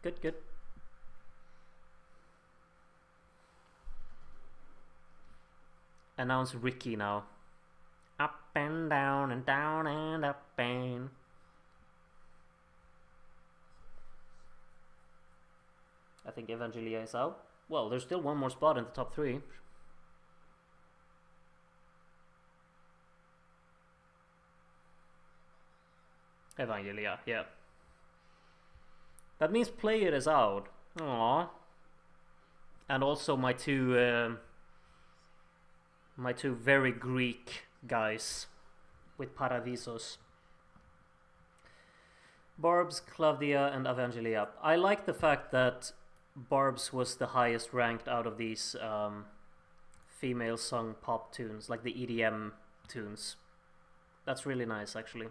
Good, good. Announce Ricky now. Up and down and down and up and... I think Evangelia is out. Well, there's still one more spot in the top 3. Evangelia, yeah. That means Play It is out. Aww. And also my two very Greek guys with Paradeisos. Barb's, Claudia, and Evangelia. I like the fact that Barb's was the highest ranked out of these female sung pop tunes, like the EDM tunes. That's really nice, actually.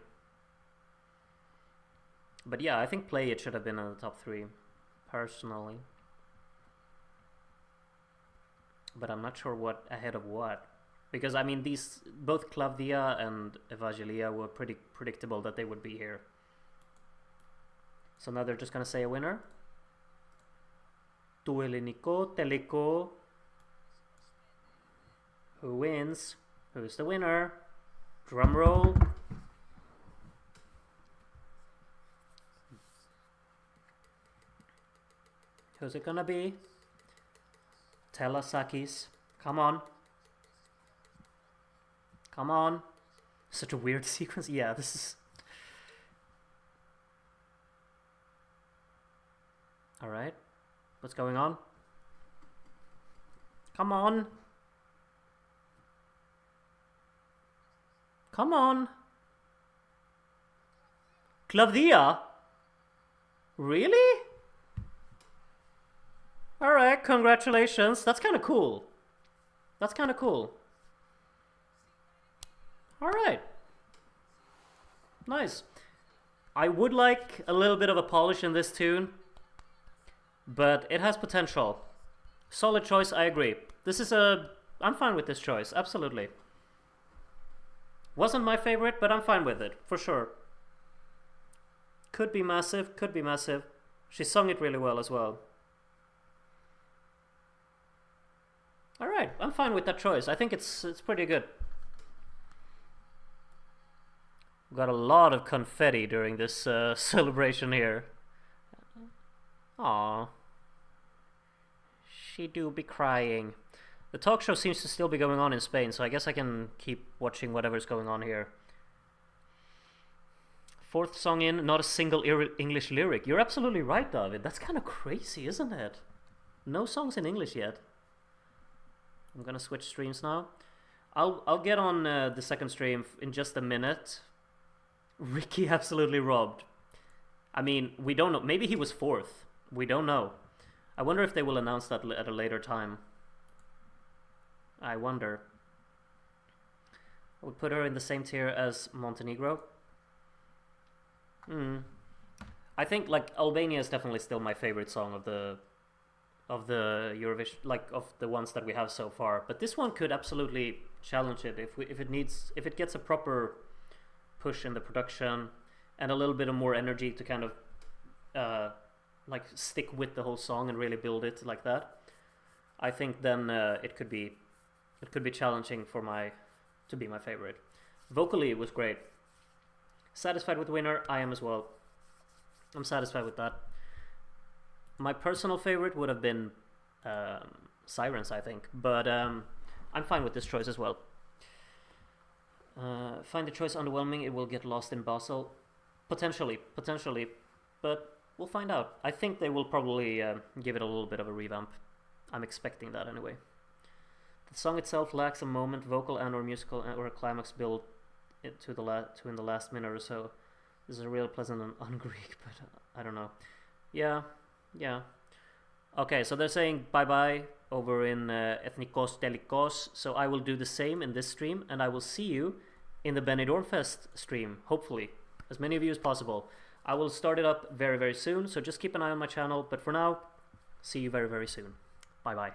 But yeah, I think Play It should have been in the top 3, personally. But I'm not sure what ahead of what. Because, I mean, these both Claudia and Evangelia were pretty predictable that they would be here. So now they're just gonna say a winner. Tu Eleniko, Teliko. Who wins? Who's the winner? Drum roll. Who's it gonna be? Telasakis. Come on. Come on. Such a weird sequence. Yeah, this is... Alright. What's going on? Come on. Come on. Claudia? Really? Alright, congratulations. That's kind of cool. That's kind of cool. Alright. Nice. I would like a little bit of a polish in this tune, but it has potential. Solid choice, I agree. This is a... I'm fine with this choice, absolutely. Wasn't my favorite, but I'm fine with it, for sure. Could be massive, could be massive. She sung it really well as well. Alright, I'm fine with that choice. I think it's pretty good. Got a lot of confetti during this celebration here. Aww. She do be crying. The talk show seems to still be going on in Spain, so I guess I can keep watching whatever's going on here. 4th song in, not a single English lyric. You're absolutely right, David. That's kind of crazy, isn't it? No songs in English yet. I'm gonna switch streams now. I'll get on the second stream in just a minute. Ricky absolutely robbed. I mean, we don't know. Maybe he was fourth. We don't know. I wonder if they will announce that at a later time. I wonder. I would put her in the same tier as Montenegro. I think like Albania is definitely still my favorite song of the Eurovision, like of the ones that we have so far. But this one could absolutely challenge it if it gets a proper push in the production and a little bit of more energy to kind of like stick with the whole song and really build it like that. I think then it could be challenging to be my favorite. Vocally, it was great. Satisfied with the winner, I am as well. I'm satisfied with that. My personal favorite would have been Sirens, I think, but I'm fine with this choice as well. Find the choice underwhelming, it will get lost in Basel. Potentially, but we'll find out. I think they will probably give it a little bit of a revamp. I'm expecting that anyway. The song itself lacks a moment, vocal and or musical or a climax build to in the last minute or so. This is a real pleasant and un-Greek, but I don't know. Yeah. Okay, so they're saying bye-bye over in Ethnikós, Telikós, so I will do the same in this stream, and I will see you in the Benidorm Fest stream, hopefully. As many of you as possible. I will start it up very, very soon, so just keep an eye on my channel, but for now, see you very, very soon. Bye-bye.